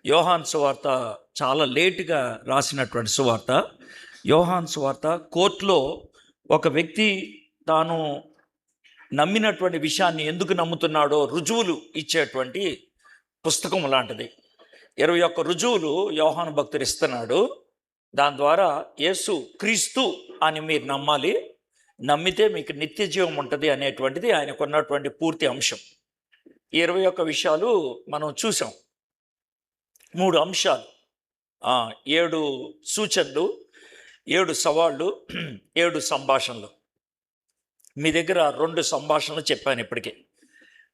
యోహాన్ సువార్త చాలా లేటుగా రాసినటువంటి సువార్త. యోహాన్ సువార్త కోర్టులో ఒక వ్యక్తి తాను నమ్మినటువంటి విషయాన్ని ఎందుకు నమ్ముతున్నాడో రుజువులు ఇచ్చేటువంటి పుస్తకం లాంటిది. 21 రుజువులు యోహాను భక్తుడు ఇస్తున్నాడు. దాని ద్వారా యేసు క్రీస్తు అని మీరు నమ్మాలి, నమ్మితే మీకు నిత్య జీవం ఉంటుంది అనేటువంటిది ఆయనకున్నటువంటి పూర్తి అంశం. 21 విషయాలు మనం చూసాం. 3 అంశాలు, 7 సూచనలు, 7 సవాళ్ళు, 7 సంభాషణలు. మీ దగ్గర 2 సంభాషణలు చెప్పాను ఇప్పటికే.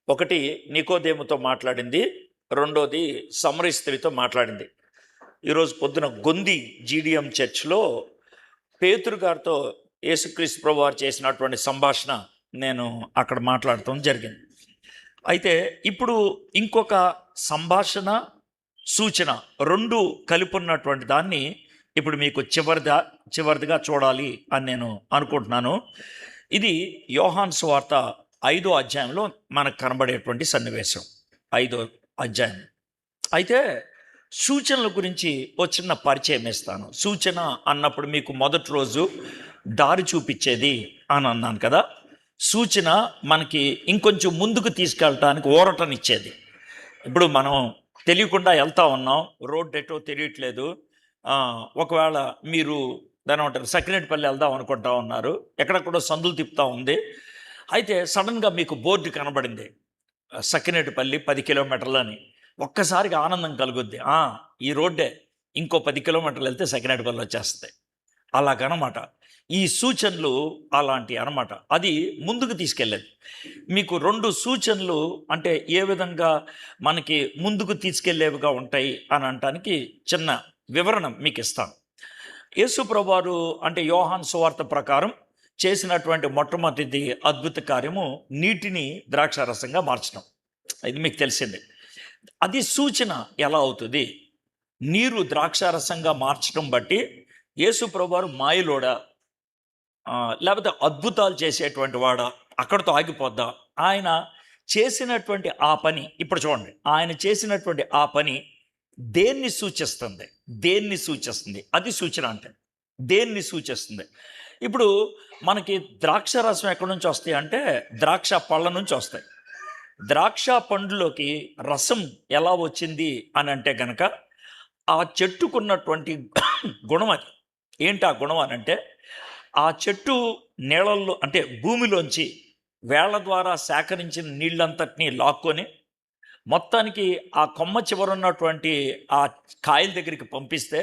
ఒకటి నికోదేముతో మాట్లాడింది, రెండోది సమరీ స్త్రీతో మాట్లాడింది. ఈరోజు పొద్దున గొంది జీడిఎం చర్చ్లో పేతురు గారితో యేసుక్రీస్తు ప్రభు వారు చేసినటువంటి సంభాషణ నేను అక్కడ మాట్లాడటం జరిగింది. అయితే ఇప్పుడు ఇంకొక సంభాషణ, సూచన 2 కలిపి ఉన్నటువంటి దాన్ని ఇప్పుడు మీకు చివరిదిగా చూడాలి అని నేను అనుకుంటున్నాను. ఇది యోహాను సువార్త 5వ అధ్యాయంలో మనకు కనబడేటువంటి సన్నివేశం. 5వ అధ్యాయం. అయితే సూచనల గురించి ఓ చిన్న పరిచయం ఇస్తాను. సూచన అన్నప్పుడు మీకు మొదటి రోజు దారి చూపించేది అని అన్నాను కదా. సూచన మనకి ఇంకొంచెం ముందుకు తీసుకెళ్ళటానికి ఊరటనిచ్చేది. ఇప్పుడు మనం తెలియకుండా వెళ్తా ఉన్నాం, రోడ్ ఎటో తెలియట్లేదు. ఒకవేళ మీరు దాని అంటారు సకినేటిపల్లి వెళ్దాం అనుకుంటా ఉన్నారు, ఎక్కడెక్కడో సందులు తిప్పుతూ ఉంది. అయితే సడన్గా మీకు బోర్డు కనబడింది, సకినేటిపల్లి 10 కిలోమీటర్లు అని. ఒక్కసారిగా ఆనందం కలుగుద్ది. ఈ రోడ్డే, ఇంకో 10 కిలోమీటర్లు వెళ్తే సకినేటిపల్లి వచ్చేస్తుంది. అలాగనమాట ఈ సూచనలు, అలాంటి అనమాట. అది ముందుకు తీసుకెళ్ళేది. మీకు 2 సూచనలు అంటే ఏ విధంగా మనకి ముందుకు తీసుకెళ్లేవిగా ఉంటాయి అని అనటానికి చిన్న వివరణ మీకు ఇస్తాను. యేసు ప్రభువారు అంటే యోహాను సువార్త ప్రకారం చేసినటువంటి మొట్టమొదటి అద్భుత కార్యము నీటిని ద్రాక్షారసంగా మార్చడం. ఇది మీకు తెలిసిందే. అది సూచన ఎలా అవుతుంది? నీరు ద్రాక్షారసంగా మార్చడం బట్టి యేసు ప్రభువారు మాయలోడా, లేకపోతే అద్భుతాలు చేసేటువంటి వాడా, అక్కడితో ఆగిపోద్దా? ఆయన చేసినటువంటి ఆ పని ఇప్పుడు చూడండి. ఆయన చేసినటువంటి ఆ పని దేన్ని సూచిస్తుంది? దేన్ని సూచిస్తుంది? అది సూచన అంటే దేన్ని సూచిస్తుంది? ఇప్పుడు మనకి ద్రాక్ష రసం ఎక్కడి నుంచి వస్తాయి అంటే ద్రాక్ష పళ్ళ నుంచి వస్తాయి. ద్రాక్ష పండులోకి రసం ఎలా వచ్చింది అని అంటే కనుక ఆ చెట్టుకున్నటువంటి గుణం. అది ఏంటి ఆ గుణం అని అంటే, ఆ చెట్టు నీళ్ళల్లో అంటే భూమిలోంచి వేళ్ల ద్వారా సేకరించిన నీళ్ళంతటినీ లాక్కొని మొత్తానికి ఆ కొమ్మ చివరున్నటువంటి ఆ కాయల దగ్గరికి పంపిస్తే,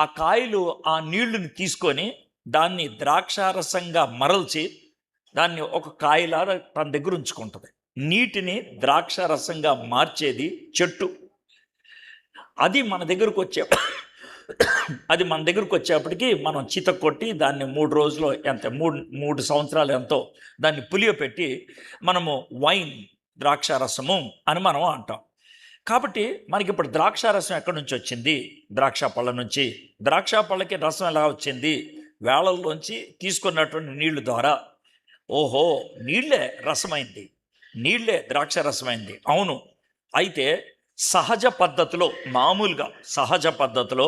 ఆ కాయలు ఆ నీళ్లను తీసుకొని దాన్ని ద్రాక్షారసంగా మరల్చి దాన్ని ఒక కాయలాగా తన దగ్గర ఉంచుకుంటుంది. నీటిని ద్రాక్షారసంగా మార్చేది చెట్టు. అది మన దగ్గరకు వచ్చేప్పటికి మనం చిత కొట్టి దాన్ని 3 రోజులు ఎంత 3 సంవత్సరాలు ఎంతో దాన్ని పులియపెట్టి మనము వైన్, ద్రాక్షారసము అని మనం అంటాం. కాబట్టి మనకి ఇప్పుడు ద్రాక్షారసం ఎక్కడి నుంచి వచ్చింది? ద్రాక్ష పళ్ళ నుంచి. ద్రాక్ష పళ్ళకి రసం ఎలా వచ్చింది? వేళల్లోంచి తీసుకున్నటువంటి నీళ్లు ద్వారా. ఓహో, నీళ్లే రసమైంది, నీళ్లే ద్రాక్ష రసమైంది. అవును. అయితే సహజ పద్ధతిలో, మామూలుగా సహజ పద్ధతిలో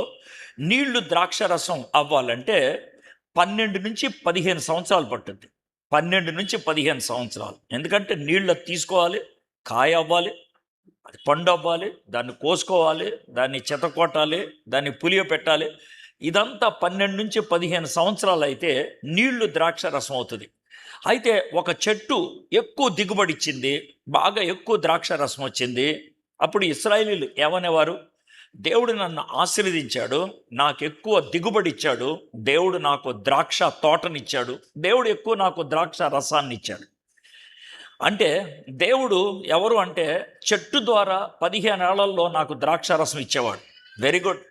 నీళ్లు ద్రాక్ష రసం అవ్వాలంటే 12 నుంచి 15 సంవత్సరాలు పట్టుద్ది. 12 నుంచి 15 సంవత్సరాలు. ఎందుకంటే నీళ్ళు తీసుకోవాలి, కాయ అవ్వాలి, అది పండు అవ్వాలి, దాన్ని కోసుకోవాలి, దాన్ని చెతకొట్టాలి, దాన్ని పులియ పెట్టాలి. ఇదంతా 12 నుంచి 15 సంవత్సరాలు అయితే నీళ్లు ద్రాక్ష రసం అవుతుంది. అయితే ఒక చెట్టు ఎక్కువ దిగుబడి ఇచ్చింది, బాగా ఎక్కువ ద్రాక్ష రసం వచ్చింది. అప్పుడు ఇశ్రాయేలీయులు ఏమనేవారు? దేవుడు నన్ను ఆశీర్వదించాడు, నాకు ఎక్కువ దిగుబడి ఇచ్చాడు, దేవుడు నాకు ద్రాక్ష తోటనిచ్చాడు, దేవుడు ఎక్కువ నాకు ద్రాక్ష రసాన్ని ఇచ్చాడు. అంటే దేవుడు ఎవరు అంటే చెట్టు ద్వారా 15 ఏళ్లలో నాకు ద్రాక్ష రసం ఇచ్చేవాడు. Very good.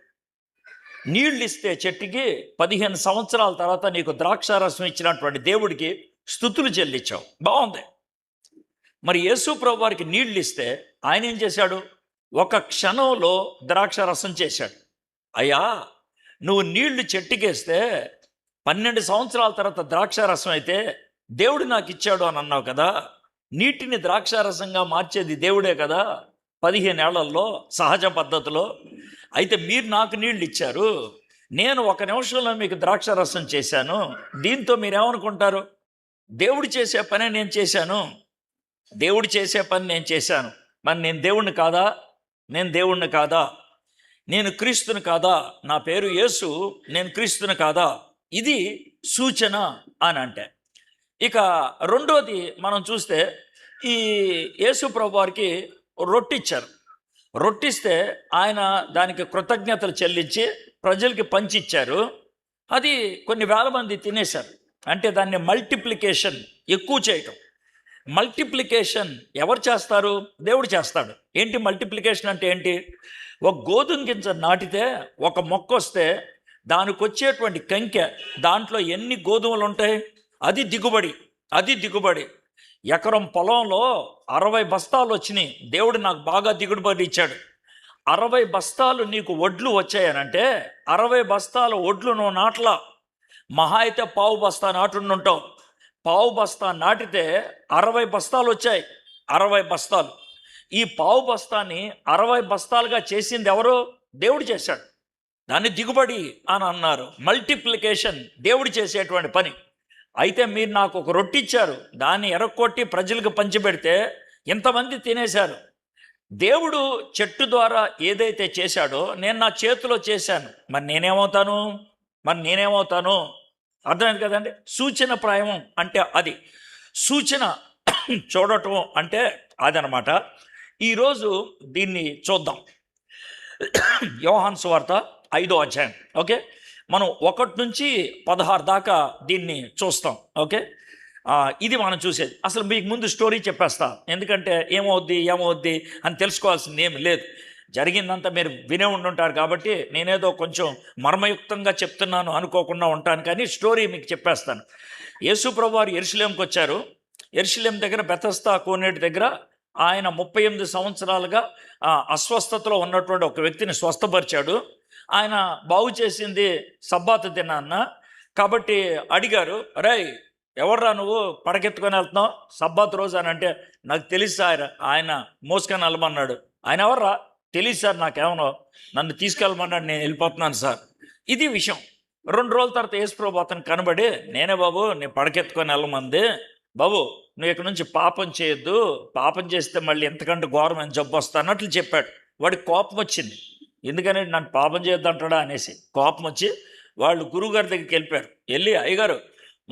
నీళ్ళు ఇస్తే చెట్టుకి 15 సంవత్సరాల తర్వాత నీకు ద్రాక్ష రసం ఇచ్చినటువంటి దేవుడికి స్తుతులు చెల్లించావు. బాగుంది. మరి యేసు ప్రభు వారికి నీళ్ళు ఇస్తే ఆయన ఏం చేశాడు? ఒక క్షణంలో ద్రాక్ష రసం చేశాడు. అయ్యా, నువ్వు నీళ్లు చెట్టుకేస్తే 12 సంవత్సరాల తర్వాత ద్రాక్ష రసం అయితే దేవుడు నాకు ఇచ్చాడు అని అన్నావు కదా. నీటిని ద్రాక్షారసంగా మార్చేది దేవుడే కదా. 15 ఏళ్లలో సహజ పద్ధతిలో. అయితే మీరు నాకు నీళ్ళు ఇచ్చారు, నేను 1 నిమిషంలో మీకు ద్రాక్ష రసం చేశాను. దీంతో మీరేమనుకుంటారు? దేవుడు చేసే పనే నేను చేశాను, దేవుడు చేసే పని నేను చేశాను. మరి నేను దేవుణ్ణి కాదా? నేను దేవుణ్ణి కాదా? నేను క్రీస్తుని కాదా? నా పేరు యేసు, నేను క్రీస్తుని కాదా? ఇది సూచన అని అంటే. ఇక రెండోది మనం చూస్తే, ఈ యేసు ప్రభు వారికి రొట్టిచ్చారు. రొట్టిస్తే ఆయన దానికి కృతజ్ఞతలు చెల్లించి ప్రజలకి పంచిచ్చారు. అది కొన్ని వేల మంది తినేశారు. అంటే దాన్ని మల్టిప్లికేషన్, ఎక్కువ చేయటం. మల్టిప్లికేషన్ ఎవరు చేస్తారు? దేవుడు చేస్తాడు. ఏంటి మల్టిప్లికేషన్ అంటే ఏంటి? ఒక గోధుమ గింజ నాటితే, ఒక మొక్క వస్తే దానికి వచ్చేటువంటి కంకె, దాంట్లో ఎన్ని గోధుమలు ఉంటాయి? అది దిగుబడి. అది దిగుబడి. ఎకరం పొలంలో 60 బస్తాలు వచ్చినాయి. దేవుడు నాకు బాగా దిగుబడి ఇచ్చాడు. 60 బస్తాలు నీకు వడ్లు వచ్చాయనంటే, 60 బస్తాల వడ్లు నువ్వు నాట్లా, మహా అయితే పావు బస్తా నాటుంటావు. పావు బస్తా నాటితే 60 బస్తాలు వచ్చాయి. 60 బస్తాలు. ఈ పావు బస్తాని 60 బస్తాలుగా చేసింది ఎవరు? దేవుడు చేశాడు. దాన్ని దిగుబడి అని అన్నారు. మల్టిప్లికేషన్ దేవుడు చేసేటువంటి పని. అయితే మీరు నాకు ఒక రొట్టె ఇచ్చారు, దాన్ని ఎరక్కొట్టి ప్రజలకు పంచిపెడితే ఇంతమంది తినేశారు. దేవుడు చెట్టు ద్వారా ఏదైతే చేశాడో నేను నా చేతిలో చేశాను. మరి నేనేమవుతాను? అర్థమైంది కదండి? సూచన ప్రాయం అంటే అది. సూచన చూడటం అంటే అదనమాట. ఈరోజు దీన్ని చూద్దాం. యోహాను సువార్త 5వ అధ్యాయం. ఓకే, మనం 1 నుంచి 16 దాకా దీన్ని చూస్తాం. ఓకే, ఇది మనం చూసేది. అసలు మీకు ముందు స్టోరీ చెప్పేస్తా, ఎందుకంటే ఏమవుద్ది అని తెలుసుకోవాల్సింది ఏమి లేదు. జరిగిందంతా మీరు వినే ఉండుంటారు కాబట్టి నేనేదో కొంచెం మర్మయుక్తంగా చెప్తున్నాను అనుకోకుండా ఉంటాను, కానీ స్టోరీ మీకు చెప్పేస్తాను. యేసు ప్రభు వారు యెరూషలేంకి వచ్చారు. యెరూషలేం దగ్గర బెతస్దా కోనేటి దగ్గర ఆయన 38 సంవత్సరాలుగా అస్వస్థతలో ఉన్నటువంటి ఒక వ్యక్తిని స్వస్థపరిచాడు. ఆయన బాగు చేసింది సబ్బాతు దినాన్న. కాబట్టి అడిగారు, రేయ్ ఎవర్రా నువ్వు పడకెత్తుకొని వెళ్తున్నావు సబ్బాతు రోజు అని అంటే, నాకు తెలుసు సార్, ఆయన మోసుకొని వెళ్ళమన్నాడు. ఆయన ఎవర్రా? తెలియదు సార్, నాకేమనో, నన్ను తీసుకెళ్ళమన్నాడు, నేను వెళ్ళిపోతున్నాను సార్. ఇది విషయం. 2 రోజుల తర్వాత యేసు ప్రభు అతను కనబడి, నేనే బాబు నీ పడకెత్తుకొని వెళ్ళమంది, బాబు నువ్వు ఇక్కడ నుంచి పాపం చేయొద్దు, పాపం చేస్తే మళ్ళీ ఎంతకంటే ఘోరమైన జబ్బు వస్తా అన్నట్లు చెప్పాడు. వాడికి కోపం వచ్చింది. ఎందుకని నన్ను పాపం చేయొద్దు అంటాడా అనేసి కోపం వచ్చి వాళ్ళు గురువుగారి దగ్గరికి వెళ్ళిపోయారు. వెళ్ళి, అయ్యగారు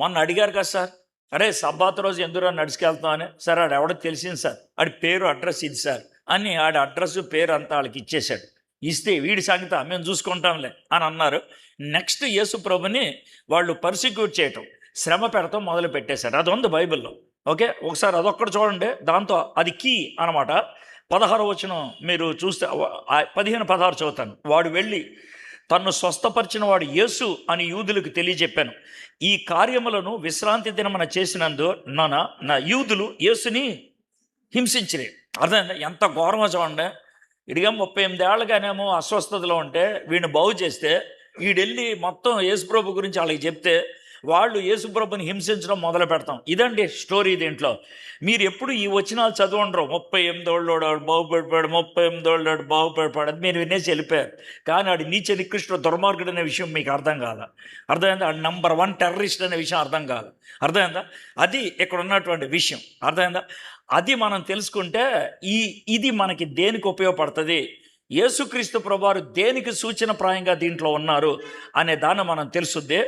మొన్న అడిగారు కదా సార్, అరే సబ్బాతు రోజు ఎందుకు నడుచుకెళ్తాం అని. సార్ ఆడు ఎవడో తెలిసింది సార్, ఆడి పేరు అడ్రస్ ఇది సార్ అని ఆడి అడ్రస్ పేరు అంతా వాళ్ళకి ఇచ్చేశాడు. ఇస్తే వీడి సంగతి మేము చూసుకుంటాంలే అని అన్నారు. నెక్స్ట్ యేసు ప్రభుని వాళ్ళు పర్సిక్యూట్ చేయటం, శ్రమ పెడతాం మొదలు పెట్టేశారు. అది ఉంది బైబిల్లో. ఓకే, ఒకసారి అదొక్కటి చూడండి. దాంతో అది కీ అనమాట. 16వ వచనం మీరు చూస్తే, 15-16 చదువుతాను. వాడు వెళ్ళి తన్ను స్వస్థపరిచిన వాడు యేసు అని యూదులకు తెలియజెప్పాను. ఈ కార్యములను విశ్రాంతి దినమున చేసినందు నా యూదులు యేసుని హింసించిరే. అర్థమైందా? ఎంత ఘోరమో చూడండి. ఇడిగా 38 ఏళ్ళగానేమో అస్వస్థతలో ఉంటే వీడిని బాగు చేస్తే, వీడెళ్ళి మొత్తం యేసుప్రభు గురించి వాళ్ళకి చెప్తే వాళ్ళు యేసుప్రభుని హింసించడం మొదలు పెడతాం. ఇదండి స్టోరీ. దీంట్లో మీరు ఎప్పుడు ఈ వచనాలు చదవండ్రు. 38 ఏళ్ళోడు బాగుపడిపోయాడు, 38 ఏళ్ళోడు బాగుపడిపోయాడు, అది మీరు వినేసి వెళ్ళిపోయారు. కానీ ఆడు నీచ నికృష్ట దుర్మార్గుడు అనే విషయం మీకు అర్థం కాదా? అర్థమైందా? ఆడు నంబర్ 1 టెర్రరిస్ట్ అనే విషయం అర్థం కాదు. అర్థమైందా? అది ఇక్కడ ఉన్నటువంటి విషయం. అర్థమైందా? అది మనం తెలుసుకుంటే ఇది మనకి దేనికి ఉపయోగపడుతుంది, యేసుక్రీస్తు ప్రభువారు దేనికి సూచన ప్రాయంగా దీంట్లో ఉన్నారు అనే దాన్ని మనం తెలుసుద్ది.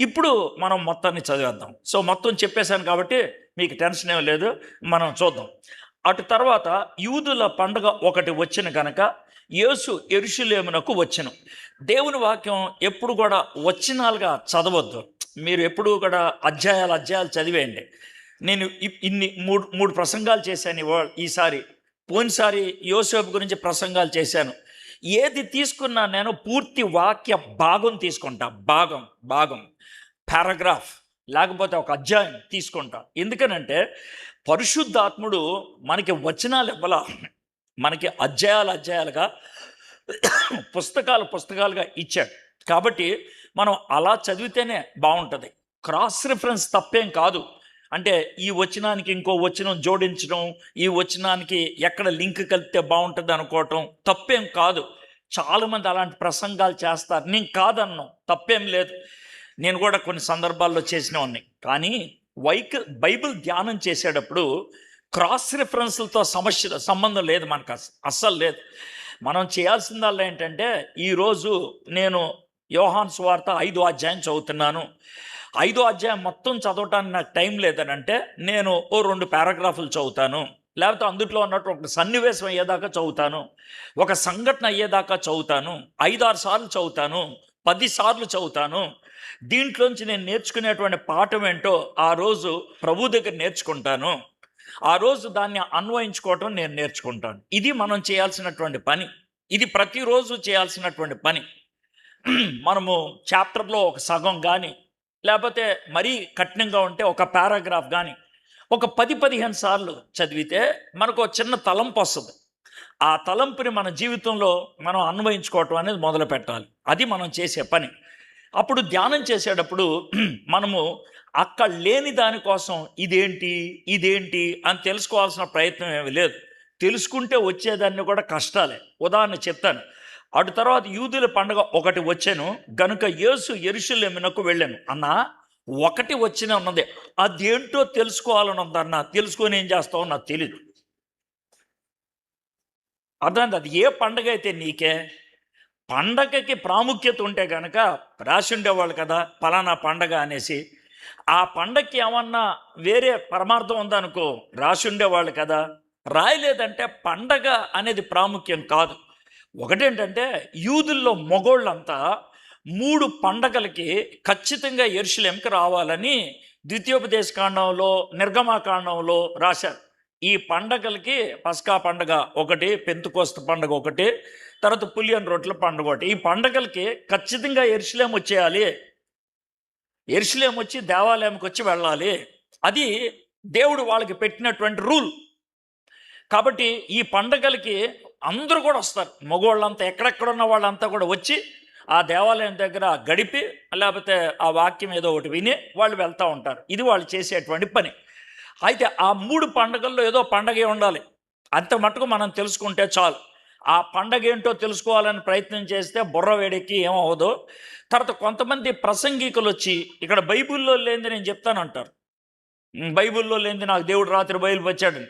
ఇప్పుడు మనం మొత్తాన్ని చదివేద్దాం. సో మొత్తం చెప్పేశాను కాబట్టి మీకు టెన్షన్ ఏం లేదు. మనం చూద్దాం. అటు తర్వాత యూదుల పండుగ ఒకటి వచ్చిన కనుక యేసు యెరూషలేమునకు వచ్చెను. దేవుని వాక్యం ఎప్పుడు కూడా వచనాలుగా చదవద్దు. మీరు ఎప్పుడు కూడా అధ్యాయాలు చదివేయండి. నేను ఇన్ని మూడు ప్రసంగాలు చేశాను ఈసారి. పోయినసారి యోసేపు గురించి ప్రసంగాలు చేశాను. ఏది తీసుకున్నా నేను పూర్తి వాక్య భాగం తీసుకుంటా. భాగం పారాగ్రాఫ్ లేకపోతే ఒక అధ్యాయం తీసుకుంటా. ఎందుకనంటే పరిశుద్ధాత్ముడు మనకి వచనాలు ఇవ్వాల, మనకి అధ్యాయాలుగా పుస్తకాలుగా ఇచ్చాడు. కాబట్టి మనం అలా చదివితేనే బాగుంటుంది. క్రాస్ రిఫరెన్స్ తప్పేం కాదు. అంటే ఈ వచనానికి ఇంకో వచనం జోడించడం, ఈ వచనానికి ఎక్కడ లింక్ కలిపితే బాగుంటుంది అనుకోవటం తప్పేం కాదు. చాలామంది అలాంటి ప్రసంగాలు చేస్తారు. నేను కాదన్నాం, తప్పేం లేదు. నేను కూడా కొన్ని సందర్భాల్లో చేసినవాడిని. కానీ బైబిల్ ధ్యానం చేసేటప్పుడు క్రాస్ రిఫరెన్స్లతో సంబంధం లేదు మనకు, అస్సలు లేదు. మనం చేయాల్సిందల్లా ఏంటంటే, ఈరోజు నేను యోహాను సువార్త 5వ అధ్యాయం చదువుతున్నాను. 5వ అధ్యాయం మొత్తం చదవటానికి నాకు టైం లేదనంటే నేను ఓ 2 పారాగ్రాఫులు చదువుతాను, లేకపోతే అందుట్లో ఉన్నట్టు ఒక సన్నివేశం అయ్యేదాకా చదువుతాను, ఒక సంఘటన అయ్యేదాకా చదువుతాను, 5-6 సార్లు చదువుతాను, 10 సార్లు చదువుతాను. దీంట్లోంచి నేను నేర్చుకునేటువంటి పాఠం ఏంటో ఆ రోజు ప్రభు దగ్గర నేర్చుకుంటాను. ఆ రోజు దాన్ని అన్వయించుకోవటం నేను నేర్చుకుంటాను. ఇది మనం చేయాల్సినటువంటి పని. ఇది ప్రతిరోజు చేయాల్సినటువంటి పని. మనము చాప్టర్లో ఒక సగం కానీ, లేకపోతే మరీ కఠినంగా ఉంటే ఒక పారాగ్రాఫ్ కానీ ఒక 10-15 సార్లు చదివితే మనకు చిన్న తలంపు వస్తుంది. ఆ తలంపుని మన జీవితంలో మనం అన్వయించుకోవటం అనేది మొదలు పెట్టాలి. అది మనం చేసే పని. అప్పుడు ధ్యానం చేసేటప్పుడు మనము అక్కడ లేని దానికోసం ఇదేంటి అని తెలుసుకోవాల్సిన ప్రయత్నం ఏమీ లేదు. తెలుసుకుంటే వచ్చేదాన్ని కూడా కష్టాలే. ఉదాహరణ చెప్తాను. అటు తర్వాత యూదుల పండుగ ఒకటి వచ్చాను గనుక యేసు యెరూషలేమునకు వెళ్ళాను అన్నా. ఒకటి వచ్చిన ఉన్నది, అదేంటో తెలుసుకోవాలని ఉందన్నా. తెలుసుకొని ఏం చేస్తావో నాకు తెలీదు. అర్థమైంది? అది ఏ పండగ అయితే నీకే. పండగకి ప్రాముఖ్యత ఉంటే కనుక రాసి ఉండేవాళ్ళు కదా పలానా పండగ అనేసి. ఆ పండగకి ఏమన్నా వేరే పరమార్థం ఉందనుకో రాసి ఉండేవాళ్ళు కదా. రాయలేదంటే పండగ అనేది ప్రాముఖ్యం కాదు. ఒకటేంటంటే యూదుల్లో మగోళ్ళంతా 3 పండగలకి ఖచ్చితంగా యెరూషలేముకి రావాలని ద్వితీయోపదేశకాండంలో, నిర్గమాకాండంలో రాశారు. ఈ పండగలకి పస్కా పండగ ఒకటి, పెంతుకోస్తు పండగ ఒకటి, తర్వాత పులియన్ రొట్టెల పండుగ ఒకటి. ఈ పండగలకి ఖచ్చితంగా యెరూషలేము వచ్చేయాలి. యెరూషలేము వచ్చి దేవాలయంకి వచ్చి వెళ్ళాలి. అది దేవుడు వాళ్ళకి పెట్టినటువంటి రూల్. కాబట్టి ఈ పండగలకి అందరూ కూడా వస్తారు. మగవాళ్ళంతా ఎక్కడెక్కడున్న వాళ్ళంతా కూడా వచ్చి ఆ దేవాలయం దగ్గర గడిపి, లేకపోతే ఆ వాక్యం ఏదో ఒకటి విని వాళ్ళు వెళ్తూ ఉంటారు. ఇది వాళ్ళు చేసేటువంటి పని. అయితే ఆ 3 పండగల్లో ఏదో పండగే ఉండాలి. అంత మటుకు మనం తెలుసుకుంటే చాలు. ఆ పండగ ఏంటో తెలుసుకోవాలని ప్రయత్నం చేస్తే బుర్ర వేడెక్కి ఏమవ్వదు. తర్వాత కొంతమంది ప్రసంగికులు వచ్చి ఇక్కడ బైబిల్లో లేనిది నేను చెప్తానంటారు. బైబిల్లో లేనిది నాకు దేవుడు రాత్రి బయలుపరిచాడని.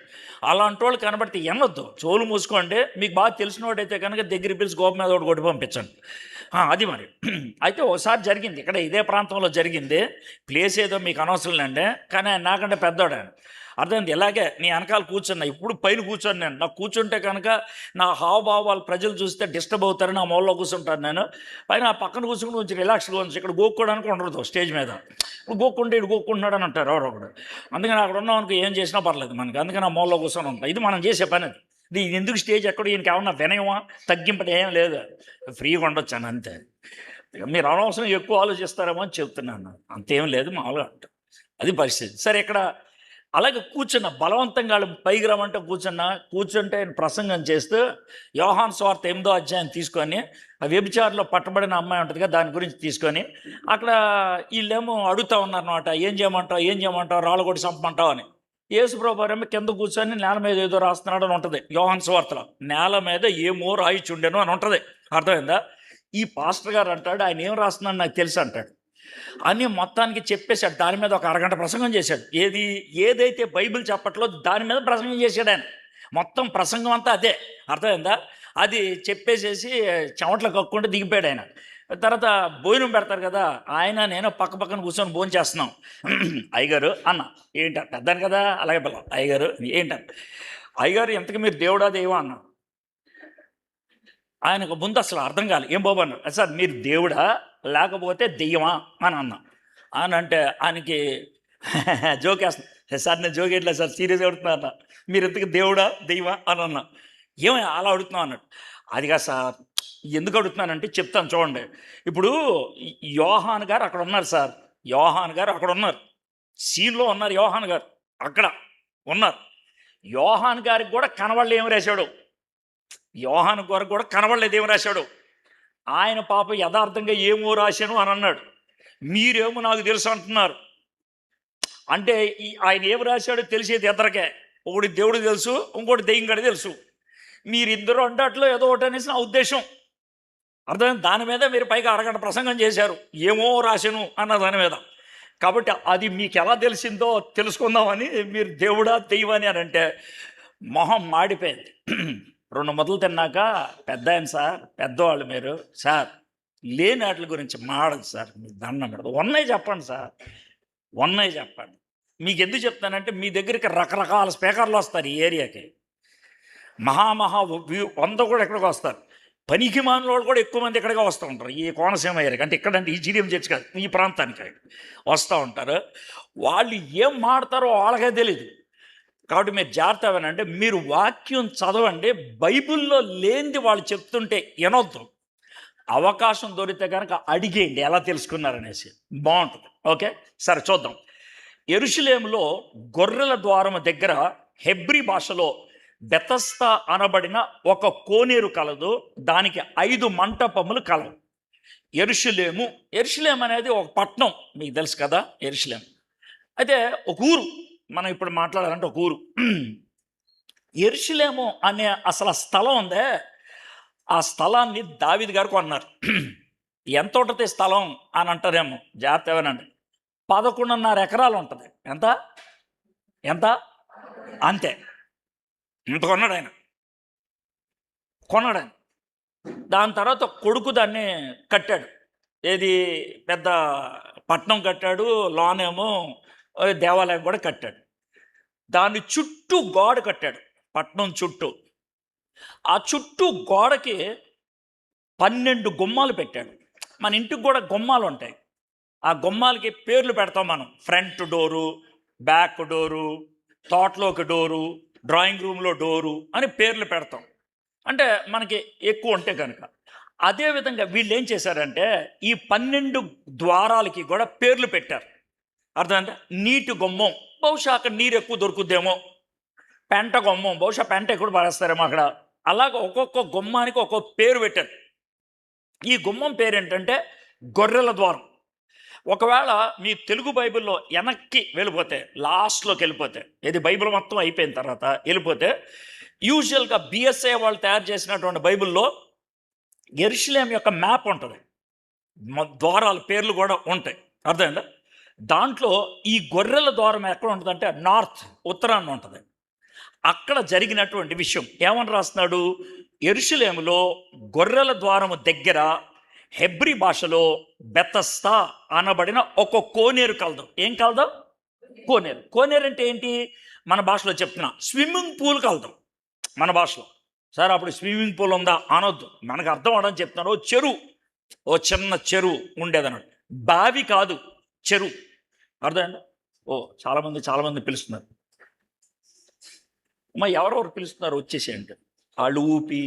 అలాంటి వాళ్ళు కనబడితే ఎనొద్దు, చెవులు మూసుకోండి. మీకు బాగా తెలిసిన వాడైతే కనుక దగ్గర పిలిచి గోప మీద ఒకటి కొట్టి పంపించండి. అది మరి. అయితే ఒకసారి జరిగింది, ఇక్కడ ఇదే ప్రాంతంలో జరిగింది. ప్లేస్ ఏదో మీకు అనవసరం లేండి, కానీ ఆయన నాకంటే పెద్దవాడు. ఆయన అర్థమైంది. ఇలాగే నీ వెనకాల కూర్చున్నా, ఇప్పుడు పైన కూర్చొని నేను. నాకు కూర్చుంటే కనుక నా హావభావాలు ప్రజలు చూస్తే డిస్టర్బ్ అవుతారని నా మూలలో కూర్చుంటాను నేను. పైన ఆ పక్కన కూర్చుని కొంచెం రిలాక్స్గా ఉంచి ఇక్కడ గోక్కోవడానికి ఉండదు స్టేజ్ మీద. ఇప్పుడు గోక్కుంటే ఇటు గోక్కుంటున్నాడు అని అంటారు ఎవరొకడు. అందుకని అక్కడ ఉన్నాం అనుకో ఏం చేసినా పర్లేదు మనకి. అందుకని ఆ మూలలో కూర్చొని ఉంటాం. ఇది మనం చేసే పని. ఇది ఎందుకు స్టేజ్ ఎక్కడ ఈయనకి ఏమన్నా వినయమా తగ్గింపడం ఏం లేదు, ఫ్రీగా ఉండొచ్చు అని అంతే. మీరు అనవసరం ఎక్కువ ఆలోచిస్తారేమో అని చెప్తున్నాను. అంతేం లేదు, మామూలుగా అంటారు. అది పరిస్థితి. సరే, ఇక్కడ అలాగే కూర్చున్న బలవంతంగా పైకి రమ్మంటే కూర్చుంటే ప్రసంగం చేస్తూ యోహాను సువార్త 8వ అధ్యాయం తీసుకొని ఆ వ్యభిచారంలో పట్టబడిన అమ్మాయి ఉంటుంది కదా, దాని గురించి తీసుకొని అక్కడ వీళ్ళేమో అడుగుతూ ఉన్నారన్నమాట. ఏం చేయమంటావు రాళ్ళు కొట్టి చంపమంటావు అని. యేసుప్రభురేమో కింద కూర్చొని నేల మీద ఏదో రాస్తున్నాడు అని ఉంటుంది యోహాను సువార్తలో. నేల మీద ఏమో రాయిచుండెను అని ఉంటుంది. అర్థమైందా? ఈ పాస్టర్ గారు అంటాడు ఆయన ఏం రాస్తున్నాడు నాకు తెలుసు అంటాడు అని మొత్తానికి చెప్పేశాడు. దాని మీద ఒక అరగంట ప్రసంగం చేశాడు. ఏదైతే బైబిల్ చెప్పట్లో దాని మీద ప్రసంగం చేశాడు ఆయన. మొత్తం ప్రసంగం అంతా అదే. అర్థమైందా? అది చెప్పేసేసి చెమటలు కక్కుంటే దిగిపోయాడు ఆయన. తర్వాత భోజనం పెడతారు కదా, ఆయన నేను పక్కన కూర్చొని భోజనం చేస్తున్నాం. అయ్యగారు అన్న ఏంట పెద్దాను కదా, అలాగే పిల్ల అయ్యగారు ఏంటన్న. అయ్యగారు ఎంతకు మీరు దేవుడా దేవా అన్నా. ఆయనకు ముందు అసలు అర్థం కాదు. ఏం బాబు అన్నారు. సార్ మీరు దేవుడా లేకపోతే దెయ్యమా అని అన్నా. అని అంటే ఆయనకి జోకేస్తున్నా. సార్ నేను జోకేట్లేదు సార్, సీరియస్గా అడుగుతున్నా అన్న. మీరు ఎంతకు దేవుడా దెయ్యమా అని అన్నా. ఏమో అలా అడుగుతున్నావు అన్నాడు. అదిగా సార్ ఎందుకు అడుగుతున్నానంటే చెప్తాను చూడండి. ఇప్పుడు యోహాన్ గారు అక్కడ ఉన్నారు సార్. యోహాన్ గారు అక్కడ ఉన్నారు, సీన్లో ఉన్నారు. యోహాన్ గారు అక్కడ ఉన్నారు. యోహాన్ గారికి కూడా కనబడలే ఏమి రాశాడు. యోహాను గారికి కూడా కనబడలేదు ఏమి రాశాడు. ఆయన పాప యథార్థంగా ఏమో రాశాను అని అన్నాడు. మీరేమో నాకు తెలుసు అంటున్నారు. అంటే ఆయన ఏమి రాశాడో తెలిసేది ఇద్దరికే. ఒకటి దేవుడికి తెలుసు, ఇంకోటి దెయ్యం గడి తెలుసు. మీరిద్దరు అంటట్లో ఏదో ఒకటి అనేసి నా ఉద్దేశం. అర్థమైంది? దాని మీద మీరు పైగా అరగంట ప్రసంగం చేశారు, ఏమో రాశాను అన్న దాని మీద. కాబట్టి అది మీకు ఎలా తెలిసిందో తెలుసుకుందామని మీరు దేవుడా దెయ్యమని అని అంటే మొహం మాడిపోయింది. 2 మొదలు తిన్నాక పెద్ద ఆయన సార్, పెద్దవాళ్ళు మీరు సార్, లేని వాటి గురించి మాడదు సార్, మీకు దండం పెడదు, ఉన్నాయి చెప్పండి సార్, ఉన్నాయి చెప్పండి. మీకు ఎందుకు చెప్తానంటే మీ దగ్గరికి రకరకాల స్పీకర్లు వస్తారు ఈ ఏరియాకి. మహా 100 కూడా ఎక్కడికి వస్తారు. పనికి మాలిన వాళ్ళు కూడా ఎక్కువ మంది ఇక్కడికి వస్తూ ఉంటారు ఈ కోనసీమ ఏరియాకి. అంటే ఇక్కడంటే ఈ జీడియం చర్చి కాదు, ఈ ప్రాంతానికి వస్తూ ఉంటారు. వాళ్ళు ఏం మాడతారో వాళ్ళకే తెలియదు. కాబట్టి మీరు జాగ్రత్త అంటే మీరు వాక్యం చదవండి, బైబిల్లో లేనిది వాళ్ళు చెప్తుంటే వినొద్దు. అవకాశం దొరికితే కనుక అడిగేయండి ఎలా తెలుసుకున్నారనేసి, బాగుంటుంది. ఓకే, సరే చూద్దాం. యెరూషలేములో గొర్రెల ద్వారము దగ్గర హెబ్రీ భాషలో బెతస్దా అనబడిన ఒక కోనేరు కలదు, దానికి 5 మంటపములు కలవు. యెరూషలేము అనేది ఒక పట్టణం, మీకు తెలుసు కదా యెరూషలేము. అయితే ఒక ఊరు, మనం ఇప్పుడు మాట్లాడాలంటే ఒక ఊరు. యెరూషలేము అనే అసలు స్థలం ఉందే, ఆ స్థలాన్ని దావీదు గారు కొన్నారు. ఎంత ఉంటుంది స్థలం అని అంటారేమో, జాగ్రత్త ఏమనండి. 11.5 ఎకరాలు ఉంటుంది. ఎంత ఎంత అంతే, ఇంత కొన్నాడు ఆయన. దాని తర్వాత కొడుకు దాన్ని కట్టాడు. ఏది పెద్ద పట్నం కట్టాడు, లోనేమో దేవాలయం కూడా కట్టాడు. దాని చుట్టూ గోడ కట్టాడు, పట్నం చుట్టూ. ఆ చుట్టూ గోడకి 12 గుమ్మాలు పెట్టాడు. మన ఇంటికి కూడా గుమ్మాలు ఉంటాయి, ఆ గుమ్మాలకి పేర్లు పెడతాం మనం. ఫ్రంట్ డోరు, బ్యాక్ డోరు, తోటలోకి డోరు, డ్రాయింగ్ రూమ్లో డోరు అని పేర్లు పెడతాం, అంటే మనకి ఎక్కువ ఉంటే కనుక. అదేవిధంగా వీళ్ళు ఏం చేశారంటే ఈ 12 ద్వారాలకి కూడా పేర్లు పెట్టారు. అర్థమంటే నీటి గుమ్మం, బహుశా అక్కడ నీరు ఎక్కువ దొరుకుద్దేమో. పెంట గుమ్మం, బహుశా పెంట ఎక్కువ పడేస్తారేమో అక్కడ. అలాగ ఒక్కొక్క గుమ్మానికి ఒక్కొక్క పేరు పెట్టారు. ఈ గుమ్మం పేరు ఏంటంటే గొర్రెల ద్వారం. ఒకవేళ మీ తెలుగు బైబిల్లో వెనక్కి వెళ్ళిపోతే, లాస్ట్లోకి వెళ్ళిపోతే, ఇది బైబిల్ మొత్తం అయిపోయిన తర్వాత వెళ్ళిపోతే, యూజువల్గా బిఎస్ఏ వాళ్ళు తయారు చేసినటువంటి బైబిల్లో యెరూషలేము యొక్క మ్యాప్ ఉంటుంది, ద్వారాల పేర్లు కూడా ఉంటాయి. అర్థమైందా? దాంట్లో ఈ గొర్రెల ద్వారం ఎక్కడ ఉంటుందంటే నార్త్, ఉత్తరాన్ని ఉంటుంది. అక్కడ జరిగినటువంటి విషయం ఏమని రాస్తున్నాడు, యెరూషలేములో గొర్రెల ద్వారము దగ్గర హెబ్రీ భాషలో బెతస్దా అనబడిన ఒక కోనేరు కలదు. ఏం కలదు? కోనేరు. కోనేరు అంటే ఏంటి? మన భాషలో చెప్తున్నా, స్విమ్మింగ్ పూల్ కలదు మన భాషలో. సార్ అప్పుడు స్విమ్మింగ్ పూల్ ఉందా అనొద్దు, మనకు అర్థం అవడం చెప్తున్నాను. చెరువు, ఓ చిన్న చెరువు ఉండేదన్నట్టు. బావి కాదు, చెరువు. అర్థమైందా? చాలామంది పిలుస్తున్నారు. ఎవరెవరు పిలుస్తున్నారు వచ్చేసేయండి. వాళ్ళు ఊపి,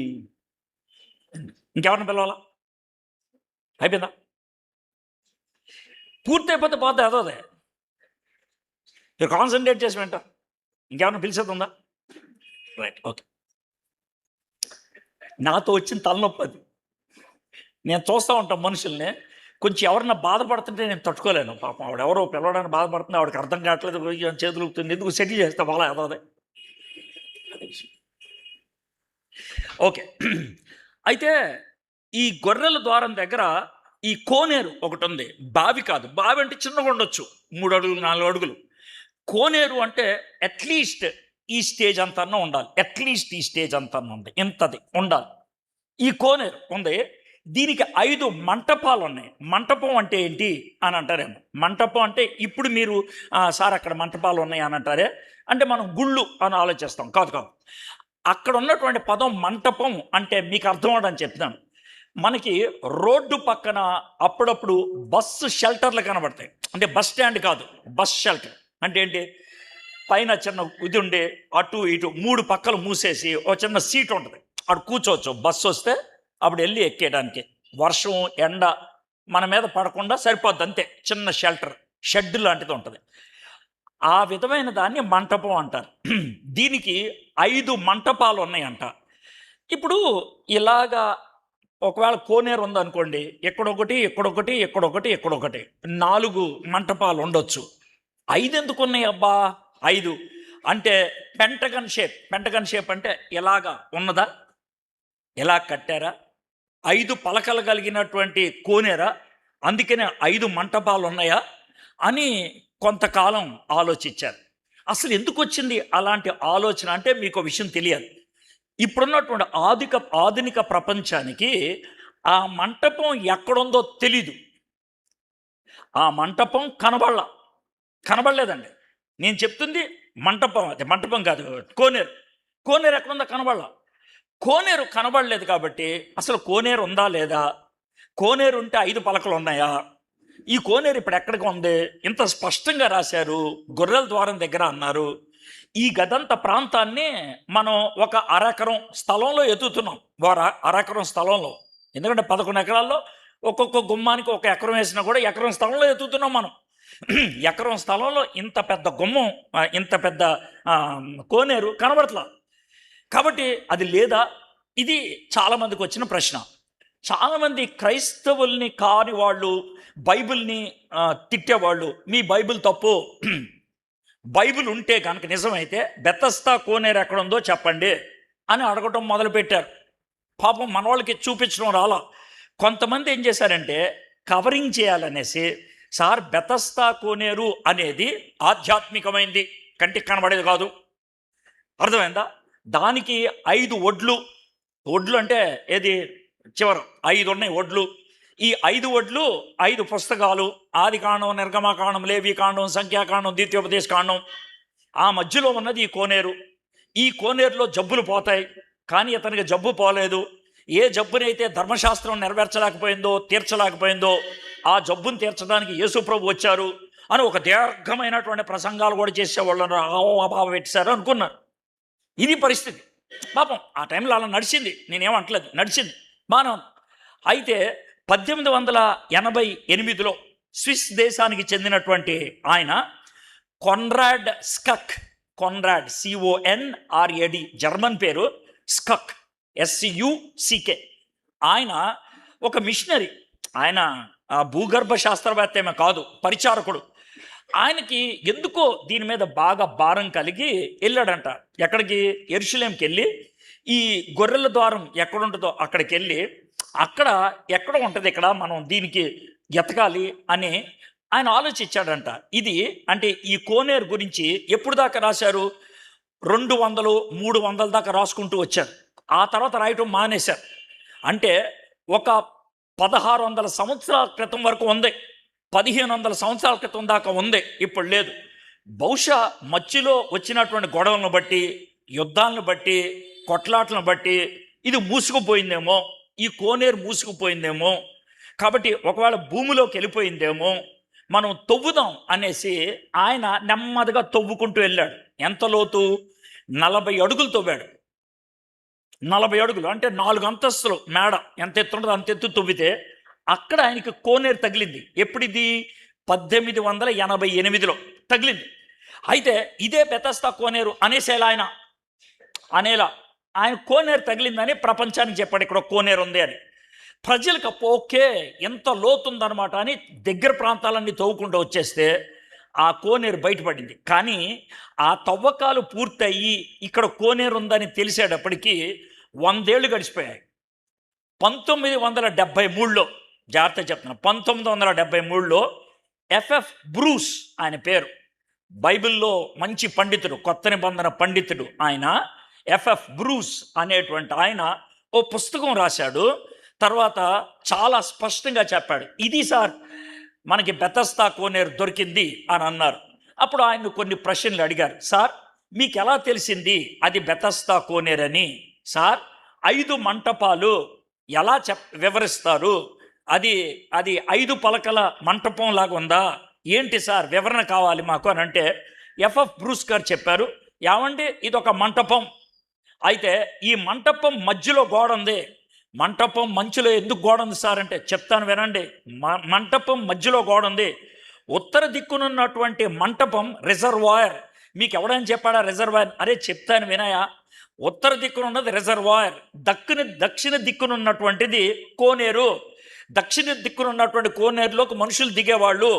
ఇంకెవరిని పిలవాలా? అయిపోయిందా? పూర్తి అయిపోతే పోతే అదోదే. మీరు కాన్సన్ట్రేట్ చేసి వింటారు. ఇంకేమైనా పిలిచేది ఉందా? Right, okay. నాతో వచ్చిన తలనొప్పి అది. నేను చూస్తూ ఉంటాను మనుషుల్ని, కొంచెం ఎవరన్నా బాధపడుతుంటే నేను తట్టుకోలేను. పాపం ఆవిడెవరో పిలవడానికి బాధపడుతుంది, ఆవిడకి అర్థం కావట్లేదు, చేతులు ఊపుతుంది, ఎందుకు సెటిల్ చేస్తే వాళ్ళ అదోదే. ఓకే, అయితే ఈ గొర్రెల ద్వారం దగ్గర ఈ కోనేరు ఒకటి ఉంది. బావి కాదు, బావి అంటే చిన్నగా ఉండొచ్చు, 3 అడుగులు 4 అడుగులు. కోనేరు అంటే అట్లీస్ట్ ఈ స్టేజ్ అంతా ఉండాలి, అట్లీస్ట్ ఈ స్టేజ్ అంతా ఉంది, ఇంతది ఉండాలి. ఈ కోనేరు ఉంది, దీనికి 5 మంటపాలు ఉన్నాయి. మంటపం అంటే ఏంటి అని అంటారేమో. మంటపం అంటే ఇప్పుడు మీరు సార్ అక్కడ మంటపాలు ఉన్నాయి అని అంటారే, అంటే మనం గుళ్ళు అని ఆలోచిస్తాం. కాదు. అక్కడ ఉన్నటువంటి పదం మంటపం అంటే మీకు అర్థం అవడానికి చెప్తాను. మనకి రోడ్డు పక్కన అప్పుడప్పుడు బస్సు షెల్టర్లు కనబడతాయి. అంటే బస్ స్టాండ్ కాదు, బస్ షెల్టర్ అంటే ఏంటి? పైన చిన్న ఇది ఉండి అటు ఇటు 3 పక్కలు మూసేసి ఒక చిన్న సీట్ ఉంటుంది, అటు కూర్చోవచ్చు. బస్సు వస్తే అప్పుడు వెళ్ళి ఎక్కేయడానికి. వర్షం ఎండ మన మీద పడకుండా సరిపోద్ది, అంతే. చిన్న షెడ్ లాంటిది ఉంటుంది. ఆ విధమైన దాన్ని మంటపం అంటారు. దీనికి 5 మంటపాలు ఉన్నాయంట. ఇప్పుడు ఇలాగా ఒకవేళ కోనేరు ఉందనుకోండి, ఎక్కడొకటి 4 మంటపాలు ఉండొచ్చు. 5 ఎందుకు ఉన్నాయి అబ్బా? 5 అంటే పెంటగన్ షేప్ అంటే ఎలాగా ఉన్నదా? ఎలా కట్టారా? 5 పలకలు కలిగినటువంటి కోనేరా? అందుకనే 5 మంటపాలు ఉన్నాయా అని కొంతకాలం ఆలోచించారు. అసలు ఎందుకు వచ్చింది అలాంటి ఆలోచన అంటే మీకు విషయం తెలియాలి. ఇప్పుడున్నటువంటి ఆధునిక ప్రపంచానికి ఆ మంటపం ఎక్కడుందో తెలీదు. ఆ మంటపం కనబడలేదండి. నేను చెప్తుంది మంటపం, అది మంటపం కాదు, కోనేరు ఎక్కడుందో కోనేరు కనబడలేదు. కాబట్టి అసలు కోనేరు ఉందా లేదా, కోనేరు ఉంటే 5 పలకలు ఉన్నాయా, ఈ కోనేరు ఇప్పుడు ఎక్కడికి ఉంది, ఇంత స్పష్టంగా రాశారు, గొర్రెల ద్వారం దగ్గర అన్నారు. ఈ గదంత ప్రాంతాన్ని మనం ఒక అరెకరం స్థలంలో ఎత్తుతున్నాం, అరెకరం స్థలంలో. ఎందుకంటే 11 ఎకరాల్లో ఒక్కొక్క గుమ్మానికి 1 ఎకరం వేసినా కూడా ఎకరం స్థలంలో ఎత్తుతున్నాం మనం. ఎకరం స్థలంలో ఇంత పెద్ద గుమ్మం, ఇంత పెద్ద కోనేరు కనబడట్లా. కాబట్టి అది లేదా? ఇది చాలామందికి వచ్చిన ప్రశ్న. చాలామంది క్రైస్తవుల్ని కాని వాళ్ళు బైబిల్ని తిట్టేవాళ్ళు, మీ బైబిల్ తప్పు, బైబిల్ ఉంటే కనుక నిజమైతే బెతస్దా కోనేరు ఎక్కడుందో చెప్పండి అని అడగటం మొదలుపెట్టారు. పాపం మన వాళ్ళకి చూపించడం రాలా. కొంతమంది ఏం చేశారంటే కవరింగ్ చేయాలనేసి, సార్ బెతస్దా కోనేరు అనేది ఆధ్యాత్మికమైంది, కంటికి కనబడేది కాదు, అర్థమైందా? దానికి 5 ఒడ్లు అంటే ఏది చివర 5 ఉన్నాయి ఒడ్లు. ఈ 5 ఒడ్లు 5 పుస్తకాలు, ఆదికాండం, నిర్గమకాండం, లేవీకాండం, సంఖ్యాకాండం, ద్వితీయోపదేశ కాండం. ఆ మధ్యలో ఉన్నది ఈ కోనేరు. ఈ కోనేరులో జబ్బులు పోతాయి, కానీ ఇతనికి జబ్బు పోలేదు. ఏ జబ్బునైతే ధర్మశాస్త్రం తీర్చలేకపోయిందో ఆ జబ్బును తీర్చడానికి యేసుప్రభు వచ్చారు అని ఒక దీర్ఘమైనటువంటి ప్రసంగాలు కూడా చేసేవాళ్ళని అభావ పెట్టారు అనుకున్నారు. ఇది పరిస్థితి. పాపం ఆ టైంలో అలా నడిచింది, నేనేమంటలేదు, నడిచింది మానవం. అయితే 1888లో స్విస్ దేశానికి చెందినటువంటి ఆయన కొన్రాడ్ CONRAD, జర్మన్ పేరు, స్కక్ SCUCK. ఆయన ఒక మిషనరీ, ఆయన భూగర్భ శాస్త్రవేత్త ఏమీ కాదు, పరిచారకుడు. ఆయనకి ఎందుకో దీని మీద బాగా భారం కలిగి వెళ్ళాడంట. ఎక్కడికి? యెరూషలేంకి వెళ్ళి ఈ గొర్రెల ద్వారం ఎక్కడుంటుందో అక్కడికి వెళ్ళి, అక్కడ ఎక్కడ ఉంటుంది, ఇక్కడ మనం దీనికి ఎతకాలి అని ఆయన ఆలోచించాడంట. ఇది అంటే ఈ కోనేరు గురించి ఎప్పుడు దాకా రాశారు? 200, 300 దాకా రాసుకుంటూ వచ్చారు. ఆ తర్వాత రాయటం మానేశారు. అంటే ఒక 1600 సంవత్సరాల క్రితం వరకు ఉంది, 1500 సంవత్సరాల క్రితం దాకా ఉంది, ఇప్పుడు లేదు. బహుశా మధ్యలో వచ్చినటువంటి గొడవలను బట్టి, యుద్ధాలను బట్టి, కొట్లాట్లను బట్టి ఇది మూసుకుపోయిందేమో, ఈ కోనేరు మూసుకుపోయిందేమో. కాబట్టి ఒకవేళ భూమిలోకి వెళ్ళిపోయిందేమో, మనం తవ్వుదాం అనేసి ఆయన నెమ్మదిగా తవ్వుకుంటూ వెళ్ళాడు. ఎంత లోతు? 40 అడుగులు తవ్వాడు. 40 అడుగులు అంటే 4 అంతస్తులు మేడ ఎంత ఎత్తు ఉంటుందో అంత ఎత్తు తవ్వితే అక్కడ ఆయనకి కోనేరు తగిలింది. ఎప్పుడిది? 1888లో తగిలింది. అయితే ఇదే బెతస్దా కోనేరు అనేసేలా ఆయన కోనేరు తగిలిందని ప్రపంచానికి చెప్పాడు, ఇక్కడ కోనేరు ఉంది అని. ప్రజలకు ఓకే ఎంత లోతుందనమాట అని దగ్గర ప్రాంతాలన్నీ తవ్వుకుంటూ వచ్చేస్తే ఆ కోనేరు బయటపడింది. కానీ ఆ తవ్వకాలు పూర్తయ్యి ఇక్కడ కోనేరు ఉందని తెలిసేటప్పటికీ 100 ఏళ్ళు గడిచిపోయాయి. 1973లో, జాగ్రత్త చెప్తున్నా, 1973లో FF బ్రూస్ ఆయన పేరు, బైబిల్లో మంచి పండితుడు, కొత్త నిబంధన పండితుడు ఆయన. FF బ్రూస్ అనేటువంటి ఆయన ఓ పుస్తకం రాశాడు. తర్వాత చాలా స్పష్టంగా చెప్పాడు, ఇది సార్ మనకి బెతస్దా కోనేరు దొరికింది అని అన్నారు. అప్పుడు ఆయన కొన్ని ప్రశ్నలు అడిగారు. సార్ మీకు ఎలా తెలిసింది అది బెతస్దా కోనేరని? సార్ 5 మంటపాలు ఎలా వివరిస్తారు? అది 5 పలకల మంటపం లాగా ఉందా ఏంటి సార్, వివరణ కావాలి మాకు అని అంటే FF బ్రూస్ గారు చెప్పారు, ఏమండి ఇది ఒక మంటపం, అయితే ఈ మంటపం మధ్యలో గోడ ఉంది. మంటపం మంచులో ఎందుకు గోడ ఉంది సార్ అంటే చెప్తాను వినండి. మంటపం మధ్యలో గోడ ఉంది. ఉత్తర దిక్కునున్నటువంటి మంటపం రిజర్వాయర్. మీకు ఎవడని చెప్పాడా రిజర్వాయర్? అరే చెప్తాను వినయా. ఉత్తర దిక్కున ఉన్నది రిజర్వాయర్, దక్షిణ దిక్కునున్నటువంటిది కోనేరు. దక్షిణ దిక్కున ఉన్నటువంటి కోనేరులోకి మనుషులు దిగేవాళ్ళు,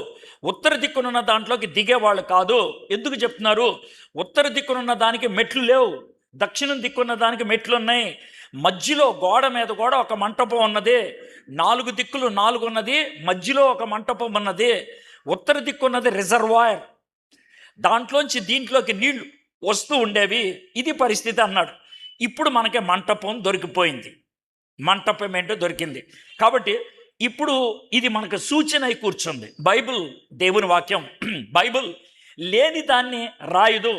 ఉత్తర దిక్కునున్న దాంట్లోకి దిగేవాళ్ళు కాదు. ఎందుకు చెప్తున్నారు? ఉత్తర దిక్కునున్న దానికి మెట్లు లేవు, దక్షిణం దిక్కున్న దానికి మెట్లు ఉన్నాయి. మధ్యలో గోడ మీద కూడా ఒక మంటపం ఉన్నది, 4 దిక్కులు 4 ఉన్నది, మధ్యలో ఒక మంటపం ఉన్నది. ఉత్తర దిక్కున్నది రిజర్వాయర్, దాంట్లోంచి దీంట్లోకి నీళ్లు వస్తూ ఉండేవి. ఇది పరిస్థితి అన్నాడు. ఇప్పుడు మనకి మంటపం దొరికిపోయింది, మంటపం ఏంటో దొరికింది. కాబట్టి ఇప్పుడు ఇది మనకు సూచన అయి కూర్చుంది. బైబిల్ దేవుని వాక్యం. బైబిల్ లేని దాన్ని రాయదు,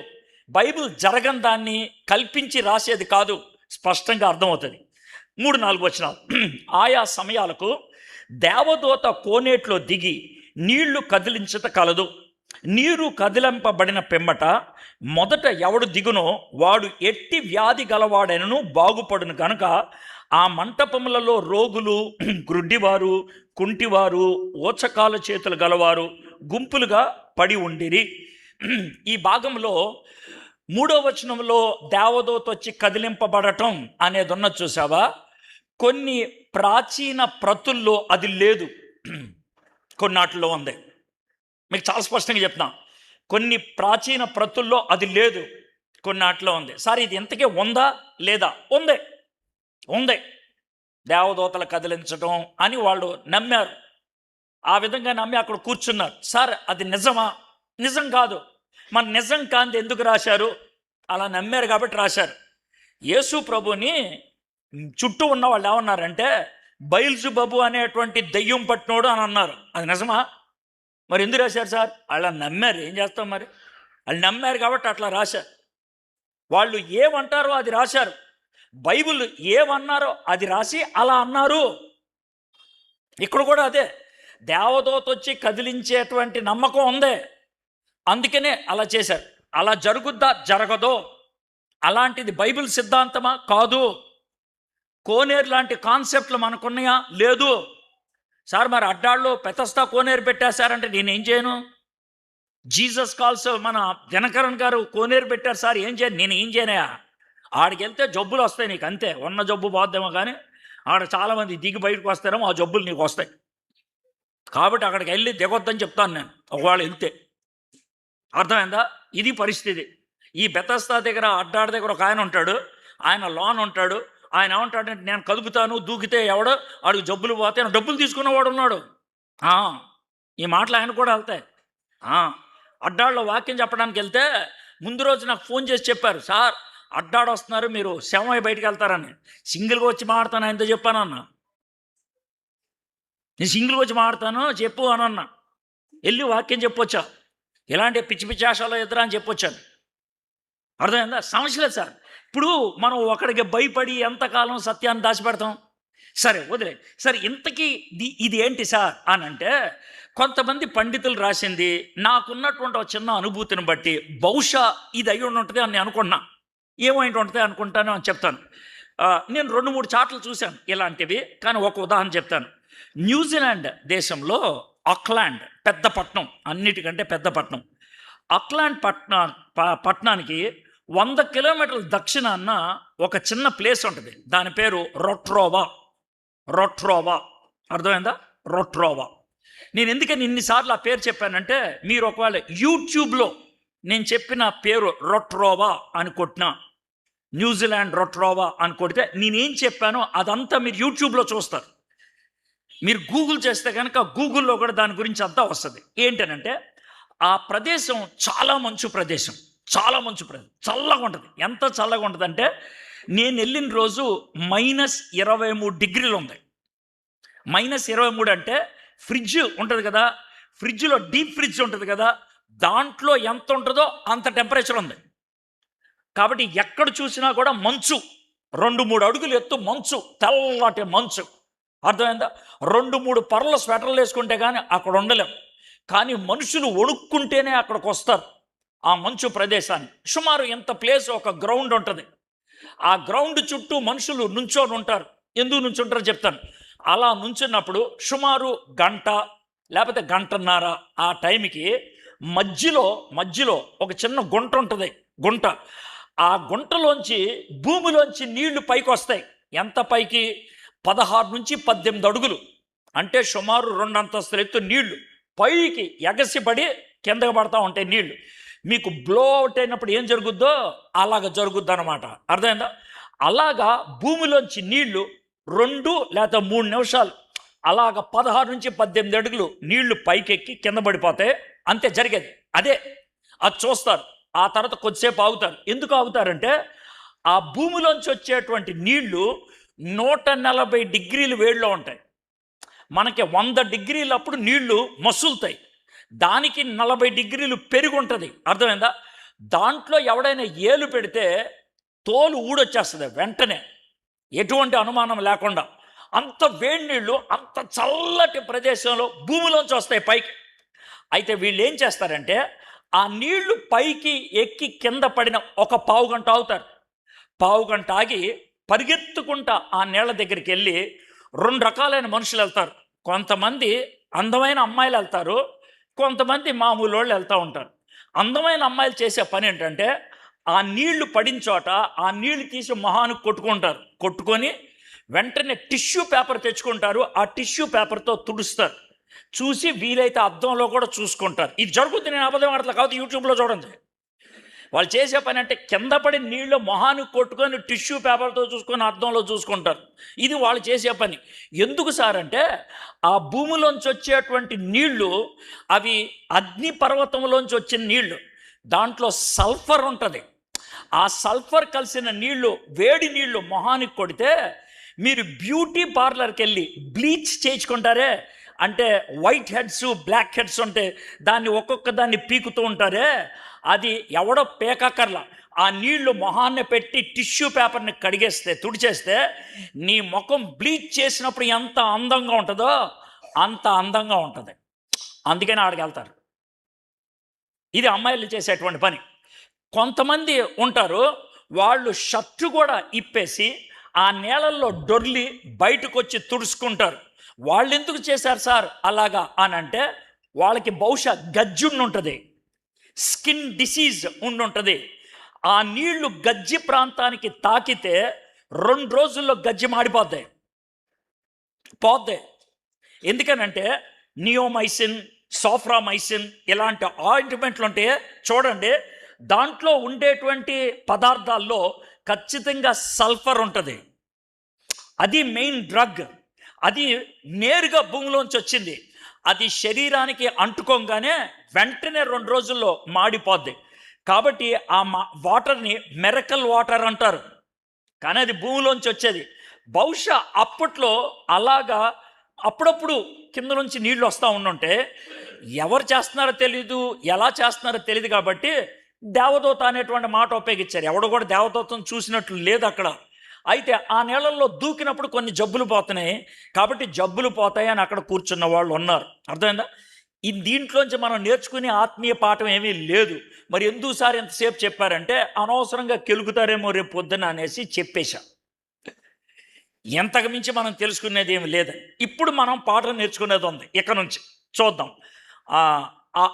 బైబిల్ జరగని దాన్ని కల్పించి రాసేది కాదు. స్పష్టంగా అర్థమవుతుంది. 3-4 వచనాలు. ఆయా సమయాలకు దేవదూత కోనేట్లో దిగి నీళ్లు కదిలించట కలదు. నీరు కదిలింపబడిన పిమ్మట మొదట ఎవడు దిగునో వాడు ఎట్టి వ్యాధి గలవాడైనను బాగుపడును కనుక ఆ మంటపములలో రోగులు, గ్రుడ్డివారు, కుంటివారు, ఓచకాల చేతులు గలవారు గుంపులుగా పడి ఉండిరి. ఈ భాగంలో 3వ వచనంలో దేవదూత వచ్చి కదిలింపబడటం అనేది ఉన్న చూసావా? కొన్ని ప్రాచీన ప్రతుల్లో అది లేదు, కొన్నాటిలో ఉంది. మీకు చాలా స్పష్టంగా చెప్తాం, కొన్ని ప్రాచీన ప్రతుల్లో అది లేదు, కొన్నాటిలో ఉంది. సార్ ఇది ఇంతకీ ఉందా లేదా? ఉంది. దేవదూతలు కదిలించడం అని వాళ్ళు నమ్మారు. ఆ విధంగా నమ్మి అక్కడ కూర్చున్నారు. సార్ అది నిజమా? నిజం కాదు. మన నిజం కాంతి ఎందుకు రాశారు? అలా నమ్మారు కాబట్టి రాశారు. యేసు ప్రభుని చుట్టూ ఉన్న వాళ్ళు ఏమన్నారంటే బయల్జుబబు అనేటువంటి దెయ్యం పట్టినోడు అని అన్నారు. అది నిజమా? మరి ఎందుకు రాశారు సార్? అలా నమ్మారు, ఏం చేస్తాం మరి? వాళ్ళు నమ్మారు కాబట్టి అట్లా రాశారు. వాళ్ళు ఏమంటారో అది రాశారు. బైబిల్ ఏమన్నారో అది రాసి అలా అన్నారు. ఇక్కడ కూడా అదే, దేవదూత వచ్చి కదిలించేటువంటి నమ్మకం ఉంది, అందుకనే అలా చేశారు. అలా జరుగుద్దా? జరగదో. అలాంటిది బైబిల్ సిద్ధాంతమా? కాదు. కోనేరు లాంటి కాన్సెప్ట్లు మనకున్నాయా? లేదు. సార్ మరి అడ్డాల్లో పెతస్తా కోనేరు పెట్టేశారంటే నేనేం చేయను? జీసస్ కాల్స్ మన దినకరన్ గారు కోనేరు పెట్టారు సార్, ఏం చేయను? నేను ఏం చేయనయా? ఆడికి వెళ్తే జబ్బులు వస్తాయి నీకు, అంతే. ఉన్న జబ్బు పోద్దేమో కానీ ఆడ చాలామంది దిగి బయటకు వస్తారేమో, ఆ జబ్బులు నీకు వస్తాయి. కాబట్టి అక్కడికి వెళ్ళి దిగొద్దని చెప్తాను నేను, ఒకవేళ వెళ్తే. అర్థమైందా? ఇది పరిస్థితి. ఈ బెతస్తా దగ్గర, అడ్డాడ దగ్గర ఒక ఆయన ఉంటాడు, ఆయన లోన్ ఉంటాడు. ఆయన ఏమంటాడంటే నేను కదుపుతాను, దూకితే ఎవడో ఆడికి జబ్బులు పోతే డబ్బులు తీసుకున్నవాడు ఉన్నాడు. ఈ మాటలు ఆయన కూడా వెళ్తాయి. అడ్డాళ్ళలో వాక్యం చెప్పడానికి వెళ్తే ముందు రోజు నాకు ఫోన్ చేసి చెప్పారు, సార్ అడ్డాడు వస్తున్నారు, మీరు శవమై బయటికి వెళ్తారని. సింగిల్గా వచ్చి మాడతాను ఆయనతో చెప్పానన్నా. నేను సింగిల్గా వచ్చి మాడతాను చెప్పు అని అన్నా. వెళ్ళి వాక్యం చెప్పొచ్చా, ఇలాంటి పిచ్చి పిచ్చి ఆశలో ఎదురా అని చెప్పొచ్చాను. అర్థమైందా? సమస్య లేదు సార్. ఇప్పుడు మనం ఒకడికి భయపడి ఎంతకాలం సత్యాన్ని దాచిపెడతాం? సరే వదిలే. సరే ఇంతకీ ఇది ఏంటి సార్ అని అంటే, కొంతమంది పండితులు రాసింది నాకున్నటువంటి ఒక చిన్న అనుభూతిని బట్టి బహుశా ఇది అయి ఉంటుంది అని నేను అనుకున్నా. ఏమైంటి ఉంటుంది అనుకుంటాను అని చెప్తాను. నేను 2-3 చాట్లు చూశాను ఇలాంటివి, కానీ ఒక ఉదాహరణ చెప్తాను. న్యూజిలాండ్ దేశంలో ఆక్లాండ్ పెద్ద పట్టణం, అన్నిటికంటే పెద్ద పట్టణం. ఆక్లాండ్ పట్టణానికి 100 కిలోమీటర్ల దక్షిణాన ఒక చిన్న ప్లేస్ ఉంటుంది, దాని పేరు రోట్రోవా. అర్థమైందా? రోట్రోవా. నేను ఎందుకని ఇన్నిసార్లు ఆ పేరు చెప్పానంటే, మీరు ఒకవేళ యూట్యూబ్లో నేను చెప్పిన పేరు రోట్రోవా అని కొట్టినా, న్యూజిలాండ్ రోట్రోవా అని కొడితే నేనేం చెప్పానో అదంతా మీరు యూట్యూబ్లో చూస్తారు. మీరు గూగుల్ చేస్తే కనుక గూగుల్లో కూడా దాని గురించి అంతా వస్తుంది. ఏంటనంటే ఆ ప్రదేశం చాలా మంచు ప్రదేశం, చల్లగా ఉంటుంది. ఎంత చల్లగా ఉంటుంది అంటే నేను వెళ్ళిన రోజు -23 డిగ్రీలు ఉంది. -23 అంటే ఫ్రిడ్జ్ ఉంటుంది కదా, ఫ్రిడ్జ్లో డీప్ ఫ్రిడ్జ్ ఉంటుంది కదా, దాంట్లో ఎంత ఉంటుందో అంత టెంపరేచర్ ఉంది. కాబట్టి ఎక్కడ చూసినా కూడా మంచు, 2-3 అడుగులు ఎత్తు మంచు, తెల్లటి మంచు. అర్థమైందా? 2-3 పర్ల స్వెటర్లు వేసుకుంటే కానీ అక్కడ ఉండలేం. కానీ మనుషులు వణుక్కుంటేనే అక్కడికి వస్తారు ఆ మంచు ప్రదేశాన్ని. సుమారు ఇంత ప్లేస్, ఒక గ్రౌండ్ ఉంటుంది. ఆ గ్రౌండ్ చుట్టూ మనుషులు నుంచొని ఉంటారు. ఎందుకు నుంచుంటారో చెప్తాను. అలా నుంచున్నప్పుడు సుమారు గంట లేకపోతే గంటన్నర ఆ టైంకి మధ్యలో ఒక చిన్న గుంట ఉంటుంది. ఆ గుంటలోంచి భూమిలోంచి నీళ్లు పైకి వస్తాయి. ఎంత పైకి? 16 నుంచి 18 అడుగులు. అంటే సుమారు 2 అంతస్తుల ఎత్తు నీళ్లు పైకి ఎగసిపడి కిందకి పడతా ఉంటాయి నీళ్లు. మీకు బ్లో అవుట్ అయినప్పుడు ఏం జరుగుద్దో అలాగ జరుగుద్ది అనమాట. అర్థమైందా? అలాగా భూమిలోంచి నీళ్లు 2 లేదా 3 నిమిషాలు అలాగ 16 నుంచి 18 అడుగులు నీళ్లు పైకెక్కి కింద పడిపోతే అంతే జరిగేది. అదే అది చూస్తారు. ఆ తర్వాత కొద్దిసేపు ఆగుతారు. ఎందుకు ఆగుతారంటే ఆ భూమిలోంచి వచ్చేటువంటి నీళ్లు 140 డిగ్రీలు వేడిలో ఉంటాయి. మనకి 100 డిగ్రీలప్పుడు నీళ్లు మసులుతాయి, దానికి 40 డిగ్రీలు పెరుగు ఉంటుంది. అర్థమైందా? దాంట్లో ఎవడైనా ఏలు పెడితే తోలు ఊడొచ్చేస్తుంది వెంటనే, ఎటువంటి అనుమానం లేకుండా. అంత వేడి నీళ్ళు అంత చల్లటి ప్రదేశంలో భూమిలోంచి వస్తాయి పైకి. అయితే వీళ్ళు ఏం చేస్తారంటే ఆ నీళ్లు పైకి ఎక్కి కింద పడిన ఒక పావు గంట ఆగుతారు. పావు గంట ఆగి పరిగెత్తుకుంటా ఆ నీళ్ల దగ్గరికి వెళ్ళి 2 రకాలైన మనుషులు వెళ్తారు. కొంతమంది అందమైన అమ్మాయిలు వెళ్తారు, కొంతమంది మామూలు వాళ్ళు వెళ్తూ ఉంటారు. అందమైన అమ్మాయిలు చేసే పని ఏంటంటే ఆ నీళ్లు పడిన చోట ఆ నీళ్లు తీసి మొహానికి కొట్టుకుంటారు. కొట్టుకొని వెంటనే టిష్యూ పేపర్ తెచ్చుకుంటారు. ఆ టిష్యూ పేపర్తో తుడుస్తారు. చూసి వీలైతే అద్దంలో కూడా చూసుకుంటారు. ఇది జరుగుతుంది, నేను అబద్ధం ఆడట్లా, కాబట్టి యూట్యూబ్లో చూడండి. వాళ్ళు చేసే పని అంటే కింద పడి నీళ్ళు మొహానికి కొట్టుకొని టిష్యూ పేపర్తో చూసుకొని అద్దంలో చూసుకుంటారు. ఇది వాళ్ళు చేసే పని. ఎందుకు సార్ అంటే ఆ భూమిలోంచి వచ్చేటువంటి నీళ్లు అవి అగ్ని పర్వతంలోంచి వచ్చిన నీళ్లు, దాంట్లో సల్ఫర్ ఉంటుంది. ఆ సల్ఫర్ కలిసిన నీళ్లు, వేడి నీళ్లు మొహానికి కొడితే మీరు బ్యూటీ పార్లర్కి వెళ్ళి బ్లీచ్ చేయించుకుంటారే, అంటే వైట్ హెడ్స్ బ్లాక్ హెడ్స్ ఉంటే దాన్ని ఒక్కొక్క దాన్ని పీకుతూ ఉంటారే, అది ఎవడో పేకక్కర్లా. ఆ నీళ్లు మొహాన్ని పెట్టి టిష్యూ పేపర్ని కడిగేస్తే, తుడిచేస్తే నీ ముఖం బ్లీచ్ చేసినప్పుడు ఎంత అందంగా ఉంటుందో అంత అందంగా ఉంటుంది. అందుకని ఆడికి వెళ్తారు. ఇది అమ్మాయిలు చేసేటువంటి పని. కొంతమంది ఉంటారు, వాళ్ళు షర్టు కూడా ఇప్పేసి ఆ నీళ్ళల్లో డొర్లి బయటకు వచ్చి తుడుచుకుంటారు. వాళ్ళు ఎందుకు చేశారు సార్ అలాగా అని అంటే వాళ్ళకి బహుశా గజ్జుండి ఉంటుంది, స్కిన్ డిసీజ్ ఉండుంటుంది. ఆ నీళ్లు గజ్జి ప్రాంతానికి తాకితే 2 రోజుల్లో గజ్జి మాడిపోద్దాయి, పోద్ది. ఎందుకనంటే నియోమైసిన్, సోఫ్రామైసిన్ ఇలాంటి ఆయింట్మెంట్లు ఉంటే చూడండి, దాంట్లో ఉండేటువంటి పదార్థాల్లో ఖచ్చితంగా సల్ఫర్ ఉంటుంది. అది మెయిన్ డ్రగ్. అది నేరుగా భూమిలోంచి వచ్చింది. అది శరీరానికి అంటుకోగానే వెంటనే 2 రోజుల్లో మాడిపోద్ది. కాబట్టి ఆ వాటర్ని మిరకల్ వాటర్ అంటారు, కానీ అది భూమిలోంచి వచ్చేది. బహుశా అప్పట్లో అలాగా అప్పుడప్పుడు కింద నుంచి నీళ్ళు వస్తూ ఉండుంటే ఎవరు చేస్తున్నారో తెలీదు, ఎలా చేస్తున్నారో తెలియదు, కాబట్టి దేవదూత అనేటువంటి మాట ఉపయోగించారు. ఎవడు కూడా దేవదూతను చూసినట్లు లేదు అక్కడ. అయితే ఆ నీళ్ళల్లో దూకినప్పుడు కొన్ని జబ్బులు పోతున్నాయి, కాబట్టి జబ్బులు పోతాయని అక్కడ కూర్చున్న వాళ్ళు ఉన్నారు. అర్థమైందా? దీంట్లోంచి మనం నేర్చుకునే ఆత్మీయ పాఠం ఏమీ లేదు. మరి ఎందుకు సార్ ఎంతసేపు చెప్పారంటే అనవసరంగా కెలుగుతారేమో రేపు పొద్దున అనేసి చెప్పేశా. ఎంతకు మించి మనం తెలుసుకునేది ఏమి లేదని. ఇప్పుడు మనం పాఠం నేర్చుకునేది ఉంది. ఇక నుంచి చూద్దాం. ఆ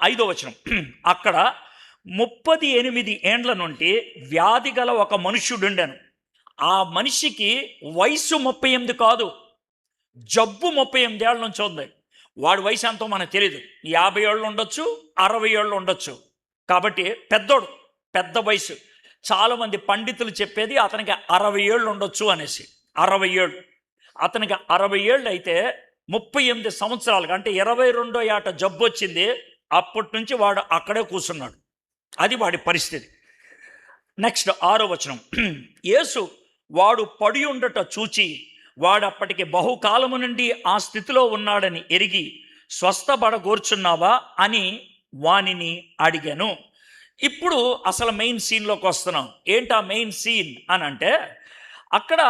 5వ వచనం. అక్కడ 38 ఏండ్ల నుండి వ్యాధి గల ఒక మనుష్యుడుండాను. ఆ మనిషికి వయసు 38 కాదు, జబ్బు 38 ఏళ్ళ నుంచి ఉంది. వాడి వయసు ఎంతో మనకు తెలియదు. 50 ఏళ్ళు ఉండొచ్చు, 60 ఏళ్ళు ఉండొచ్చు. కాబట్టి పెద్దోడు, పెద్ద వయసు. చాలామంది పండితులు చెప్పేది అతనికి 60 ఏళ్ళు ఉండొచ్చు అనేసి. 60 ఏళ్ళు. అతనికి 60 ఏళ్ళు అయితే 38 సంవత్సరాలుగా, అంటే 22వ ఏట జబ్బు వచ్చింది. అప్పటి నుంచి వాడు అక్కడే కూర్చున్నాడు. అది వాడి పరిస్థితి. నెక్స్ట్ 6వ వచనం. యేసు వాడు పడి ఉండట చూచి వాడప్పటికి బహుకాలము నుండి ఆ స్థితిలో ఉన్నాడని ఎరిగి స్వస్థపడగోర్చున్నావా అని వానిని అడిగాను. ఇప్పుడు అసలు మెయిన్ సీన్లోకి వస్తున్నాం. ఏంటా మెయిన్ సీన్ అని అంటే అక్కడ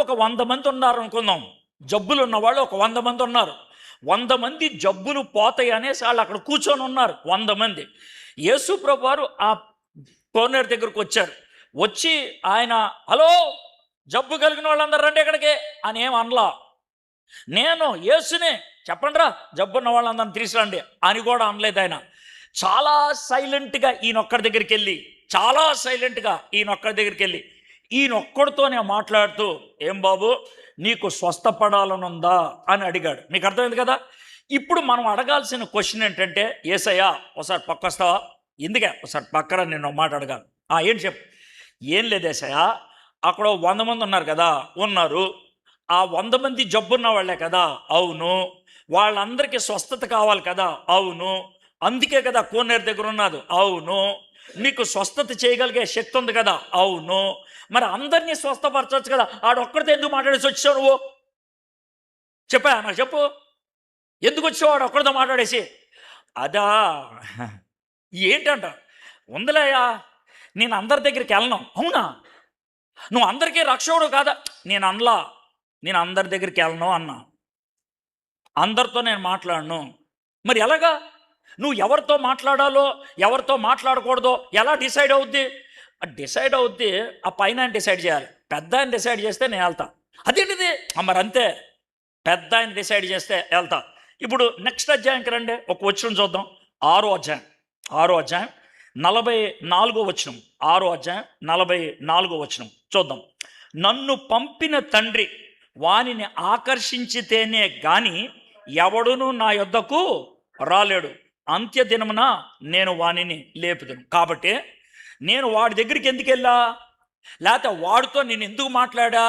ఒక 100 మంది ఉన్నారు అనుకుందాం. జబ్బులు ఉన్నవాళ్ళు ఒక 100 మంది ఉన్నారు. 100 మంది జబ్బులు పోతాయి అనేసి వాళ్ళు అక్కడ కూర్చొని ఉన్నారు 100 మంది. యేసు ప్రభు వారు ఆ కోనేరు దగ్గరకు వచ్చారు. వచ్చి ఆయన హలో జబ్బు కలిగిన వాళ్ళందరూ రండి ఇక్కడికి అని ఏం అనలా. నేను యేసునే, చెప్పండి రా జబ్బు ఉన్న వాళ్ళందరిని తీసుకురండి అని కూడా అనలేదు ఆయన. చాలా సైలెంట్గా ఈయనొక్కడి దగ్గరికి వెళ్ళి ఈయన ఒక్కడితోనే మాట్లాడుతూ, ఏం బాబు నీకు స్వస్థపడాలనుందా అని అడిగాడు. మీకు అర్థమైంది కదా. ఇప్పుడు మనం అడగాల్సిన క్వశ్చన్ ఏంటంటే, యేసయ్యా ఒకసారి పక్కొస్తావా, ఎందుకే ఒకసారి పక్కన నేను మాట అడగాలి. ఏంటి చెప్పు. ఏం లేదు యేసయ్యా, అక్కడ 100 మంది ఉన్నారు కదా. ఉన్నారు. ఆ 100 మంది జబ్బున్న వాళ్ళే కదా. అవును. వాళ్ళందరికీ స్వస్థత కావాలి కదా. అవును. అందుకే కదా కోనేరు దగ్గర ఉన్నది. అవును. నీకు స్వస్థత చేయగలిగే శక్తి ఉంది కదా. అవును. మరి అందరినీ స్వస్థపరచవచ్చు కదా. ఆడొక్కడితో ఎందుకు మాట్లాడేసి వచ్చావు నువ్వు? చెప్పా నాకు చెప్పు. ఎందుకు వచ్చావు వాడు ఒక్కడితో మాట్లాడేసి? అదా ఏంటంట, ఉందిలేయా నేను అందరి దగ్గరికి వెళ్ళను. అవునా, నువ్వు అందరికీ రక్షకుడు కాదా? నేను అందరి దగ్గరికి వెళ్ళను అన్నా. అందరితో నేను మాట్లాడను. మరి ఎలాగా? నువ్వు ఎవరితో మాట్లాడాలో ఎవరితో మాట్లాడకూడదో ఎలా డిసైడ్ అవుద్ది? డిసైడ్ అవుద్ది ఆ పైన డిసైడ్ చేయాలి. పెద్ద ఆయన డిసైడ్ చేస్తే నేను వెళ్తా. అదేంటిది? మరి అంతే, పెద్ద ఆయన డిసైడ్ చేస్తే వెళ్తా. ఇప్పుడు నెక్స్ట్ అధ్యాయంకి రండి, ఒక వచనం చూద్దాం. 6వ అధ్యాయం 44వ వచనం. 6వ అధ్యాయం 44వ వచనం చూద్దాం. నన్ను పంపిన తండ్రి వానిని ఆకర్షించితేనే గాని ఎవడును నా యొద్దకు రాలేడు. అంత్య దినమున నేను వానిని లేపుదును. కాబట్టి నేను వాడి దగ్గరికి ఎందుకు వెళ్ళా, లేకపోతే వాడితో నేను ఎందుకు మాట్లాడా,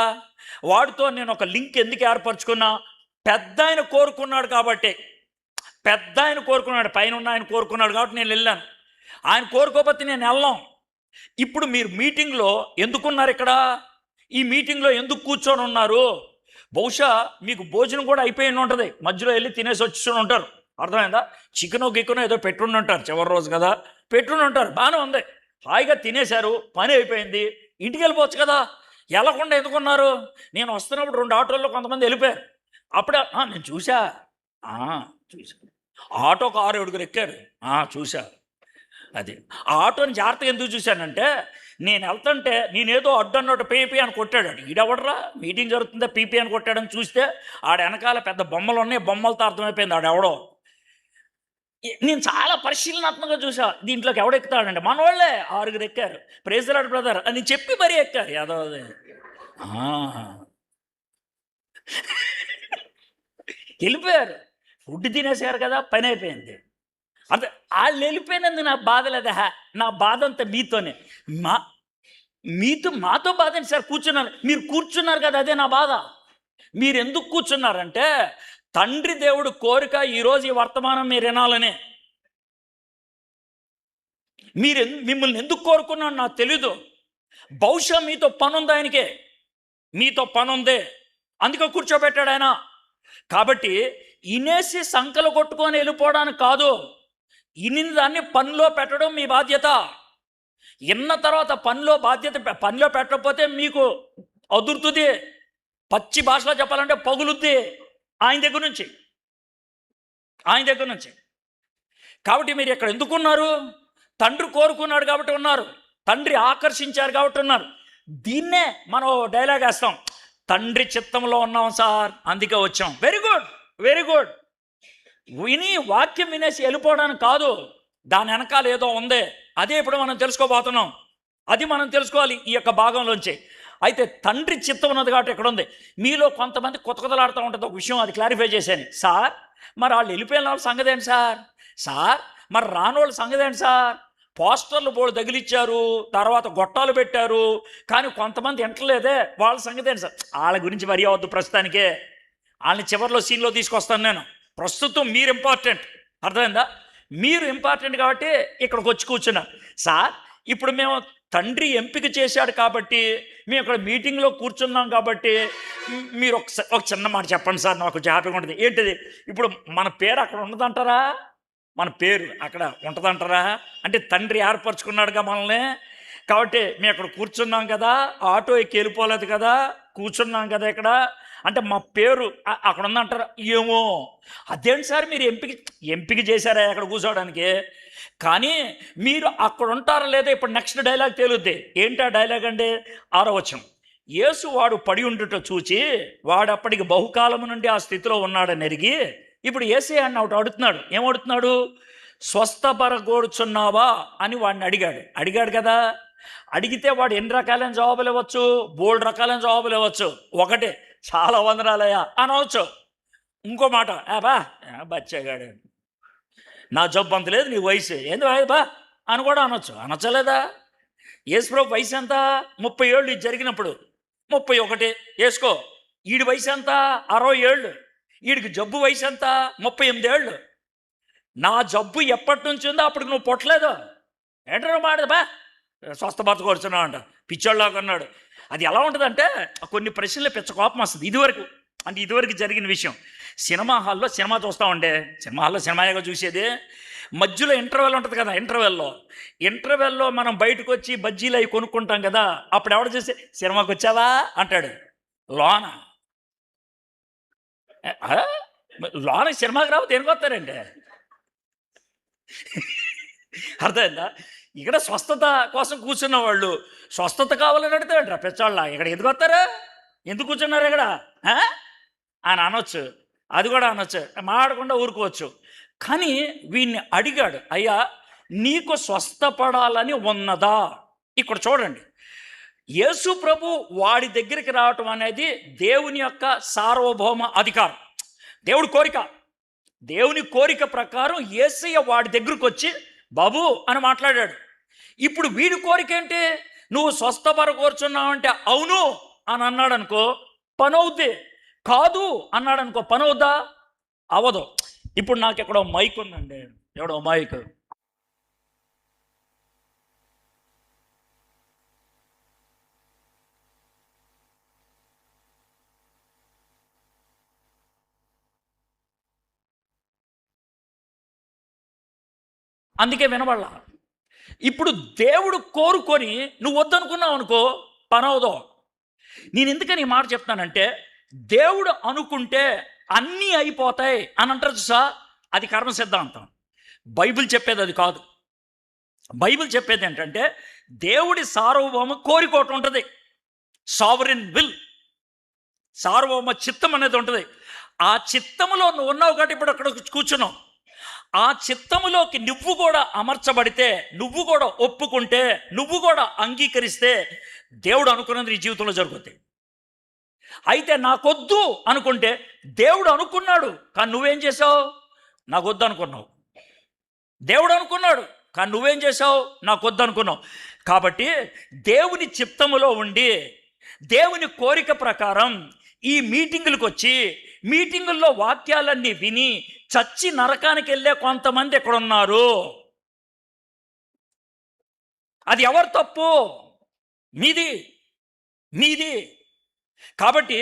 వాడితో నేను ఒక లింక్ ఎందుకు ఏర్పరచుకున్నా? పెద్ద ఆయన కోరుకున్నాడు కాబట్టి. పెద్ద ఆయన కోరుకున్నాడు, పైన ఉన్న ఆయన కోరుకున్నాడు కాబట్టి నేను వెళ్ళాను. ఆయన కోరుకోకపోతే నేను వెళ్ళాం. ఇప్పుడు మీరు మీటింగ్లో ఎందుకున్నారు? ఇక్కడ ఈ మీటింగ్లో ఎందుకు కూర్చొని ఉన్నారు? బహుశా మీకు భోజనం కూడా అయిపోయి ఉంటుంది, మధ్యలో వెళ్ళి తినేసి వచ్చి ఉంటారు. అర్థమైందా? చికెనో గికెనో ఏదో పెట్టుండి ఉంటారు, చివరి రోజు కదా, పెట్టుండి ఉంటారు. బాగానే ఉంది, హాయిగా తినేశారు, పని అయిపోయింది, ఇంటికి వెళ్ళిపోవచ్చు కదా. వెళ్ళకుండా ఎందుకున్నారు? నేను వస్తున్నప్పుడు 2 ఆటోల్లో కొంతమంది వెళ్ళిపోయారు. అప్పుడే నేను చూసా. ఆటోకు 6-7 ఎక్కారు. చూసా. అది ఆ ఆటోని జాగ్రత్తగా ఎందుకు చూశానంటే, నేను వెళ్తుంటే నేనేదో అడ్డన్నట్టు పీపీ అని కొట్టాడు. ఈడెవడరా, మీటింగ్ జరుగుతుందా పీపీ అని కొట్టాడని చూస్తే ఆడ వెనకాల పెద్ద బొమ్మలు ఉన్నాయి, బొమ్మలతో అర్థమైపోయింది ఆడెవడో. నేను చాలా పరిశీలనాత్మకంగా చూసా. దీంట్లోకి ఎవడెక్కుతాడండి? మన వాళ్ళే 6 ఎక్కారు. ప్రైజ్ ది లార్డ్ బ్రదర్ అని చెప్పి మరీ ఎక్కారు. ఏదో వెళ్ళిపోయారు. ఫుడ్ తినేసారు కదా, పని అయిపోయింది. అంటే వాళ్ళు వెళ్ళిపోయినందుకు నా బాధ లేదా? నా బాధ అంతా మీతోనే. మాతో బాధండి సార్. మీరు కూర్చున్నారు కదా, అదే నా బాధ. మీరు ఎందుకు కూర్చున్నారంటే, తండ్రి దేవుడు కోరిక ఈరోజు ఈ వర్తమానం మీరు వినాలని. మిమ్మల్ని ఎందుకు కోరుకున్నాను నాకు తెలీదు. బహుశా మీతో పనుంది ఆయనకే, మీతో పనుంది, అందుకే కూర్చోబెట్టాడు ఆయన. కాబట్టి ఇనేసి సంకలు కొట్టుకొని వెళ్ళిపోవడానికి కాదు, ఇన్ని దాన్ని పనిలో పెట్టడం మీ బాధ్యత. ఇన్న తర్వాత పనిలో పెట్టకపోతే మీకు అదురుతుంది. పచ్చి భాషలో చెప్పాలంటే పగులుద్ది ఆయన దగ్గర నుంచి. కాబట్టి మీరు ఇక్కడ ఎందుకున్నారు? తండ్రి కోరుకున్నాడు కాబట్టి ఉన్నారు, తండ్రి ఆకర్షించారు కాబట్టి ఉన్నారు. దీన్నే మనం డైలాగ్ వేస్తాం, తండ్రి చిత్తంలో ఉన్నాం సార్, అందుకే వచ్చాం. Very good. విని వాక్యం వినేసి వెళ్ళిపోవడానికి కాదు, దాని వెనకాల ఏదో ఉంది. అదే ఇప్పుడు మనం తెలుసుకోబోతున్నాం. అది మనం తెలుసుకోవాలి ఈ యొక్క భాగంలోంచి. అయితే తండ్రి చిత్తం ఉన్నది కాబట్టి ఇక్కడ ఉంది. మీలో కొంతమంది కొత్తలాడుతూ ఉంటుంది ఒక విషయం, అది క్లారిఫై చేశాను. సార్ మరి వాళ్ళు వెళ్ళిపోయిన వాళ్ళ సంగతి ఏంటి సార్ మరి రాని వాళ్ళ సంగతి ఏంటి సార్? పోస్టర్లు బోర్డు తగిలిచ్చారు, తర్వాత గొట్టాలు పెట్టారు, కానీ కొంతమంది ఎంటలేదే, వాళ్ళ సంగతి ఏంటి సార్? వాళ్ళ గురించి వరి అవద్దు ప్రస్తుతానికే. వాళ్ళని చివరిలో సీన్లో తీసుకొస్తాను నేను. ప్రస్తుతం మీరు ఇంపార్టెంట్. అర్థమైందా? మీరు ఇంపార్టెంట్ కాబట్టి ఇక్కడికి వచ్చి కూర్చున్నాం. సార్ ఇప్పుడు మేము తండ్రి ఎంపిక చేశాడు కాబట్టి మేము ఇక్కడ మీటింగ్లో కూర్చున్నాం కాబట్టి మీరు ఒక చిన్న మాట చెప్పండి సార్, నాకు హ్యాపీగా ఉంటుంది. ఏంటిది? ఇప్పుడు మన పేరు అక్కడ ఉండదంటారా? మన పేరు అక్కడ ఉంటుందంటారా? అంటే తండ్రి ఏర్పరచుకున్నాడుగా మనల్ని. కాబట్టి మేము అక్కడ కూర్చున్నాం కదా, ఆటో ఎక్కి వెళ్ళిపోలేదు కదా, కూర్చున్నాం కదా ఇక్కడ, అంటే మా పేరు అక్కడ ఉందంటారా? ఏమో. అదేంటి సార్ మీరు ఎంపిక చేశారా అక్కడ కూర్చోవడానికి? కానీ మీరు అక్కడ ఉంటారా లేదా ఇప్పుడు నెక్స్ట్ డైలాగ్ తేలుద్ది. ఏంటా డైలాగ్ అంటే 6వ వచనం. యేసు వాడు పడి ఉండుట చూచి వాడు అప్పటికి బహుకాలము నుండి ఆ స్థితిలో ఉన్నాడని ఎరిగి ఇప్పుడు యేసే అన్న ఒకటి అడుగుతున్నాడు. ఏమడుగుతున్నాడు? స్వస్థపరగోడుచున్నావా అని వాడిని అడిగాడు కదా. అడిగితే వాడు ఎన్ని రకాలైన జవాబులు ఇవ్వచ్చు, బోల్డ్ రకాలైన జవాబులు ఇవ్వచ్చు. ఒకటే, చాలా వందనాలయ్యా అనవచ్చు. ఇంకో మాట, బా బచ్చాగాడు, నా జబ్బు అంత లేదు, నీ వయసు ఏంది బా అని కూడా అనొచ్చు. అనొచ్చలేదా? యేసుప్రభు వయసు ఎంత? 30 ఏళ్ళు ఇది జరిగినప్పుడు. 31 వేసుకో. ఈడి వయసు ఎంత? 60 ఏళ్ళు. వీడికి జబ్బు వయసు ఎంత? 38 ఏళ్ళు. నా జబ్బు ఎప్పటి నుంచి ఉందో అప్పటికి నువ్వు పుట్టలేదు. ఏంటో మాట బా స్వస్థపరచకూర్చున్నావు అంట. పిచ్చోళ్ళలాగా అన్నాడు. అది ఎలా ఉంటుందంటే కొన్ని ప్రశ్నలు పిచ్చ కోపం వస్తుంది. ఇదివరకు జరిగిన విషయం. సినిమా హాల్లో సినిమా చూస్తూ ఉండే, సినిమా హాల్లో సినిమాగా చూసేది. మధ్యలో ఇంటర్వెల్ ఉంటుంది కదా, ఇంటర్వెల్లో మనం బయటకు వచ్చి బజ్జీలు అవి కొనుక్కుంటాం కదా. అప్పుడు ఎవడు చూసి సినిమాకి వచ్చావా అంటాడు. లోన సినిమాకి రావు దేనికి వస్తారండి? అర్థమైందా? ఇక్కడ స్వస్థత కోసం కూర్చున్న వాళ్ళు స్వస్థత కావాలని అడుగుతారంటారా పెచ్చాళ్ళ? ఇక్కడ ఎందుకు వస్తారా? ఎందుకు కూర్చున్నారు ఇక్కడ అని అనొచ్చు. అది కూడా అనొచ్చు, మాడకుండా ఊరుకోవచ్చు. కానీ వీడిని అడిగాడు, అయ్యా నీకు స్వస్థపడాలని ఉన్నదా? ఇక్కడ చూడండి, యేసు ప్రభు వాడి దగ్గరికి రావటం అనేది దేవుని యొక్క సార్వభౌమ అధికారం, దేవుని కోరిక ప్రకారం యేసయ్య వాడి దగ్గరకు వచ్చి బాబు అని మాట్లాడాడు. ఇప్పుడు వీడి కోరిక ఏంటి? నువ్వు స్వస్థపరకూర్చున్నావు అంటే అవును అని అన్నాడు అనుకో, పని అవుద్ది. కాదు అన్నాడు అనుకో, పని అవుద్దా? అవదు. ఇప్పుడు నాకు ఎక్కడో మైక్ ఉందండి, ఎవడో మైక్. అందుకే వినబడలా. ఇప్పుడు దేవుడు కోరుకొని నువ్వు వద్దనుకున్నావు అనుకో, పని అవదో. నేను ఎందుకని ఈ మాట చెప్తానంటే, దేవుడు అనుకుంటే అన్నీ అయిపోతాయి అని అంటారు చూసా, అది కర్మ సిద్ధాంతం. బైబిల్ చెప్పేది అది కాదు. బైబిల్ చెప్పేది ఏంటంటే దేవుడి సార్వభౌమ కోరిక ఒకటి ఉంటుంది, సావరిన్ విల్, సార్వభౌమ చిత్తం అనేది ఉంటుంది. ఆ చిత్తములో నువ్వు ఉన్నావు కాబట్టి ఇప్పుడు అక్కడ కూర్చున్నావు. ఆ చిత్తములోకి నువ్వు కూడా అమర్చబడితే, నువ్వు కూడా ఒప్పుకుంటే, నువ్వు కూడా అంగీకరిస్తే దేవుడు అనుకున్నది నీ జీవితంలో జరుగుతుంది. అయితే నాకొద్దు అనుకుంటే, దేవుడు అనుకున్నాడు కానీ నువ్వేం చేసావు? నాకొద్దు అనుకున్నావు. దేవుడు అనుకున్నాడు కానీ నువ్వేం చేసావు? నాకొద్దు అనుకున్నావు. కాబట్టి దేవుని చిత్తములో ఉండి దేవుని కోరిక ప్రకారం ఈ మీటింగులకు వచ్చి మీటింగుల్లో వాక్యాలన్నీ విని చచ్చి నరకానికి వెళ్ళే కొంతమంది ఎక్కడ ఉన్నారు. అది ఎవరు తప్పు? మీది. కాబట్టి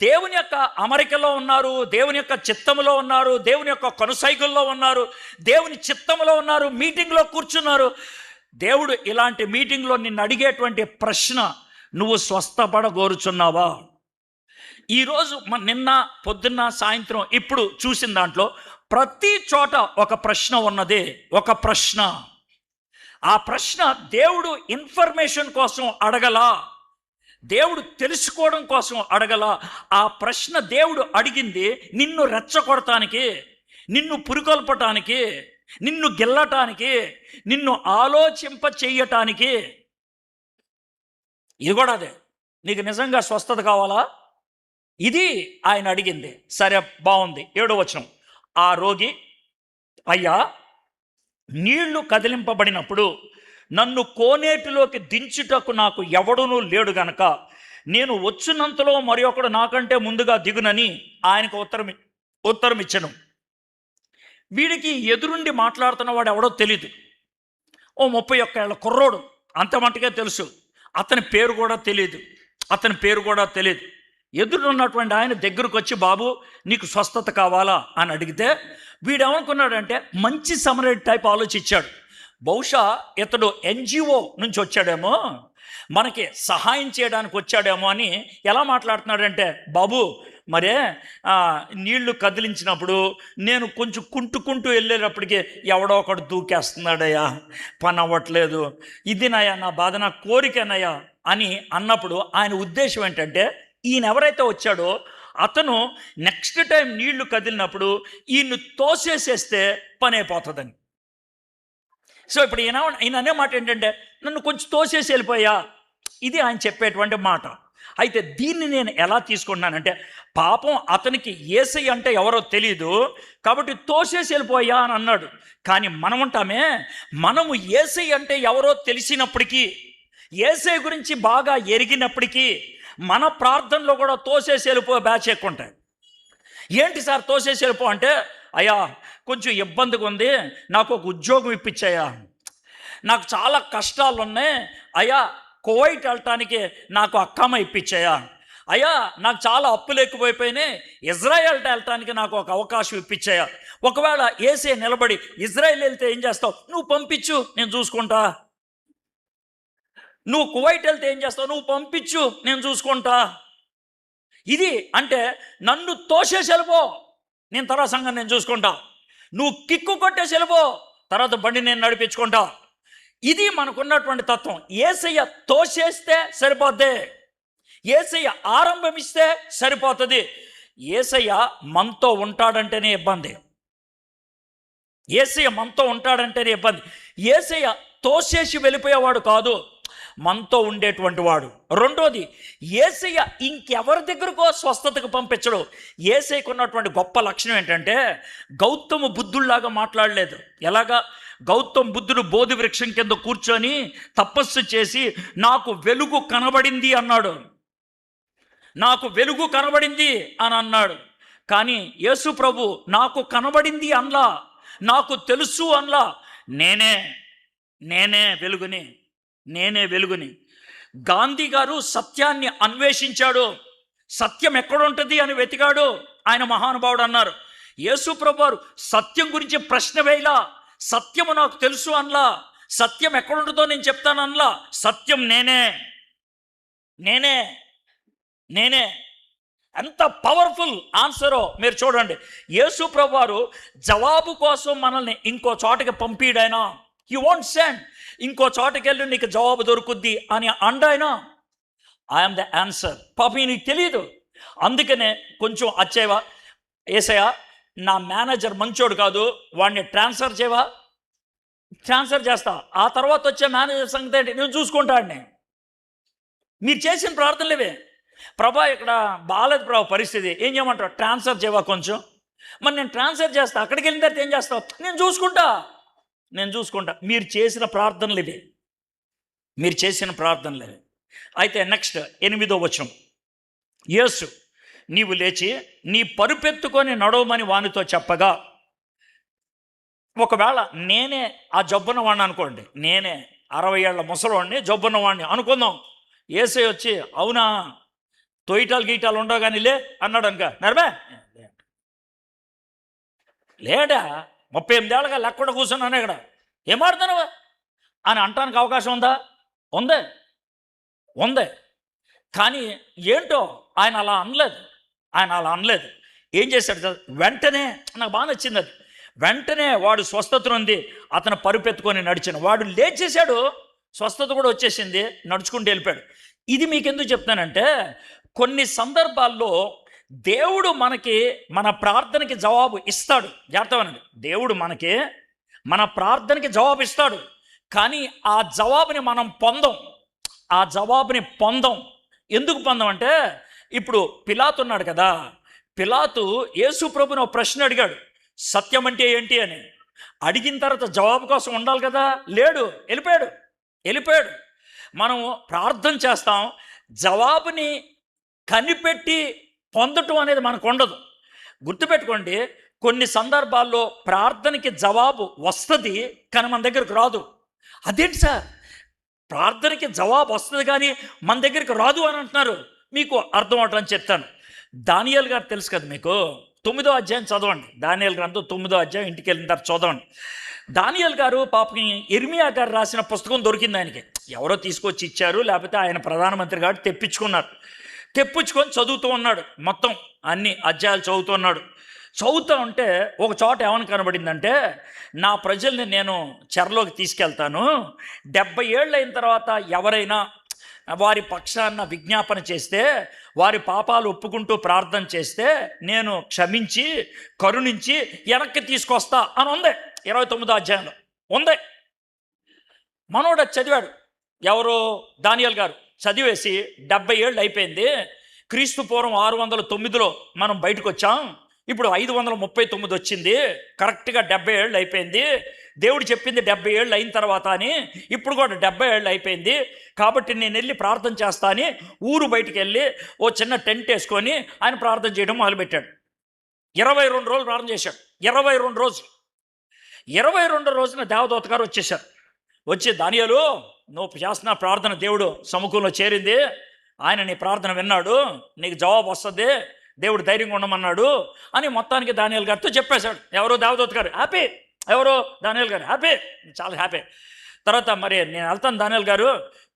దేవుని యొక్క అమరికలో ఉన్నారు, దేవుని యొక్క చిత్తములో ఉన్నారు, దేవుని యొక్క కనుసైగుల్లో ఉన్నారు, దేవుని చిత్తములో ఉన్నారు, మీటింగ్లో కూర్చున్నారు. దేవుడు ఇలాంటి మీటింగ్లో నిన్ను అడిగేటువంటి ప్రశ్న, నువ్వు స్వస్థపడగోరుచున్నావా? ఈరోజు నిన్న పొద్దున్న సాయంత్రం ఇప్పుడు చూసిన దాంట్లో ప్రతి చోట ఒక ప్రశ్న ఉన్నది. ఒక ప్రశ్న. ఆ ప్రశ్న దేవుడు ఇన్ఫర్మేషన్ కోసం అడగలా, దేవుడు తెలుసుకోవడం కోసం అడగలా. ఆ ప్రశ్న దేవుడు అడిగింది నిన్ను రెచ్చగొడటానికి, నిన్ను పురికొల్పటానికి, నిన్ను గిల్లటానికి, నిన్ను ఆలోచింప చెయ్యటానికి. ఇది కూడా అదే. నీకు నిజంగా స్వస్థత కావాలా? ఇది ఆయన అడిగింది. సరే, బాగుంది. 7వ వచనం, ఆ రోగి, అయ్యా నీళ్లు కదిలింపబడినప్పుడు నన్ను కోనేటిలోకి దించుటకు నాకు ఎవడునూ లేడు గనక నేను వచ్చినంతలో మరి ఒకడు నాకంటే ముందుగా దిగునని ఆయనకు ఉత్తరం ఇచ్చను. వీడికి ఎదురుండి మాట్లాడుతున్న వాడు ఎవడో తెలీదు. ఓ 31 ఏళ్ళ కుర్రోడు, అంత మట్టుకే తెలుసు. అతని పేరు కూడా తెలియదు. ఎదురున్నటువంటి ఆయన దగ్గరకు వచ్చి, బాబు నీకు స్వస్థత కావాలా అని అడిగితే వీడేమనుకున్నాడంటే మంచి సమరేట్ టైప్ ఆలోచించాడు. బహుశా ఇతడు NGO నుంచి వచ్చాడేమో, మనకి సహాయం చేయడానికి వచ్చాడేమో అని ఎలా మాట్లాడుతున్నాడంటే, బాబు మరే నీళ్లు కదిలించినప్పుడు నేను కొంచెం కుంటుకుంటూ వెళ్ళేటప్పటికి ఎవడో ఒకడు దూకేస్తున్నాడయ్యా, పని అవ్వట్లేదు, ఇది నయ్యా నా బాధ, నా కోరికనయ్యా అని అన్నప్పుడు ఆయన ఉద్దేశం ఏంటంటే, ఈయన ఎవరైతే వచ్చాడో అతను నెక్స్ట్ టైం నీళ్లు కదిలినప్పుడు ఈయన్ని తోసేసేస్తే పని అయిపోతుందని. సో ఇప్పుడు ఈయన అనే మాట ఏంటంటే, నన్ను కొంచెం తోసేసి వెళ్ళిపోయా. ఇది ఆయన చెప్పేటువంటి మాట. అయితే దీన్ని నేను ఎలా తీసుకున్నానంటే, పాపం అతనికి యేసయ్య అంటే ఎవరో తెలియదు కాబట్టి తోసేసి వెళ్ళిపోయా అని అన్నాడు. కానీ మనము యేసయ్య అంటే ఎవరో తెలిసినప్పటికీ, యేసయ్య గురించి బాగా ఎరిగినప్పటికీ మన ప్రార్థనలో కూడా తోసేసి వెళ్ళిపోయే బ్యాచ్ ఎక్కువ ఉంటాయి. ఏంటి సార్ తోసేసి వెళ్ళిపో అంటే, అయ్యా కొంచెం ఇబ్బందిగా ఉంది, నాకు ఒక ఉద్యోగం ఇప్పించాయా, నాకు చాలా కష్టాలు ఉన్నాయి అయ్యా, కువైట్ వెళ్ళటానికి నాకు అక్కమ్మ ఇప్పించాయా, అయ్యా నాకు చాలా అప్పులు ఎక్కువైపోయినాయి, ఇజ్రాయెల్ వెళ్ళటానికి నాకు ఒక అవకాశం ఇప్పించాయా. ఒకవేళ యేసయ్య నిలబడి ఇజ్రాయెల్ వెళ్తే ఏం చేస్తావు, నువ్వు పంపించు నేను చూసుకుంటా. నువ్వు కువైట్ వెళ్తే ఏం చేస్తావు, నువ్వు పంపించు నేను చూసుకుంటా. ఇది అంటే నన్ను తోసేసి వెళ్ళిపో, నేను తర్వాత సంగతి నేను చూసుకుంటా. నువ్వు కిక్కు కొట్టేసి వెళ్ళిపో, తర్వాత బండి నేను నడిపించుకుంటా. ఇది మనకున్నటువంటి తత్వం. యేసయ్య తోసేస్తే సరిపోద్ది, యేసయ్య ఆరంభమిస్తే సరిపోతుంది. యేసయ్య మనతో ఉంటాడంటేనే ఇబ్బంది, యేసయ్య మనతో ఉంటాడంటేనే ఇబ్బంది. యేసయ్య తోసేసి వెళ్ళిపోయేవాడు కాదు, మనతో ఉండేటువంటి వాడు. రెండోది, యేసయ్య ఇంకెవరి దగ్గరకో స్వస్థతకు పంపించడు. యేసయ్యకు ఉన్నటువంటి గొప్ప లక్షణం ఏంటంటే, గౌతమ బుద్ధుల్లాగా మాట్లాడలేదు. ఎలాగా? గౌతమ బుద్ధుడు బోధి వృక్షం కింద కూర్చొని తపస్సు చేసి నాకు వెలుగు కనబడింది అన్నాడు, నాకు వెలుగు కనబడింది అని అన్నాడు. కానీ యేసు ప్రభు నాకు కనబడింది అనలా, నాకు తెలుసు అనలా, నేనే వెలుగుని, నేనే వెలుగుని. గాంధీ గారు సత్యాన్ని అన్వేషించాడు, సత్యం ఎక్కడుంటుంది అని వెతికాడు, ఆయన మహానుభావుడు అన్నారు. యేసు ప్రభు వారు సత్యం గురించి ప్రశ్న వేయలా, సత్యము నాకు తెలుసు అనలా, సత్యం ఎక్కడుంటుందో నేను చెప్తాను అనలా, సత్యం నేనే. ఎంత పవర్ఫుల్ ఆన్సరో మీరు చూడండి. యేసు ప్రభు వారు జవాబు కోసం మనల్ని ఇంకో చోటకి పంపిడాయనా, హీ వాంట్ సెండ్, ఇంకో చోటకి వెళ్ళి నీకు జవాబు దొరుకుద్ది అని అండాయనా. I'm the answer. పాపం నీకు తెలియదు, అందుకనే కొంచెం వచ్చేవా, యేసయ్య నా మేనేజర్ మంచోడు కాదు, వాడిని ట్రాన్స్ఫర్ చేయవా, ట్రాన్స్ఫర్ చేస్తా, ఆ తర్వాత వచ్చే మేనేజర్ సంగతి ఏంటి నేను చూసుకుంటాడిని. మీరు చేసిన ప్రార్థనలు ఇవే. ప్రభా ఇక్కడ బాగాలేదు ప్రభా పరిస్థితి, ఏం చేయమంటావు, ట్రాన్స్ఫర్ చేయవా కొంచెం. మరి నేను ట్రాన్స్ఫర్ చేస్తా, అక్కడికి వెళ్ళిన తర్వాత ఏం చేస్తావు, నేను చూసుకుంటా. మీరు చేసిన ప్రార్థనలు ఇవే, మీరు చేసిన ప్రార్థనలు ఇవే. అయితే నెక్స్ట్ 8వ వచనం, యేసు నీవు లేచి నీ పరుపెత్తుకొని నడవమని వానితో చెప్పగా. ఒకవేళ నేనే ఆ జబ్బున్న వాడిని అనుకోండి, నేనే 60 ఏళ్ల ముసలివాడిని, జబ్బున్న వాడిని అనుకుందాం. యేసయ్య వచ్చి అవునా తొయ్యటాలు గీటాలు ఉండవు కానీ లే అన్నాడు అనుక, నరమే లేడా 38 ఏళ్ళగా లెక్కకుండా కూర్చున్నాను ఇక్కడ, ఏం ఆడుతున్నావా అని అంటానికి అవకాశం ఉందా? ఉందే. కానీ ఏంటో ఆయన అలా అనలేదు. ఏం చేశాడు? వెంటనే, నాకు బాగా నచ్చింది అది, వెంటనే వాడు స్వస్థత ఉంది, అతను పరుపెత్తుకొని నడిచిన వాడు లేచేశాడు, స్వస్థత కూడా వచ్చేసింది, నడుచుకుంటూ వెళ్ళిపోయాడు. ఇది మీకు ఎందుకు చెప్తానంటే, కొన్ని సందర్భాల్లో దేవుడు మనకి మన ప్రార్థనకి జవాబు ఇస్తాడు. జాగ్రత్తగానండి, దేవుడు మనకి మన ప్రార్థనకి జవాబు ఇస్తాడు, కానీ ఆ జవాబుని మనం పొందం. ఎందుకు పొందమంటే, ఇప్పుడు పిలాతు ఉన్నాడు కదా, పిలాతు యేసు ప్రభుని ఒక ప్రశ్న అడిగాడు, సత్యం అంటే ఏంటి అని. అడిగిన తర్వాత జవాబు కోసం ఉండాలి కదా, లేడు, వెళ్ళిపోయాడు. మనం ప్రార్థన చేస్తాం, జవాబుని కనిపెట్టి పొందటం అనేది మనకు ఉండదు. గుర్తుపెట్టుకోండి, కొన్ని సందర్భాల్లో ప్రార్థనకి జవాబు వస్తుంది కానీ మన దగ్గరకు రాదు. అదేంటి సార్, ప్రార్థనకి జవాబు వస్తుంది కానీ మన దగ్గరికి రాదు అని అంటున్నారు. మీకు అర్థం అవటం చెప్తాను. దానియేలు గారు తెలుసు కదా మీకు, 9వ అధ్యాయం చదవండి. దానియేలు గ్రంథం 9వ అధ్యాయం, ఇంటికి వెళ్ళిన తర్వాత చదవండి. దానియేలు గారు పాపం ఇర్మియా గారు రాసిన పుస్తకం దొరికింది ఆయనకి, ఎవరో తీసుకొచ్చి ఇచ్చారు, లేకపోతే ఆయన ప్రధానమంత్రి గారు తెప్పించుకొని చదువుతూ ఉన్నాడు. మొత్తం అన్ని అధ్యాయాలు చదువుతూ ఉంటే ఒక చోట ఏమని కనబడిందంటే, నా ప్రజల్ని నేను చెరలోకి తీసుకెళ్తాను, 70 ఏళ్ళు అయిన తర్వాత ఎవరైనా వారి పక్షాన విజ్ఞాపన చేస్తే, వారి పాపాలు ఒప్పుకుంటూ ప్రార్థన చేస్తే నేను క్షమించి కరుణించి వెనక్కి తీసుకొస్తా అని ఉంది 29వ అధ్యాయంలో ఉంది. మనోడు అది చదివాడు. ఎవరు? దానియేలు గారు చదివేసి 70 ఏళ్ళు అయిపోయింది, క్రీస్తు పూర్వం 609లో మనం బయటకు వచ్చాం, ఇప్పుడు 539 వచ్చింది, కరెక్ట్గా 70 ఏళ్ళు అయిపోయింది, దేవుడు చెప్పింది 70 ఏళ్ళు అయిన తర్వాత అని, ఇప్పుడు కూడా 70 ఏళ్ళు అయిపోయింది, కాబట్టి నేను వెళ్ళి ప్రార్థన చేస్తా అని ఊరు బయటికి వెళ్ళి ఓ చిన్న టెంట్ వేసుకొని ఆయన ప్రార్థన చేయడం మొదలుపెట్టాడు. 22 రోజులు ప్రార్థన చేశాడు. 22 రోజులు. 22 రోజున దేవదూత గారు వచ్చేసారు. వచ్చి, దానియేలు, నువ్వు చేస్తున్న ప్రార్థన దేవుడు సముఖంలో చేరింది, ఆయన నీ ప్రార్థన విన్నాడు, నీకు జవాబు వస్తుంది, దేవుడు ధైర్యంగా ఉండమన్నాడు అని మొత్తానికి దానియేలు గారితో చెప్పేశాడు. ఎవరు? దేవదూత గారు. హ్యాపీ. ఎవరు? దానియేలు గారు. హ్యాపీ, చాలా హ్యాపీ. తర్వాత, మరి నేను వెళ్తాను దానియేలు గారు,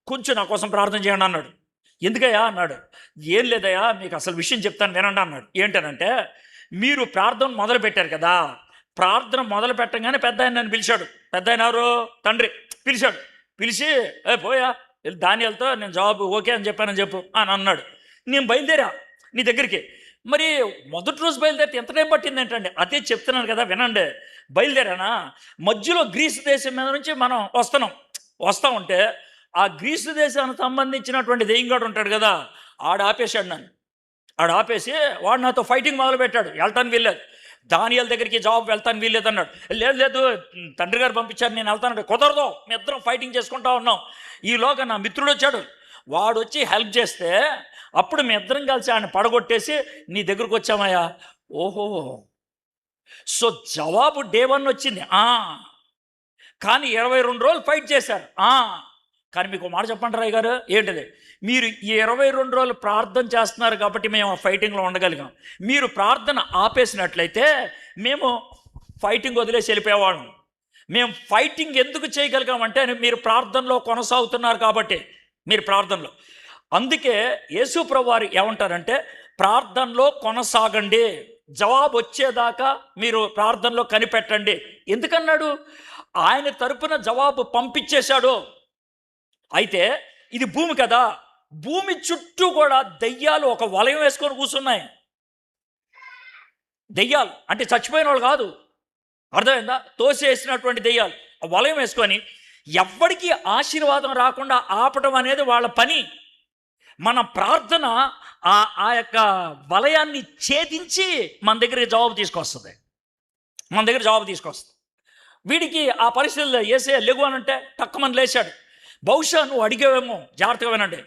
కొంచెం నా కోసం ప్రార్థన చేయండి అన్నాడు. ఎందుకయ్యా అన్నాడు. ఏం లేదయ్యా, మీకు అసలు విషయం చెప్తాను వినండి అన్నాడు. ఏంటనంటే, మీరు ప్రార్థన మొదలు పెట్టారు కదా, ప్రార్థన మొదలు పెట్టగానే పెద్ద ఆయన నన్ను పిలిచాడు. పెద్ద ఆయన ఎవరు? తండ్రి. పిలిచాడు. పిలిచి, పోయా దానియేలుతో నేను జవాబు ఓకే అని చెప్పానని చెప్పు అని అన్నాడు. నేను బయలుదేరా నీ దగ్గరికి. మరి మొదటి రోజు బయలుదేరితే ఎంత టైం పట్టింది ఏంటండి? అదే చెప్తున్నాను కదా వినండి. బయలుదేరానా, మధ్యలో గ్రీసు దేశం మీద నుంచి మనం వస్తా ఉంటే ఆ గ్రీసు దేశానికి సంబంధించినటువంటి దెయ్యంగాడు ఉంటాడు కదా, ఆపేశాడు నన్ను. ఆపేసి వాడు నాతో ఫైటింగ్ మొదలుపెట్టాడు. వెళ్తాను వీల్లేదు, దానియేలు దగ్గరికి జవాబు వెళ్తాను వీల్లేదు అన్నాడు. లేదు, తండ్రి గారు పంపించారు, నేను వెళ్తానంటే కుదరదు, మీ ఇద్దరం ఫైటింగ్ చేసుకుంటా ఉన్నాం. ఈలోగా నా మిత్రుడు వచ్చాడు, వాడు వచ్చి హెల్ప్ చేస్తే అప్పుడు మీ ఇద్దరం కలిసి ఆయన పడగొట్టేసి నీ దగ్గరకు వచ్చామయ్యా. ఓహో, సో జవాబు డే 1 వచ్చింది. కానీ 22 రోజులు ఫైట్ చేశారు. కానీ మీకు మాట చెప్పండి రాయ్ గారు, ఏంటిది? మీరు ఈ 22 రోజులు ప్రార్థన చేస్తున్నారు కాబట్టి మేము ఆ ఫైటింగ్లో ఉండగలిగాం. మీరు ప్రార్థన ఆపేసినట్లయితే మేము ఫైటింగ్ వదిలేసి వెళ్ళిపోయేవాళ్ళం. మేము ఫైటింగ్ ఎందుకు చేయగలిగామంటే మీరు ప్రార్థనలో కొనసాగుతున్నారు కాబట్టి. మీరు ప్రార్థనలో, అందుకే యేసు ప్రభువు వారు ఏమంటారంటే, ప్రార్థనలో కొనసాగండి, జవాబు వచ్చేదాకా మీరు ప్రార్థనలో కనిపెట్టండి. ఎందుకన్నాడు? ఆయన తరపున జవాబు పంపించేశాడు. అయితే ఇది భూమి కదా, భూమి చుట్టూ కూడా దెయ్యాలు ఒక వలయం వేసుకొని కూర్చున్నాయి. దెయ్యాలు అంటే చచ్చిపోయిన వాళ్ళు కాదు, అర్థమైందా? తోసేసినటువంటి దెయ్యాలు ఆ వలయం వేసుకొని ఎవ్వడికి ఆశీర్వాదం రాకుండా ఆపటం అనేది వాళ్ళ పని. మన ప్రార్థన ఆ యొక్క వలయాన్ని ఛేదించి మన దగ్గర జవాబు తీసుకొస్తుంది. వీడికి ఆ పరిస్థితుల్లో యేసయ్య లెగు అనంటే టక్కుమని లేచాడు. బహుశా నువ్వు అడిగావేమో, జాగ్రత్తగా వినండి,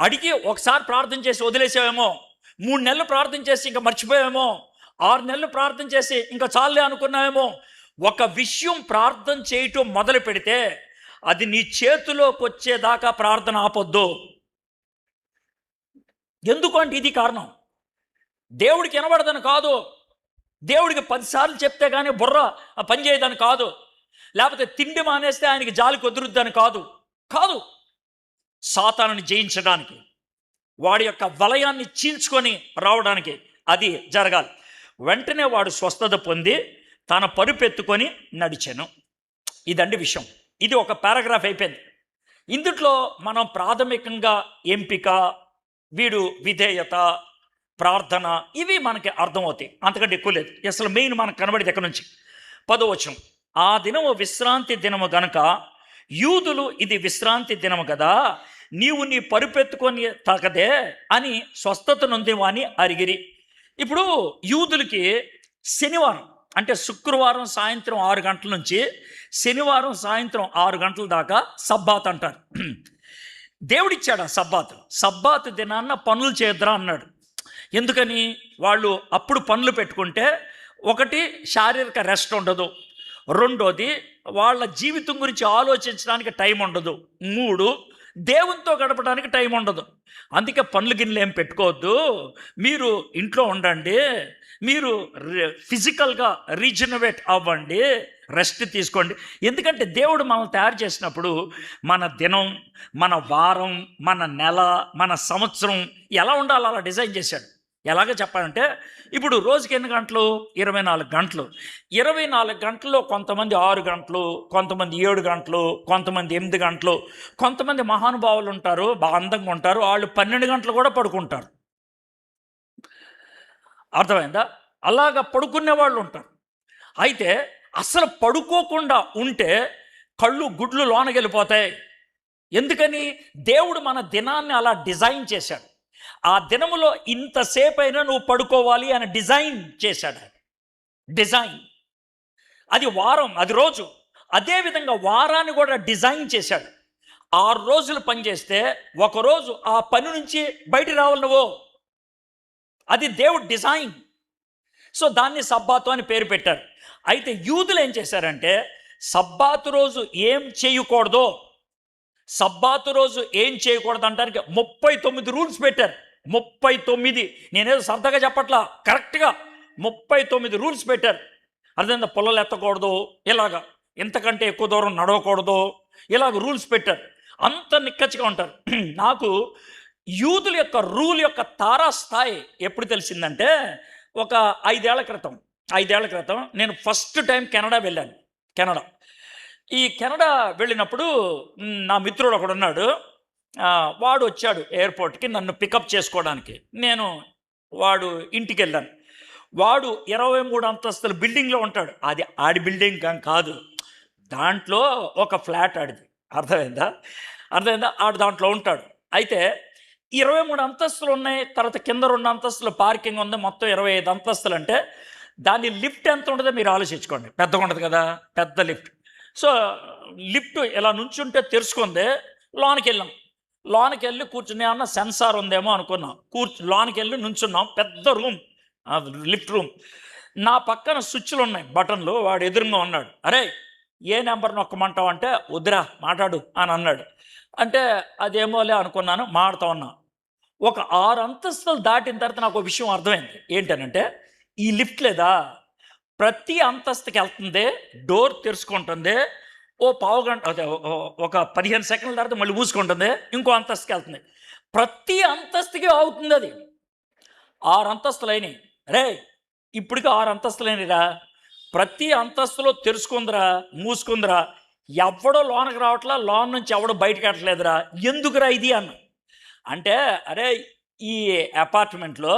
అడిగి ఒకసారి ప్రార్థన చేసి వదిలేసావేమో, 3 నెలలు ప్రార్థన చేసి ఇంకా మర్చిపోయావేమో, 6 నెలలు ప్రార్థన చేసి ఇంకా చాలే అనుకున్నావేమో. ఒక విషయం ప్రార్థన చేయటం మొదలు పెడితే అది నీ చేతిలోకి వచ్చేదాకా ప్రార్థన ఆపొద్దు. ఎందుకంటే ఇది కారణం. దేవుడికి వినబడదని కాదు, దేవుడికి 10 సార్లు చెప్తే కానీ బుర్ర పనిచేయదని కాదు, లేకపోతే తిండి మానేస్తే ఆయనకి జాలి కుదురుద్దని కాదు. సాతానుని జయించడానికి, వాడి యొక్క వలయాన్ని చీల్చుకొని రావడానికి అది జరగాలి. వెంటనే వాడు స్వస్థత పొంది తన పరుపెత్తుకొని నడిచెను. ఇదండి విషయం. ఇది ఒక పారాగ్రాఫ్ అయిపోయింది. ఇందుట్లో మనం ప్రాథమికంగా ఎంపిక, వీడు విధేయత, ప్రార్థన, ఇవి మనకి అర్థమవుతాయి. అంతకంటే ఎక్కువ లేదు. అసలు మెయిన్ మనకు కనబడేది ఎక్కడి నుంచి? 10వ వచనం. ఆ దినము విశ్రాంతి దినము గనుక యూదులు ఇది విశ్రాంతి దినము కదా, నీవు నీ పరుపెత్తుకొని తగదే అని స్వస్థత నొందేవాని అరిగిరి. ఇప్పుడు యూదులకి శనివారం అంటే శుక్రవారం సాయంత్రం 6 గంటల నుంచి శనివారం సాయంత్రం 6 గంటల దాకా సబ్బాత్ అంటారు. దేవుడిచ్చాడు ఆ సబ్బాత్ దినాన్న పనులు చేద్దాం అన్నాడు. ఎందుకని? వాళ్ళు అప్పుడు పనులు పెట్టుకుంటే, ఒకటి శారీరక రెస్ట్ ఉండదు, రెండోది వాళ్ళ జీవితం గురించి ఆలోచించడానికి టైం ఉండదు, 3 దేవునితో గడపడానికి టైం ఉండదు. అందుకే పనులు గిన్నెలు ఏం పెట్టుకోవద్దు, మీరు ఇంట్లో ఉండండి, మీరు ఫిజికల్గా రీజనరేట్ అవ్వండి, రెస్ట్ తీసుకోండి. ఎందుకంటే దేవుడు మనం తయారు చేసినప్పుడు మన దినం, మన వారం, మన నెల, మన సంవత్సరం ఎలా ఉండాలో అలా డిజైన్ చేశాడు. ఎలాగ చెప్పాలంటే, ఇప్పుడు రోజుకి ఎన్ని గంటలు? 24 గంటలు. 24 గంటల్లో కొంతమంది 6 గంటలు, కొంతమంది 7 గంటలు, కొంతమంది 8 గంటలు, కొంతమంది మహానుభావులు ఉంటారు, బాగా అందంగా ఉంటారు, వాళ్ళు 12 గంటలు కూడా పడుకుంటారు. అర్థమైందా? అలాగా పడుకునే వాళ్ళు ఉంటారు. అయితే అసలు పడుకోకుండా ఉంటే కళ్ళు గుడ్లు లోనకి వెళ్ళిపోతాయి. ఎందుకని? దేవుడు మన దినాన్ని అలా డిజైన్ చేశాడు. ఆ దినములో ఇంతసేపు అయినా నువ్వు పడుకోవాలి అని డిజైన్ చేశాడు. డిజైన్ అది వారం, అది రోజు. అదేవిధంగా వారాన్ని కూడా డిజైన్ చేశాడు. 6 రోజులు పనిచేస్తే ఒకరోజు ఆ పని నుంచి బయట రావాలి నువ్వు. అది దేవుడు డిజైన్. సో దాన్ని సబ్బాతు అని పేరు పెట్టారు. అయితే యూదులు ఏం చేశారంటే సబ్బాతు రోజు ఏం చేయకూడదో, సబ్బాతు రోజు ఏం చేయకూడదు అంటానికి 39 రూల్స్ పెట్టారు. 39. నేనేదో సరదాగా చెప్పట్లా, కరెక్ట్గా 39 రూల్స్ పెట్టారు. అర్థమైందా? పుల్లలు ఎత్తకూడదు, ఇలాగా ఇంతకంటే ఎక్కువ దూరం నడవకూడదు, ఇలాగ రూల్స్ పెట్టారు. అంత నిక్కచ్చిగా ఉంటారు. నాకు యూదుల యొక్క రూల్ యొక్క తారాస్థాయి ఎప్పుడు తెలిసిందంటే ఒక 5 ఏళ్ల క్రితం నేను ఫస్ట్ టైం కెనడా వెళ్ళాను. ఈ కెనడా వెళ్ళినప్పుడు నా మిత్రుడు ఒకడు ఉన్నాడు. వాడు వచ్చాడు ఎయిర్పోర్ట్కి నన్ను పికప్ చేసుకోవడానికి. నేను వాడు ఇంటికి వెళ్ళాను. వాడు 23 అంతస్తుల బిల్డింగ్లో ఉంటాడు. అది ఆడి బిల్డింగ్ కాదు, దాంట్లో ఒక ఫ్లాట్ ఆడిది. అర్థమైందా? ఆడు దాంట్లో ఉంటాడు. అయితే 23 అంతస్తులు ఉన్నాయి. తర్వాత కింద 2 అంతస్తులు పార్కింగ్ ఉంది. మొత్తం 25 అంతస్తులు. అంటే దాని లిఫ్ట్ ఎంత ఉంటుందో మీరు ఆలోచించుకోండి. పెద్దగా ఉంటుంది కదా, పెద్ద లిఫ్ట్. సో లిఫ్ట్ ఇలా నుంచుంటే తెరుచుకుంది. లోనికి వెళ్ళి కూర్చుని ఏమన్నా సెన్సార్ ఉందేమో అనుకున్నాం. లోనికి వెళ్ళి నుంచున్నాం. పెద్ద రూమ్, లిఫ్ట్ రూమ్. నా పక్కన స్విచ్లు ఉన్నాయి, బటన్లు. వాడు ఎదురుగా ఉన్నాడు. అరే ఏ నెంబర్ నొక్కమంటావు అంటే వద్దురా మాట్లాడు అని అన్నాడు. అంటే అదేమోలే అనుకున్నాను, మాడుతూ ఉన్నా. ఒక 6 అంతస్తులు దాటిన తర్వాత నాకు ఒక విషయం అర్థమైంది. ఏంటనంటే ఈ లిఫ్ట్ లేదా, ప్రతి అంతస్తుకి వెళ్తుంది, డోర్ తెరుచుకుంటుంది, ఓ పావుగంట ఒక 15 సెకండ్ల తర్వాత మళ్ళీ మూసుకుంటుంది, ఇంకో అంతస్తుకి వెళ్తుంది. ప్రతి అంతస్తుకి అవుతుంది. అది 6 అంతస్తులు అయినాయి. రే ఇప్పటికి 6 అంతస్తులు అయినాయిరా. ప్రతి అంతస్తులో తెరుచుకుందిరా, మూసుకుందిరా. ఎవడో లోనకి రావట్లా, లోన్ నుంచి ఎవడో బయటకు వెళ్ళట్లేదురా. ఎందుకురా ఇది అన్న అంటే, అరే ఈ అపార్ట్మెంట్లో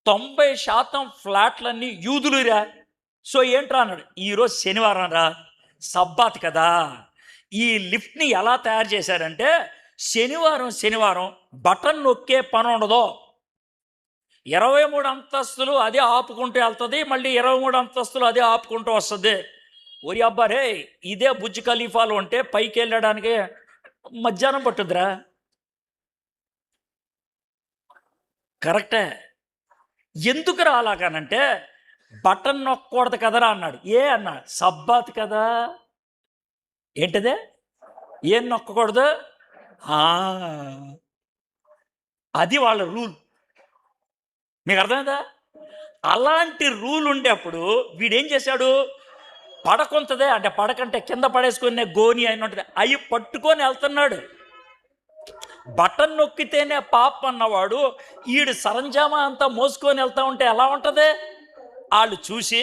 90% ఫ్లాట్లన్నీ యూదులురా. సో ఏంట్రా అన్నాడు. ఈరోజు శనివారం రా, సబ్బాత్ కదా. ఈ లిఫ్ట్ని ఎలా తయారు చేశారంటే శనివారం బటన్ నొక్కే పని ఉండదు. 23 అంతస్తులు అదే ఆపుకుంటూ వెళ్తుంది, మళ్ళీ 23 అంతస్తులు అదే ఆపుకుంటూ వస్తుంది. ఒరి అబ్బారే, ఇదే బుర్జ్ ఖలీఫాలు ఉంటే పైకి వెళ్ళడానికి మధ్యాహ్నం పట్టుద్దిరా. కరెక్టే. ఎందుకు రాలాగానంటే బటన్ నొక్కకూడదు కదరా అన్నాడు. అన్నాడు, సబ్బాత్ కదా. ఏంటిదే? ఏం నొక్కకూడదు? అది వాళ్ళ రూల్. మీకు అర్థమైందా? అలాంటి రూల్ ఉండేప్పుడు వీడేం చేశాడు, పడకొంతదే అంటే పడకంటే కింద పడేసుకునే గోని అయిన ఉంటుంది, అవి పట్టుకొని వెళ్తున్నాడు. బటన్ నొక్కితేనే పాప అన్నవాడు ఈడు సరంజామా అంతా మోసుకొని వెళ్తా ఉంటే ఎలా ఉంటుంది? వాళ్ళు చూసి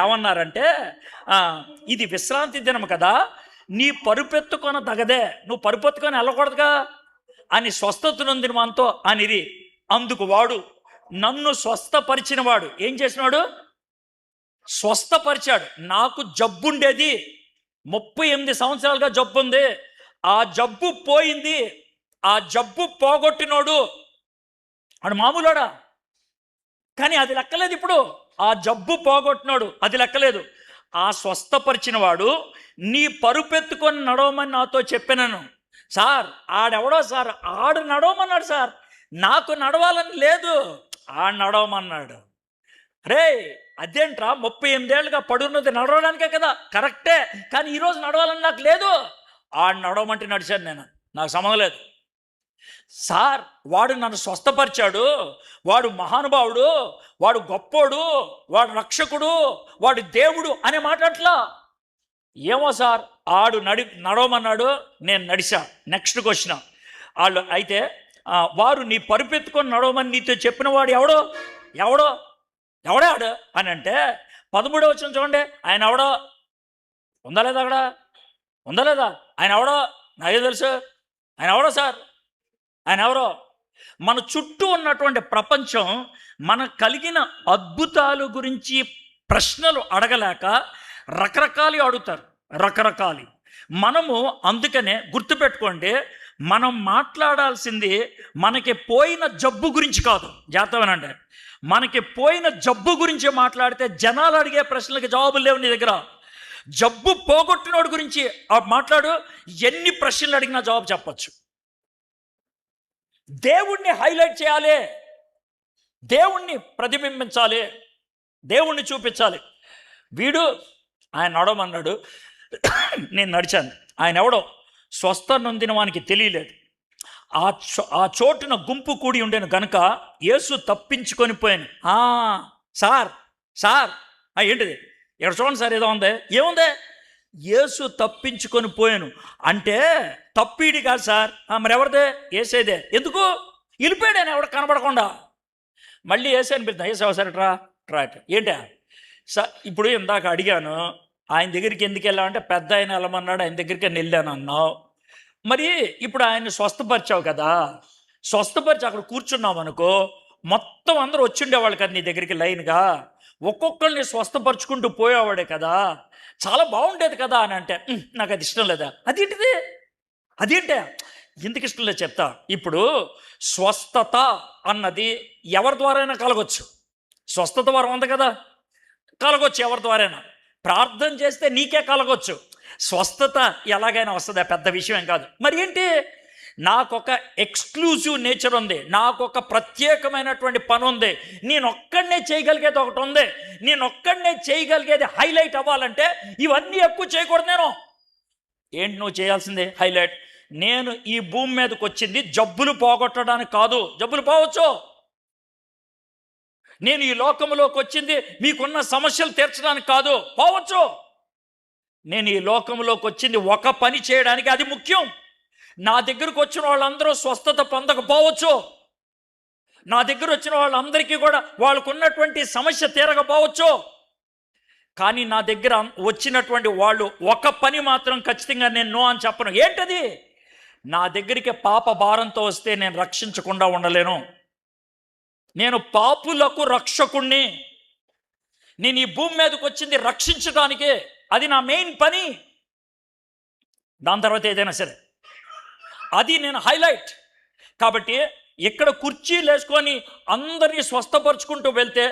ఏమన్నారంటే, ఇది విశ్రాంతి దినం కదా, నీ పరుపెత్తుకొన తగదే, నువ్వు పరుపెత్తుకొని వెళ్ళకూడదుగా అని స్వస్థత నొందిన మనతో అనిది. అందుకు వాడు, నన్ను స్వస్థపరిచిన వాడు ఏం చేసినాడు? స్వస్థపరిచాడు. నాకు జబ్బుండేది, 38 సంవత్సరాలుగా జబ్బు ఉంది. ఆ జబ్బు పోయింది. ఆ జబ్బు పోగొట్టినోడు వాడు మామూలుడా? కానీ అది లెక్కలేదు. ఇప్పుడు ఆ జబ్బు పోగొట్టినోడు అది లెక్కలేదు. ఆ స్వస్థపరిచిన వాడు నీ పరుపెత్తుకొని నడవమని నాతో చెప్పినాను. సార్ ఆడెవడో సార్, ఆడు నడవమన్నాడు సార్, నాకు నడవాలని లేదు, ఆడు నడవమన్నాడు. రే అదేంట్రా, 38 ఏళ్ళుగా పడున్నది నడవడానికే కదా. కరెక్టే, కానీ ఈరోజు నడవాలని నాకు లేదు. ఆడు నడవమంటే నడిచాను నేను, నాకు సంబంధం లేదు. సార్ వాడు నన్ను స్వస్థపరిచాడు, వాడు మహానుభావుడు, వాడు గొప్పోడు, వాడు రక్షకుడు, వాడు దేవుడు అనే మాట్లాడట్లా. ఏమో సార్, ఆడు నడవమన్నాడు, నేను నడిచా. నెక్స్ట్ క్వశ్చన్ వాళ్ళు అయితే, వారు నీ పరుపెత్తుకొని నడవమని నీతో చెప్పిన వాడు ఎవడాడు అని అంటే 13వ వచనం చూడండి. ఆయన ఎవడో ఉందా లేదా? అక్కడ ఉందా లేదా? ఆయన ఎవడో నాకే తెలుసు. ఆయన ఎవడో సార్, ఆయన ఎవరో? మన చుట్టూ ఉన్నటువంటి ప్రపంచం మనకు కలిగిన అద్భుతాల గురించి ప్రశ్నలు అడగలేక రకరకాలు అడుగుతారు. మనము అందుకనే గుర్తుపెట్టుకోండి, మనం మాట్లాడాల్సింది మనకి పోయిన జబ్బు గురించి కాదు. జాగ్రత్తగానండి, మనకి పోయిన జబ్బు గురించి మాట్లాడితే జనాలు అడిగే ప్రశ్నలకి జవాబులు లేవు నీ దగ్గర. జబ్బు పోగొట్టినోడి గురించి మాట్లాడు, ఎన్ని ప్రశ్నలు అడిగినా జవాబు చెప్పచ్చు. దేవుణ్ణి హైలైట్ చేయాలి, దేవుణ్ణి ప్రతిబింబించాలి, దేవుణ్ణి చూపించాలి. వీడు ఆయన నడవమన్నాడు, నేను నడిచాను. ఆయన ఎవడో స్వస్థ నొందిన వానికి తెలియలేదు. ఆ చోటున గుంపు కూడి ఉండేను గనుక యేసు తప్పించుకొని పోయాను. సార్ సార్ ఏంటిది ఇక్కడ చూడండి సార్, ఏదో ఉంది. ఏముంది? యేసు తప్పించుకొని పోయాను అంటే తప్పిడి కాదు సార్. మరి ఎవరిదే? ఏసేదే. ఎందుకు వెళ్ళిపోయాడు ఎవడ కనబడకుండా? మళ్ళీ ఏసేని పిలుతా, ఏసావు సార్ ట్రా ఏంటా సార్? ఇప్పుడు ఇందాక అడిగాను, ఆయన దగ్గరికి ఎందుకు వెళ్ళామంటే పెద్ద ఆయన వెళ్ళమన్నాడు, ఆయన దగ్గరికి వెళ్ళాను అన్నావు. మరి ఇప్పుడు ఆయన్ని స్వస్థపరిచావు కదా, స్వస్థపరిచి అక్కడ కూర్చున్నావు అనుకో, మొత్తం అందరూ వచ్చిండేవాళ్ళు కదా నీ దగ్గరికి లైన్గా, ఒక్కొక్కరిని స్వస్థపరుచుకుంటూ పోయేవాడే కదా, చాలా బాగుండేది కదా అని అంటే నాకు అది ఇష్టం లేదా? అదేంటే ఎందుకు ఇష్టం లేదు చెప్తా. ఇప్పుడు స్వస్థత అన్నది ఎవరి ద్వారైనా కలగొచ్చు. స్వస్థత వరం ఉంది కదా, కలగొచ్చు ఎవరి ద్వారైనా. ప్రార్థన చేస్తే నీకే కలగొచ్చు. స్వస్థత ఎలాగైనా వస్తుంది, పెద్ద విషయం ఏం కాదు. మరి ఏంటి? నాకొక ఎక్స్క్లూజివ్ నేచర్ ఉంది, నాకొక ప్రత్యేకమైనటువంటి పని ఉంది, నేనొక్కడనే చేయగలిగేది ఒకటి ఉంది. నేనొక్కడనే చేయగలిగేది హైలైట్ అవ్వాలంటే ఇవన్నీ ఎక్కువ చేయకూడదు. ఏంటి నువ్వు చేయాల్సిందే? హైలైట్. నేను ఈ భూమి మీదకి వచ్చింది జబ్బులు పోగొట్టడానికి కాదు. జబ్బులు పోవచ్చు. నేను ఈ లోకంలోకి వచ్చింది మీకున్న సమస్యలు తీర్చడానికి కాదు, పోవచ్చు. నేను ఈ లోకంలోకి వచ్చింది ఒక పని చేయడానికి, అది ముఖ్యం. నా దగ్గరకు వచ్చిన వాళ్ళందరూ స్వస్థత పొందకపోవచ్చు, నా దగ్గర వచ్చిన వాళ్ళందరికీ కూడా వాళ్ళకున్నటువంటి సమస్య తీరకపోవచ్చు. కానీ నా దగ్గర వచ్చినటువంటి వాళ్ళు ఒక పని మాత్రం ఖచ్చితంగా నేను నో అని చెప్పను. ఏంటది? నా దగ్గరికి పాప భారంతో వస్తే నేను రక్షించకుండా ఉండలేను. నేను పాపులకు రక్షకుణ్ణి. నేను ఈ భూమి మీదకి వచ్చింది రక్షించడానికే, అది నా మెయిన్ పని. దాని తర్వాత ఏదైనా సరే అది నేను హైలైట్. కాబట్టి ఇక్కడ కుర్చీలు వేసుకొని అందరినీ స్వస్థపరుచుకుంటూ వెళ్తే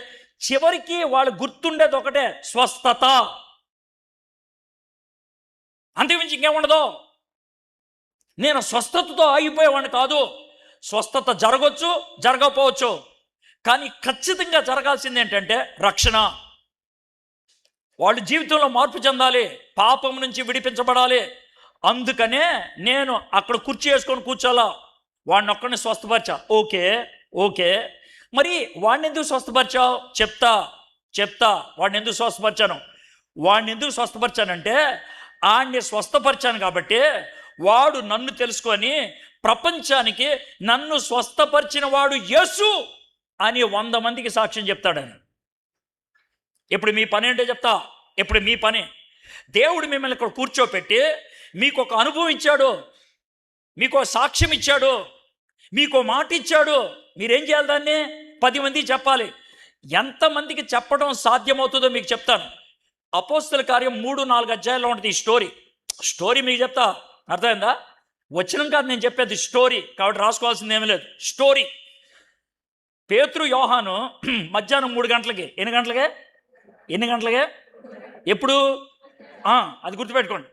చివరికి వాళ్ళు గుర్తుండేది ఒకటే, స్వస్థత. అంతకుమించి ఇంకేముండదు. నేను స్వస్థతతో ఆగిపోయేవాడిని కాదు. స్వస్థత జరగవచ్చు, జరగకపోవచ్చు, కానీ ఖచ్చితంగా జరగాల్సింది ఏంటంటే రక్షణ. వాళ్ళ జీవితంలో మార్పు చెందాలి, పాపం నుంచి విడిపించబడాలి. అందుకనే నేను అక్కడ కుర్చీ వేసుకొని కూర్చోాలా. వాడిని ఒక్కడిని స్వస్థపరిచా, ఓకే. మరి వాడిని ఎందుకు స్వస్థపరిచావు? చెప్తా వాడిని ఎందుకు స్వస్థపరిచానంటే ఆడిని స్వస్థపరిచాను కాబట్టి వాడు నన్ను తెలుసుకొని ప్రపంచానికి నన్ను స్వస్థపరిచిన వాడు యేసు అని 100 మందికి సాక్ష్యం చెప్తాడని. ఇప్పుడు మీ పని ఏంటో చెప్తా. ఇప్పుడు మీ పని, దేవుడు మిమ్మల్ని ఇక్కడ కూర్చోపెట్టి మీకు ఒక అనుభవం ఇచ్చాడు, మీకు సాక్ష్యం ఇచ్చాడు, మీకు మాట ఇచ్చాడు. మీరేం చేయాలి? దాన్ని 10 మందికి చెప్పాలి. ఎంతమందికి చెప్పడం సాధ్యమవుతుందో మీకు చెప్తాను. అపోస్తల కార్యం 3-4 అధ్యాయాల్లో ఉంటుంది ఈ స్టోరీ మీకు చెప్తా. అర్థమైందా? వచనం కాదు నేను చెప్పేది, స్టోరీ. కాబట్టి రాసుకోవాల్సింది ఏమీ లేదు, స్టోరీ. పేతురు యోహాను మధ్యాహ్నం 3 గంటలకి, ఎన్ని గంటలకే ఎప్పుడు అది గుర్తుపెట్టుకోండి.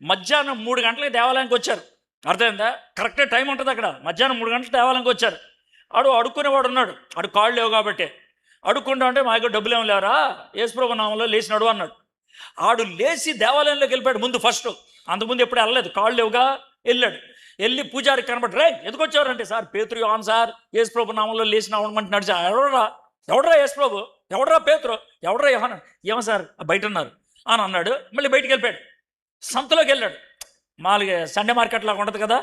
మధ్యాహ్నం 3 గంటలకి దేవాలయానికి వచ్చారు. అర్థమైందా? కరెక్టే టైం ఉంటుంది అక్కడ. మధ్యాహ్నం 3 గంటలకు దేవాలయానికి వచ్చారు. అడుక్కునేవాడు ఉన్నాడు, కాళ్ళు లేవు కాబట్టి అడుక్కుంటా అంటే మా దగ్గర డబ్బులు ఏమి లేవరా, యేసుప్రభు నామంలో లేచినాడు అన్నాడు. లేచి దేవాలయంలోకి వెళ్ళిపోయాడు ముందు. ఫస్ట్ అంతకుముందు ఎప్పుడు వెళ్ళలేదు, కాళ్ళు లేవుగా. వెళ్ళి పూజారికి కనబడి, రే ఎందుకు వచ్చారంటే, సార్ పేతురు యోహాను సార్ యేసుప్రభు నామంలో లేచిన అవడమంటున్నాడు సార్. ఎవడరా యేసుప్రభు, ఎవడరా పేతురు, ఎవడరా యోహాను? ఏమో సార్ బయట ఉన్నారు అని అన్నాడు. మళ్ళీ బయటికి వెళ్ళిపోయాడు. సంతలోకి వెళ్ళాడు. మామూలుగా సండే మార్కెట్ లాగా ఉంటుంది కదా.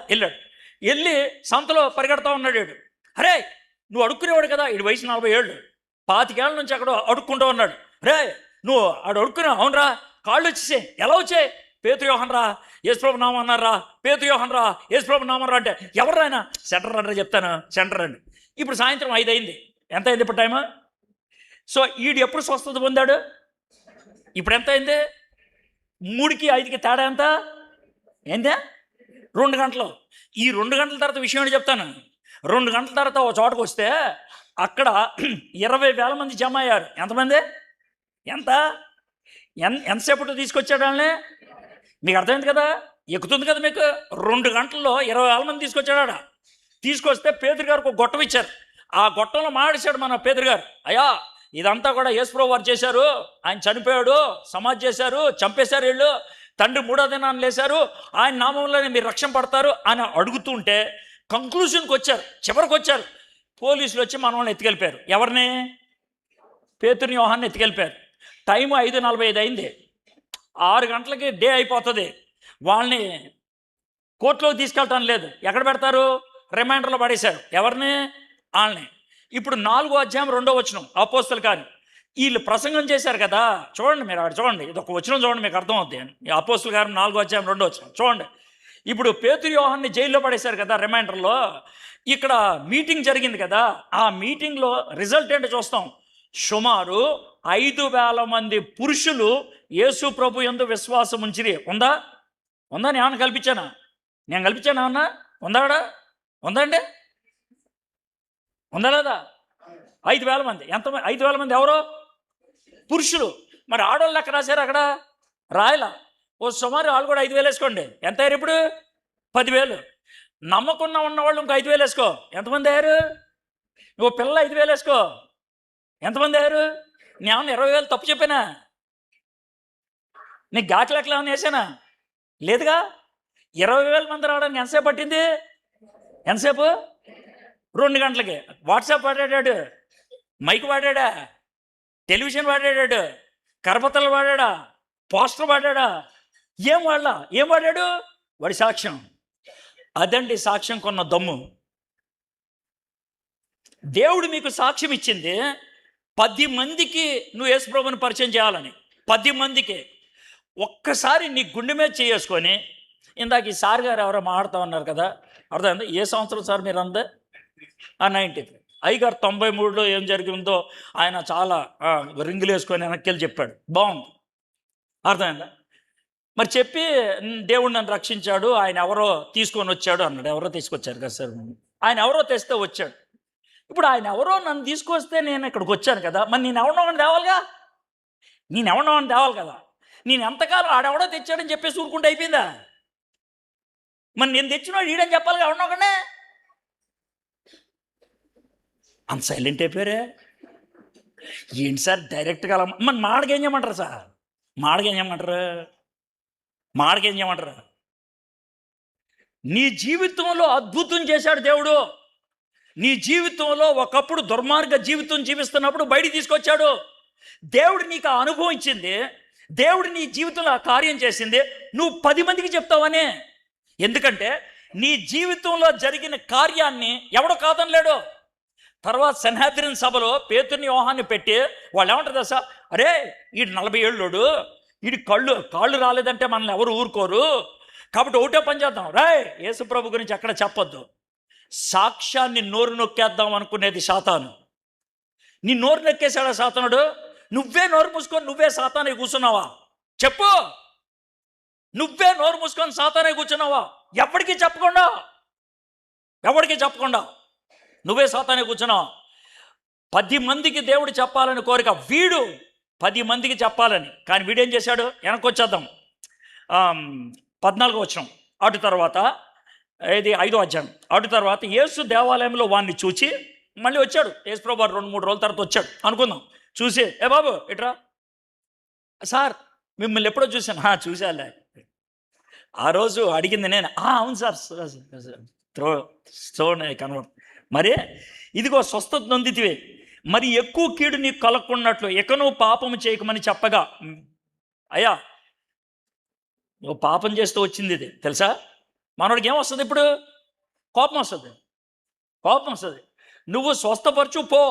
వెళ్ళి సంతలో పరిగెడతా ఉన్నాడు. అరే నువ్వు అడుక్కునేవాడు కదా, ఈ వయసు 40 ఏళ్ళు, 25 ఏళ్ళ నుంచి అక్కడ అడుక్కుంటూ ఉన్నాడు. రే నువ్వు అడుక్కున్నావు? అవునరా. కాళ్ళు వచ్చేసాయి. ఎలా వచ్చాయి? పేతురు యోహాను రా, యేసుప్రభు నామం అన్నారా, పేతురు యోహాను రా, యేసుప్రభు నామం రా అంటే ఎవరు ఆయన? సెంటర్ రండి చెప్తాను, సెంటర్ రండి. ఇప్పుడు సాయంత్రం 5 అయింది. ఎంత అయింది ఇప్పుడు టైము? సో ఈడు ఎప్పుడు స్వస్థత పొందాడు? ఇప్పుడు ఎంత అయింది? 3కి 5కి తేడా ఎంత? ఏందే 2 గంటలు. ఈ 2 గంటల తర్వాత విషయం ఏంటి చెప్తాను. 2 గంటల తర్వాత ఒక చోటకు వస్తే అక్కడ 20,000 మంది జమ అయ్యారు. ఎంతమంది? ఎంత ఎంతసేపట్లో తీసుకొచ్చాడు వాళ్ళని? మీకు అర్థమైంది కదా, ఎక్కుతుంది కదా మీకు. 2 గంటల్లో 20,000 మంది తీసుకొచ్చాడు. తీసుకొస్తే పేతురు గారికి ఒక గొట్టం ఇచ్చారు. ఆ గొట్టంలో మాట్లాడాడు మన పేతురు గారు, అయ్యా ఇదంతా కూడా యేసుప్రభువు వారు చేశారు, ఆయన చనిపోయాడు, సమాధి చేశారు, చంపేశారు, వీళ్ళు తండ్రి 3వ దినాన్ని లేశారు, ఆయన నామంలోనే మీరు రక్షణ పడతారు అని అడుగుతుంటే కంక్లూషన్కి వచ్చారు, చివరికి వచ్చారు. పోలీసులు వచ్చి మనల్ని ఎత్తుకెళ్ళిపోయారు. ఎవరిని? పేతురుని, యోహాన్ని ఎత్తుకెళ్ళిపోయారు. టైము 5:45 అయింది. 6 గంటలకి డే అయిపోతుంది. వాళ్ళని కోర్టులోకి తీసుకెళ్ళటం లేదు. ఎక్కడ పెడతారు? రిమైండర్లో పడేశారు. ఎవరిని? వాళ్ళని. ఇప్పుడు 4వ అధ్యాయం 2వ వచనం అపోస్తల కార్యం. వీళ్ళు ప్రసంగం చేశారు కదా, చూడండి మీరు అక్కడ చూడండి, ఇది ఒక వచనం చూడండి, మీకు అర్థం అవుతుంది. ఈ అపోస్తల కార్యం 4వ అధ్యాయం 2వ వచనం చూడండి. ఇప్పుడు పేతురు, యోహాన్ని జైల్లో పడేశారు కదా రిమైండర్లో. ఇక్కడ మీటింగ్ జరిగింది కదా, ఆ మీటింగ్లో రిజల్ట్ ఏంటో చూస్తాం. సుమారు 5,000 మంది పురుషులు యేసు ప్రభు యందు విశ్వాసం ఉంచిరి. ఉందా? నేను ఏమన్నా కల్పించానా? నేను కల్పించానా? అన్నా ఉందాడా? ఉందండి? ఉందా లేదా? 5,000 మంది. ఎంత? 5,000 మంది ఎవరో పురుషులు. మరి ఆడవాళ్ళు లెక్క రాశారు అక్కడ? రాయలా. ఓ సుమారు వాళ్ళు కూడా 5,000 వేసుకోండి. ఎంత అయ్యారు ఇప్పుడు? 10,000. నమ్మకుండా ఉన్నవాళ్ళు ఇంకో 5,000 వేసుకో. ఎంతమంది అయ్యారు? నువ్వు పిల్ల 5,000 వేసుకో. ఎంతమంది అయ్యారు? నేమన్నా 20,000 తప్పు చెప్పానా? నీకు ఘాట్లు లెక్కలు ఏమన్నా వేసానా? లేదుగా. 20,000 మంది రావడానికి ఎంతసేపు పట్టింది? ఎంతసేపు? 2 గంటలకి. వాట్సాప్ వాడాడు, మైక్ వాడా, టెలివిజన్ వాడాడు, కరపత్రాలు వాడా, పోస్టర్ వాడా, ఏం వాడాడు? వాడి సాక్ష్యం. అదండి సాక్ష్యం కొన్న దమ్ము. దేవుడు మీకు సాక్ష్యం ఇచ్చింది 10 మందికి నువ్వు యేసుప్రభుని పరిచయం చేయాలని. 10 మందికి. ఒక్కసారి నీ గుండె మీద చేసుకొని, ఇందాక ఈ సార్ గారు ఎవరో మాట్లాడుతూ ఉన్నారు కదా, అర్థమైంది? ఏ సంవత్సరం సార్ మీరు అందే? 93. అయ్యగారు 93లో ఏం జరిగిందో ఆయన చాలా రింగులు వేసుకొని వెనక్కి చెప్పాడు. బాగుంది, అర్థమైందా? మరి చెప్పి దేవుడు నన్ను రక్షించాడు, ఆయన ఎవరో తీసుకొని వచ్చాడు అన్నాడు. ఎవరో తీసుకొచ్చారు కదా సార్, ఆయన ఎవరో తెస్తే వచ్చాడు. ఇప్పుడు ఆయన ఎవరో నన్ను తీసుకొస్తే నేను ఇక్కడికి వచ్చాను కదా, మరి నేను ఎవరినోని తేవాలిగా. నేను ఎంతకాలం ఆడెవడో తెచ్చాడని చెప్పేసి ఊరుకుంటే అయిపోయిందా? మరి నేను తెచ్చినోడు ఈడని చెప్పాలిగా ఎవరినోకనే. అంత సైలెంట్ అయిపోయారే ఏంటి సార్? డైరెక్ట్గా అలా మన మాడకేం చేయమంటారు సార్? మాడకేం చేయమంటారు? నీ జీవితంలో అద్భుతం చేశాడు దేవుడు. నీ జీవితంలో ఒకప్పుడు దుర్మార్గ జీవితం జీవిస్తున్నప్పుడు బయటికి తీసుకొచ్చాడు. దేవుడు నీకు ఆ అనుభవం ఇచ్చింది, దేవుడు నీ జీవితంలో ఆ కార్యం చేసింది, నువ్వు 10 మందికి చెప్తావనే. ఎందుకంటే నీ జీవితంలో జరిగిన కార్యాన్ని ఎవడో కాదనలేడు. తర్వాత సన్హెద్రిన్ సభలో పేతురుని, యోహాన్ని పెట్టి వాళ్ళు ఏమంటారు తెలుసా? అరే వీడు 40 ఏళ్ళోడు, వీడి కాళ్ళు రాలేదంటే మనల్ని ఎవరు ఊరుకోరు, కాబట్టి ఒకటే పని చేద్దాం, రాయ్ యేసుప్రభు గురించి ఎక్కడ చెప్పొద్దు. సాక్ష్యాన్ని నోరు నొక్కేద్దాం అనుకునేది సాతాను. నీ నోరు నొక్కేశాడా సాతానుడు? నువ్వే నోరు మూసుకొని నువ్వే సాతానే కూర్చున్నావా? చెప్పు. నువ్వే నోరు మూసుకొని సాతానే కూర్చున్నావా? ఎవరికి చెప్పకుండా నువ్వే సాతానే కూర్చున్నావు. 10 మందికి దేవుడు చెప్పాలని కోరిక, వీడు 10 మందికి చెప్పాలని. కానీ వీడేం చేశాడు? వెనక్కి వచ్చేద్దాం. 14వ వచనం. అటు తర్వాత ఇది 5వ అధ్యాయం. అటు తర్వాత యేసు దేవాలయంలో వాడిని చూచి మళ్ళీ వచ్చాడు. యేసుప్రభు 2-3 రోజుల తర్వాత వచ్చాడు అనుకుందాం. చూసి, ఏ బాబు ఇట్రా, సార్ మిమ్మల్ని ఎప్పుడో చూశాను. చూశాలే. ఆ రోజు అడిగింది నేను. అవును సార్, చూడండి కనబడు. మరి ఇదిగో స్వస్థత నొందితివే, మరి ఎక్కువ కీడు నీకు కలగకున్నట్లు ఇక నువ్వు పాపము చేయకమని చెప్పగా, అయ్యా నువ్వు పాపం చేస్తూ వచ్చింది ఇది తెలుసా? మనోడికి ఏమొస్తుంది? ఇప్పుడు కోపం వస్తుంది. నువ్వు స్వస్థపరచు పో.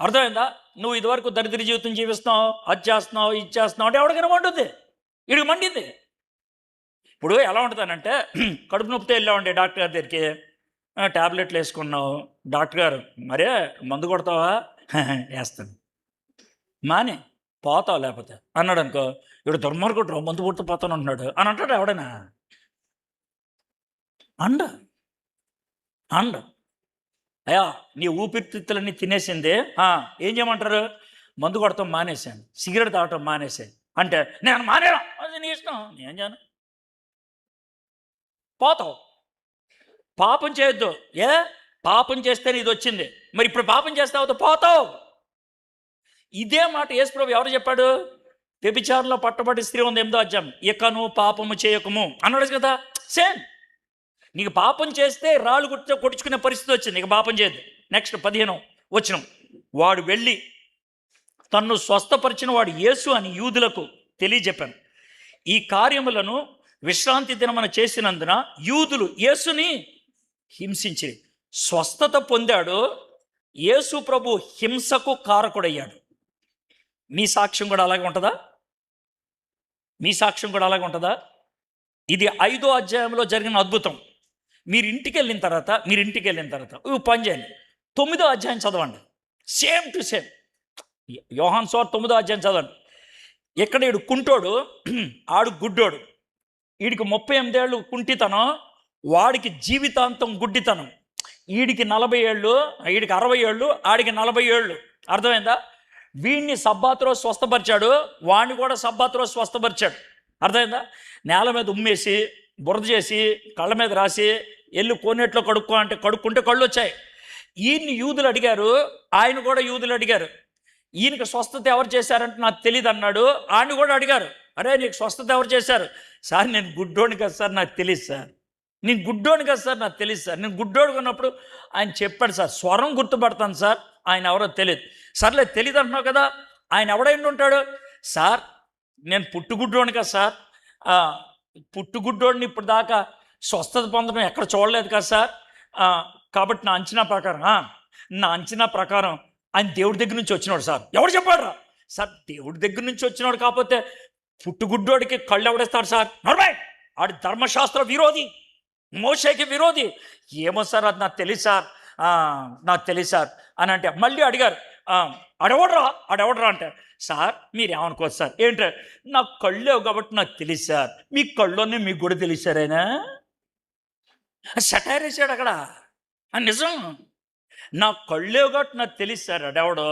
అర్థమైందా? నువ్వు ఇదివరకు దరిద్ర జీవితం జీవిస్తున్నావు, అది చేస్తున్నావు, ఇది చేస్తున్నావు అంటే ఎవరికైనా మండుద్ది. వీడికి మండింది. ఇప్పుడు ఎలా ఉంటుందనంటే, కడుపు నొప్పితో వెళ్ళామండి డాక్టర్ గారి దగ్గరికి, ట్యాబ్లెట్లు వేసుకున్నావు, డాక్టర్ గారు మరే మందు కొడతావా? వేస్తాను. మానే పోతావు లేకపోతే అన్నాడు అనుకో, ఇప్పుడు దుర్మార్గుడు మందు పుట్టు పోతాను అంటున్నాడు అని అంటాడు ఎవడైనా? అండ అండ అయ్యా నీ ఊపిరితిత్తులన్నీ తినేసిందే, ఏం చేయమంటారు? మందు కొడతాం మానేశాను, సిగరెట్ తాగటం మానేశాను అంటే నేను మానేరా, అది నీ ఇష్టం, నేను చేయను. పోతావు. పాపం చేయొద్దు. పాపం చేస్తేనే ఇది వచ్చింది, మరి ఇప్పుడు పాపం చేస్తావు పోతావు. ఇదే మాట యేసుప్రభు ఎవరు చెప్పాడు? వ్యభిచారంలో పట్టబడి స్త్రీ ఉంది 8వ అధ్యాయం, ఇకను పాపము చేయకము అన్నాడు కదా. సేమ్, నీకు పాపం చేస్తే రాళ్ళు కొట్టించుకునే పరిస్థితి వచ్చింది, నీకు పాపం చేయదు. నెక్స్ట్ 15వ వచనం, వాడు వెళ్ళి తన్ను స్వస్థపరిచిన వాడు యేసు అని యూదులకు తెలియజెప్పాను. ఈ కార్యములను విశ్రాంతి దినమున చేసినందున యూదులు యేసుని హింసించి స్వస్థత పొందాడు. యేసు ప్రభు హింసకు కారకుడయ్యాడు. మీ సాక్ష్యం కూడా అలాగే ఉంటుందా? మీ సాక్ష్యం కూడా అలాగే ఉంటుందా? ఇది 5వ అధ్యాయంలో జరిగిన అద్భుతం. మీరు ఇంటికి వెళ్ళిన తర్వాత పని చేయండి, 9వ అధ్యాయం చదవండి. సేమ్ టు సేమ్ యోహాను సువార్త 9వ అధ్యాయం చదవండి. ఇక్కడ ఈడు కుంటోడు, ఆడు గుడ్డోడు. వీడికి 38 ఏళ్ళు కుంటితనం, వాడికి జీవితాంతం గుడ్డితనం. వీడికి 40 ఏళ్ళు, వీడికి 60 ఏళ్ళు, ఆడికి 40 ఏళ్ళు. అర్థమైందా? వీడిని సబ్బాతు రోజు స్వస్థపరిచాడు, వాడిని కూడా సబ్బాతు రోజు స్వస్థపరిచాడు. అర్థమైందా? నేల మీద ఉమ్మేసి బురద చేసి కళ్ళ మీద రాసి ఎల్లు కోనేట్లో కడుక్కో అంటే కడుక్కుంటే కళ్ళు వచ్చాయి. ఈయన్ని యూదులు అడిగారు, ఆయన కూడా యూదులు అడిగారు, ఈయనకి స్వస్థత ఎవరు చేశారంటే నాకు తెలియదు అన్నాడు. ఆయన కూడా అడిగారు, అరే నీకు స్వస్థత ఎవరు చేశారు? సార్ నేను గుడ్డోని కదా సార్, నాకు తెలియదు సార్. నేను గుడ్డోని కదా సార్, నాకు తెలియదు సార్. నేను గుడ్డోడు ఉన్నప్పుడు ఆయన చెప్పాడు సార్, స్వరం గుర్తుపడతాను సార్, ఆయన ఎవరో తెలియదు. సర్లే తెలియదు అంటున్నావు కదా, ఆయన ఎవడైనా ఉంటాడు? సార్ నేను పుట్టుగుడ్డోని కదా సార్, పుట్టుగుడ్డోడిని ఇప్పుడు దాకా స్వస్థత పొందడం ఎక్కడ చూడలేదు కదా సార్. కాబట్టి నా అంచనా ప్రకారం ఆయన దేవుడి దగ్గర నుంచి వచ్చినాడు సార్. ఎవడు చెప్పాడు సార్? దేవుడి దగ్గర నుంచి వచ్చినాడు కాకపోతే పుట్టుగుడ్డోడికి కళ్ళు ఎవడేస్తాడు సార్? నర్మయ్, ఆడి ధర్మశాస్త్ర విరోధి, మోషేకి విరోధి. ఏమో సార్ అది నాకు తెలియదు సార్ అని అంటే మళ్ళీ అడిగారు, ఆడెవడరా అంటే, సార్ మీరు ఏమనుకోవచ్చు సార్, ఏంటంటే నాకు కళ్ళు లేవు కాబట్టి నాకు తెలియదు సార్. మీ కళ్ళునే మీకు కూడా తెలిసారైనా సెటైర్ వేసాడు అక్కడ. నిజం, నా కళ్ళు లేవు కాబట్టి నాకు తెలియదు సార్. అడెవడో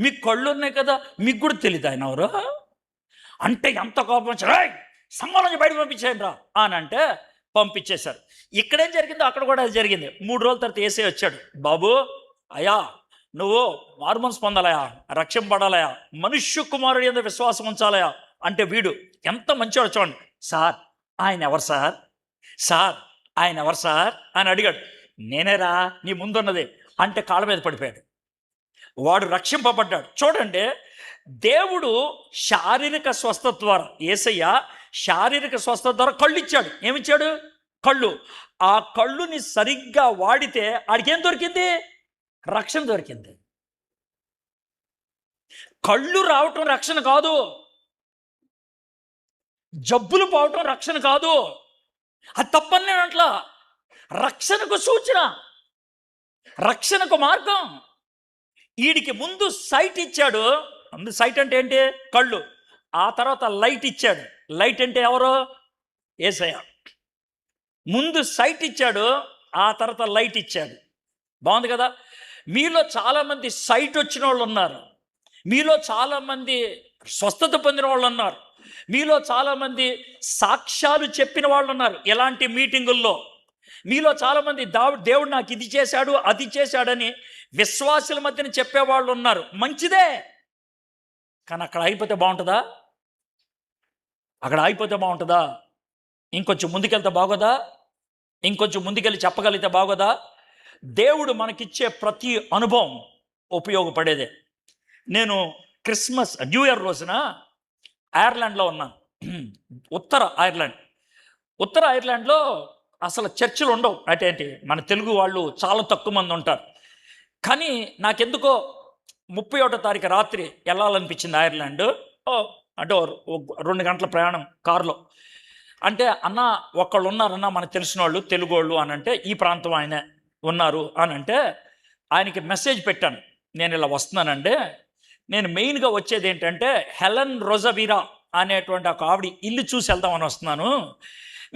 మీ కళ్ళు ఉన్నాయి కదా, మీకు కూడా తెలియదు ఆయన ఎవరు అంటే ఎంత కోపం వచ్చారు, సంఘం నుంచి బయటకు పంపించేయండి రా అని అంటే పంపించేశారు. ఇక్కడేం జరిగిందో అక్కడ కూడా అది జరిగింది. 3 రోజుల తర్వాత యేసయ్య వచ్చాడు, బాబు అయ్యా నువ్వు మారుమనసు పొందాలయా, రక్షింపబడాలయా, మనుష్య కుమారుడి యందు విశ్వాసం ఉంచాలయా అంటే వీడు ఎంత మంచివాడు చూడండి. సార్ ఆయన ఎవరు సార్, ఆయన ఎవరు సార్ అని అడిగాడు. నేనేరా నీ ముందున్నది అంటే కాళ్ళ మీద పడిపోయాడు. వాడు రక్షింపబడ్డాడు. చూడండి, దేవుడు శారీరక స్వస్థత ద్వారా, యేసయ్య శారీరక స్వస్థత ద్వారా కళ్ళు ఇచ్చాడు. ఏమిచ్చాడు? కళ్ళు. ఆ కళ్ళుని సరిగ్గా వాడితే ఆడికి ఏం దొరికింది? రక్షణ దొరికింది. కళ్ళు రావటం రక్షణ కాదు, జబ్బులు పోవటం రక్షణ కాదు. అది తప్పని నేను అట్లా. రక్షణకు సూచన, రక్షణకు మార్గం. వీడికి ముందు సైట్ ఇచ్చాడు. ముందు సైట్ అంటే ఏంటి? కళ్ళు. ఆ తర్వాత లైట్ ఇచ్చాడు. లైట్ అంటే ఎవరు? యేసయ్య. ముందు సైట్ ఇచ్చాడు, ఆ తర్వాత లైట్ ఇచ్చాడు. బాగుంది కదా? మీలో చాలామంది సైట్ వచ్చిన వాళ్ళు ఉన్నారు, మీలో చాలామంది స్వస్థత పొందిన వాళ్ళు ఉన్నారు, మీలో చాలామంది సాక్ష్యాలు చెప్పిన వాళ్ళు ఉన్నారు ఎలాంటి మీటింగుల్లో. మీలో చాలామంది దేవుడు నాకు ఇది చేశాడు అది చేశాడని విశ్వాసుల మధ్యన చెప్పేవాళ్ళు ఉన్నారు. మంచిదే, కానీ అక్కడ ఆగిపోతే బాగుంటుందా? ఇంకొంచెం ముందుకెళ్తే బాగోదా? ఇంకొంచెం ముందుకెళ్ళి చెప్పగలిగితే బాగోదా? దేవుడు మనకిచ్చే ప్రతి అనుభవం ఉపయోగపడేదే. నేను క్రిస్మస్ న్యూ ఇయర్ రోజున ఐర్లాండ్లో ఉన్నాను. ఉత్తర ఐర్లాండ్లో అసలు చర్చిలు ఉండవు. అంటే మన తెలుగు వాళ్ళు చాలా తక్కువ మంది ఉంటారు. కానీ నాకెందుకో 31వ తారీఖు రాత్రి వెళ్ళాలనిపించింది ఐర్లాండ్. అంటే 2 గంటల ప్రయాణం కారులో. అంటే అన్న ఒకళ్ళు ఉన్నారన్న మనకు తెలిసిన వాళ్ళు తెలుగు వాళ్ళు అని అంటే, ఈ ప్రాంతం ఆయన ఉన్నారు అని అంటే ఆయనకి మెసేజ్ పెట్టాను, నేను ఇలా వస్తున్నానంటే నేను మెయిన్గా వచ్చేది ఏంటంటే హెలెన్ రోజవీరా అనేటువంటి ఒక ఆవిడ ఇల్లు చూసి వెళ్దామని వస్తున్నాను.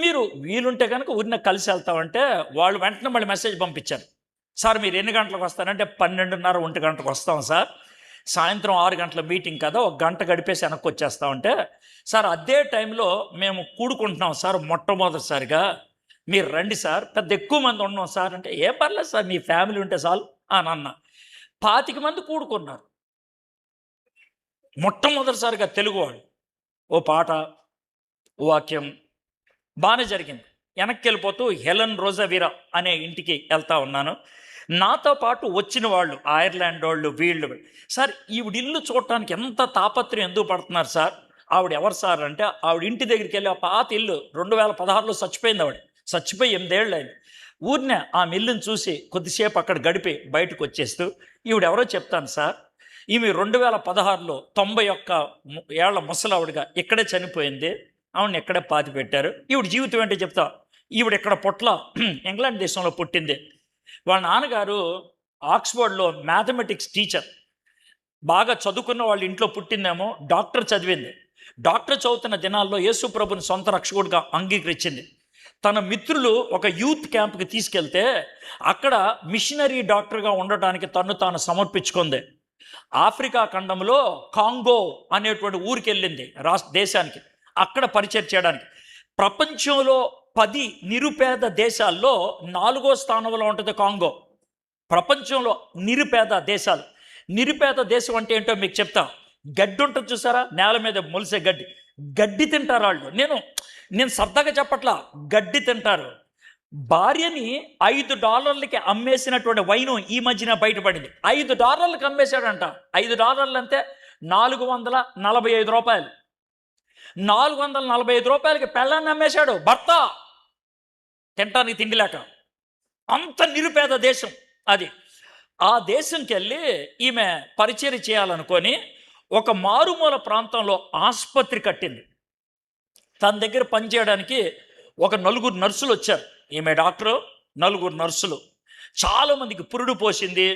మీరు వీలుంటే కనుక ఊరిన కలిసి వెళ్తామంటే వాళ్ళు వెంటనే మళ్ళీ మెసేజ్ పంపించారు. సార్ మీరు ఎన్ని గంటలకు వస్తారంటే 12:30 1 గంటకు వస్తాం సార్, సాయంత్రం 6 గంటల మీటింగ్ కదా, 1 గంట గడిపేసి వెనక్కి వచ్చేస్తామంటే, సార్ అదే టైంలో మేము కూడుకుంటున్నాం సార్ మొట్టమొదటిసారిగా, మీరు రండి సార్, పెద్ద ఎక్కువ మంది ఉన్నాం సార్ అంటే, ఏం పర్లేదు సార్ మీ ఫ్యామిలీ ఉంటే చాలు అని అన్న. 25 మంది కూడుకున్నారు మొట్టమొదటిసారిగా తెలుగు వాళ్ళు. ఓ పాట, ఓ వాక్యం, బాగానే జరిగింది. వెనక్కి వెళ్ళిపోతూ హెలెన్ రోజవీరా అనే ఇంటికి వెళ్తా ఉన్నాను. నాతో పాటు వచ్చిన వాళ్ళు ఐర్లాండ్ వాళ్ళు, వీళ్ళు, సార్ ఈవిడ ఇల్లు చూడటానికి ఎంత తాపత్రయం ఎందుకు పడుతున్నారు సార్, ఆవిడ ఎవరు సార్ అంటే, ఆవిడ ఇంటి దగ్గరికి వెళ్ళి ఆ పాత ఇల్లు 2016లో చచ్చిపోయింది. ఆవిడ చచ్చిపోయి 8 ఏళ్ళు అయింది. ఊరినే ఆ ఇల్లుని చూసి కొద్దిసేపు అక్కడ గడిపి బయటకు వచ్చేస్తూ, ఈవిడ ఎవరో చెప్తాను సార్, ఈమె 2016లో 91 ఏళ్ల ముసలావిడిగా ఇక్కడే చనిపోయింది, ఆవిడని ఎక్కడే పాతి పెట్టారు. ఈవిడ జీవితం ఏంటో చెప్తా. ఈవిడ ఇక్కడ పొట్ల ఇంగ్లాండ్ దేశంలో పుట్టింది. వాళ్ళ నాన్నగారు ఆక్స్ఫర్డ్లో మ్యాథమెటిక్స్ టీచర్. బాగా చదువుకున్న వాళ్ళ ఇంట్లో పుట్టిందేమో, డాక్టర్ చదివింది. డాక్టర్ చదువుతున్న దినాల్లో యేసు ప్రభుని సొంత రక్షకుడిగా అంగీకరించింది. తన మిత్రులు ఒక యూత్ క్యాంప్కి తీసుకెళ్తే అక్కడ మిషనరీ డాక్టర్గా ఉండటానికి తను తాను సమర్పించుకుంది. ఆఫ్రికా ఖండంలో కాంగో అనేటువంటి ఊరికి వెళ్ళింది, దేశానికి, అక్కడ పరిచయం చేయడానికి. ప్రపంచంలో 10 నిరుపేద దేశాల్లో 4వ స్థానంలో ఉంటుంది కాంగో. ప్రపంచంలో నిరుపేద దేశాలు. నిరుపేద దేశం అంటే ఏంటో మీకు చెప్తా. గడ్డి ఉంటుంది చూసారా, నేల మీద మొలిసే గడ్డి, గడ్డి తింటారు వాళ్ళు. నేను సరదాగా చెప్పట్లా, గడ్డి తింటారు. భార్యని $5 అమ్మేసినటువంటి వైను ఈ మధ్యన బయటపడింది. $5 అమ్మేశాడంట. $5 అంటే $445. $445 పెళ్ళాన్ని అమ్మేశాడు భర్త, తింటానికి తిండి లేక. అంత నిరుపేద దేశం అది. ఆ దేశంకి వెళ్ళి ఈమె పరిచయం చేయాలనుకొని ఒక మారుమూల ప్రాంతంలో ఆసుపత్రి కట్టింది. తన దగ్గర పనిచేయడానికి ఒక 4 నర్సులు వచ్చారు. ఈమె డాక్టరు, 4 నర్సులు. చాలామందికి పురుడు పోసింది,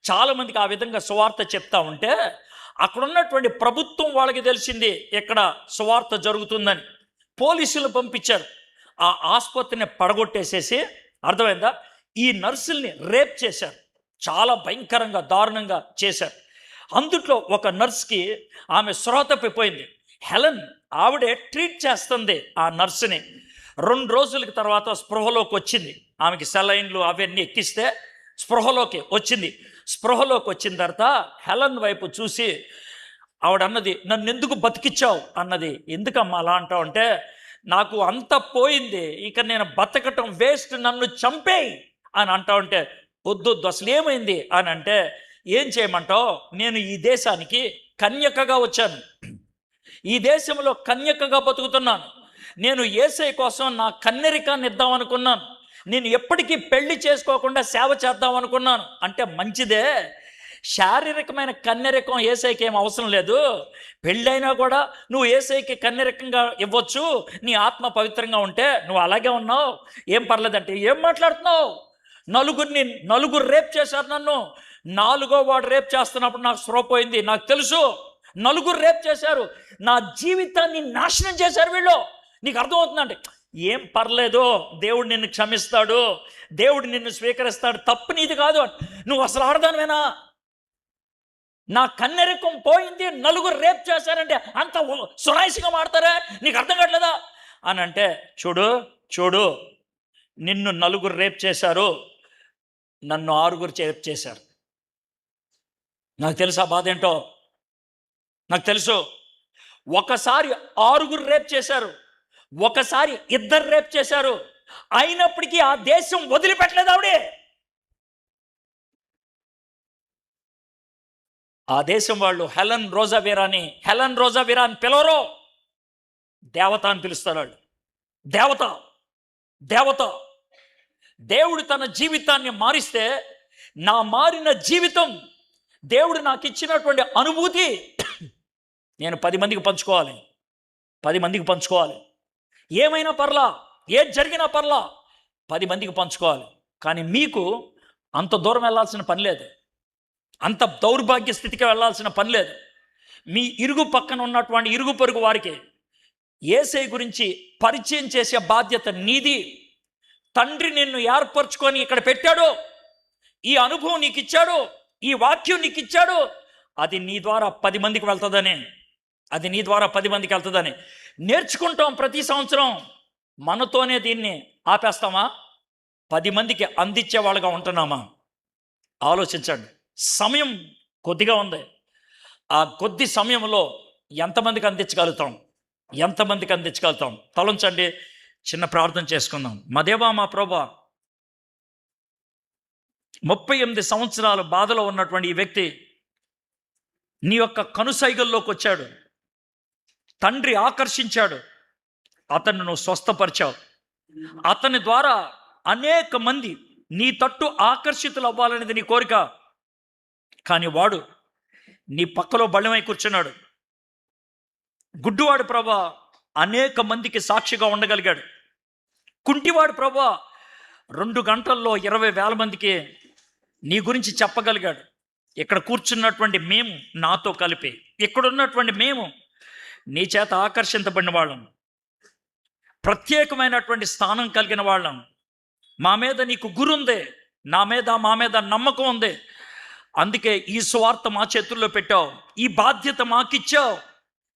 చాలామందికి ఆ విధంగా సువార్త చెప్తా ఉంటే అక్కడ ఉన్నటువంటి ప్రభుత్వం వాళ్ళకి తెలిసింది ఇక్కడ సువార్త జరుగుతుందని. పోలీసులు పంపించారు. ఆ ఆసుపత్రిని పడగొట్టేసేసి, అర్థమైందా, ఈ నర్సుల్ని రేప్ చేశారు. చాలా భయంకరంగా దారుణంగా చేశారు. అందుట్లో ఒక నర్స్కి ఆమె స్పృహ తప్పిపోయింది. హెలెన్ ఆవిడే ట్రీట్ చేస్తుంది ఆ నర్సుని. 2 రోజులకి తర్వాత స్పృహలోకి వచ్చింది. ఆమెకి సెలైన్లు అవన్నీ ఎక్కిస్తే స్పృహలోకి వచ్చింది. స్పృహలోకి వచ్చిన తర్వాత హెలెన్ వైపు చూసి ఆవిడ అన్నది, నన్ను ఎందుకు బతికిచ్చావు అన్నది. ఎందుకమ్మా అలా అంటావు అంటే, నాకు అంత పోయింది, ఇక నేను బతకటం వేస్ట్, నన్ను చంపేయి అని అంటా ఉంటే, వద్దు అసలు ఏమైంది అని అంటే, ఏం చేయమంటావు, నేను ఈ దేశానికి కన్యకగా వచ్చాను, ఈ దేశంలో కన్యకగా బతుకుతున్నాను, నేను యేసయ్య కోసం నా కన్యరికాన్ని ఇద్దామనుకున్నాను, నేను ఎప్పటికీ పెళ్లి చేసుకోకుండా సేవ చేద్దాం అనుకున్నాను అంటే, మంచిదే, శారీరకమైన కన్యరికం యేసయ్యకి ఏం అవసరం లేదు, పెళ్ళైనా కూడా నువ్వు యేసయ్యకి కన్యరికంగా ఇవ్వచ్చు, నీ ఆత్మ పవిత్రంగా ఉంటే. నువ్వు అలాగే ఉన్నావు, ఏం పర్లేదంటే, ఏం మాట్లాడుతున్నావు, 4 రేప్ చేశారు నన్ను, 4వ వాడు రేప్ చేస్తున్నప్పుడు నాకు స్పృహ పోయింది, నాకు తెలుసు, 4 రేప్ చేశారు, నా జీవితాన్ని నాశనం చేశారు వీళ్ళు, నీకు అర్థమవుతుందంటే, ఏం పర్లేదు, దేవుడు నిన్ను క్షమిస్తాడు, దేవుడు నిన్ను స్వీకరిస్తాడు, తప్పు నీది కాదు, నువ్వు అసలు ఆడదానివేనా, నా కన్నెరికం పోయింది, 4 రేప్ చేశారంటే అంత సునాయిసిగా మాడతారా, నీకు అర్థం కావట్లేదా అని అంటే, చూడు నిన్ను 4 రేప్ చేశారు, నన్ను 6 రేప్ చేశారు, నాకు తెలుసు ఆ బాధ ఏంటో, నాకు తెలుసు. ఒకసారి 6 రేప్ చేశారు, ఒకసారి 2 రేప్ చేశారు, అయినప్పటికీ ఆ దేశం వదిలిపెట్టలేదు ఆవిడే. ఆ దేశం వాళ్ళు హెలెన్ రోజవీరా అని పిలవరు, దేవత అని పిలుస్తారు వాళ్ళు. దేవత. దేవుడు తన జీవితాన్ని మారిస్తే, నా మారిన జీవితం, దేవుడు నాకు ఇచ్చినటువంటి అనుభూతి నేను 10 మందికి పంచుకోవాలి. ఏమైనా పర్లా, ఏది జరిగినా పర్లా, 10 మందికి పంచుకోవాలి. కానీ మీకు అంత దూరం వెళ్ళాల్సిన పని లేదు, అంత దౌర్భాగ్య స్థితికి వెళ్ళాల్సిన పని లేదు. మీ ఇరుగు పక్కన ఉన్నటువంటి ఇరుగు పొరుగు వారికి యేసయ్య గురించి పరిచయం చేసే బాధ్యత నీది. తండ్రి నిన్ను ఏర్పరచుకొని ఇక్కడ పెట్టాడు, ఈ అనుభవం నీకు ఇచ్చాడు, ఈ వాక్యం నీకు ఇచ్చాడు. అది నీ ద్వారా 10 మందికి వెళ్తుందని, అది నీ ద్వారా 10 మందికి వెళ్తుందని నేర్చుకుంటాం ప్రతి సంవత్సరం. మనతోనే దీన్ని ఆపేస్తామా? 10 మందికి అందించే వాళ్ళగా ఉంటున్నామా? ఆలోచించండి. సమయం కొద్దిగా ఉంది. ఆ కొద్ది సమయంలో ఎంతమందికి అందించగలుగుతాం? ఎంతమందికి అందించగలుగుతాం? తలంచండి, చిన్న ప్రార్థన చేసుకుందాం. మా దేవా, మా ప్రభువా, 38 సంవత్సరాల బాధలో ఉన్నటువంటి ఈ వ్యక్తి నీ యొక్క కనుసైగల్లోకి వచ్చాడు. తండ్రి ఆకర్షించాడు, అతన్ని నువ్వు స్వస్థపరిచావు. అతని ద్వారా అనేక మంది నీ తట్టు ఆకర్షితులు అవ్వాలనేది నీ కోరిక. కానీ వాడు నీ పక్కలో బళ్ళమై కూర్చున్నాడు. గుడ్డివాడు ప్రభా అనేక మందికి సాక్షిగా ఉండగలిగాడు. కుంటివాడు ప్రభా 2 గంటల్లో 20,000 మందికి నీ గురించి చెప్పగలిగాడు. ఇక్కడ కూర్చున్నటువంటి మేము, నాతో కలిపి ఇక్కడ ఉన్నటువంటి మేము నీ చేత ఆకర్షించబడిన వాళ్ళం, ప్రత్యేకమైనటువంటి స్థానం కలిగిన వాళ్ళం. మా మీద నీకు గురి ఉంది, మా మీద నమ్మకం ఉంది. అందుకే ఈ సువార్త మా చేతుల్లో పెట్టావు, ఈ బాధ్యత మాకిచ్చావు,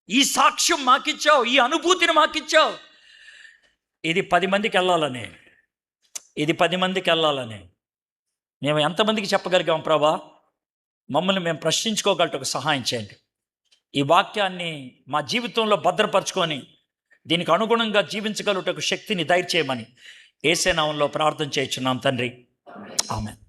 ఈ సాక్ష్యం మాకిచ్చావు, ఈ అనుభూతిని మాకిచ్చావు. ఇది 10 మందికి వెళ్ళాలని, ఇది 10 మందికి వెళ్ళాలని మేము ఎంతమందికి చెప్పగలిగాం ప్రభా? మమ్మల్ని మేము ప్రశ్నించుకోగలటకు సహాయం చేయండి. ఈ వాక్యాన్ని మా జీవితంలో భద్రపరచుకొని దీనికి అనుగుణంగా జీవించగలుగుటకు శక్తిని దయచేయమని యేసు నామములో ప్రార్థన చేయుచున్నాం తండ్రి. ఆమేన్.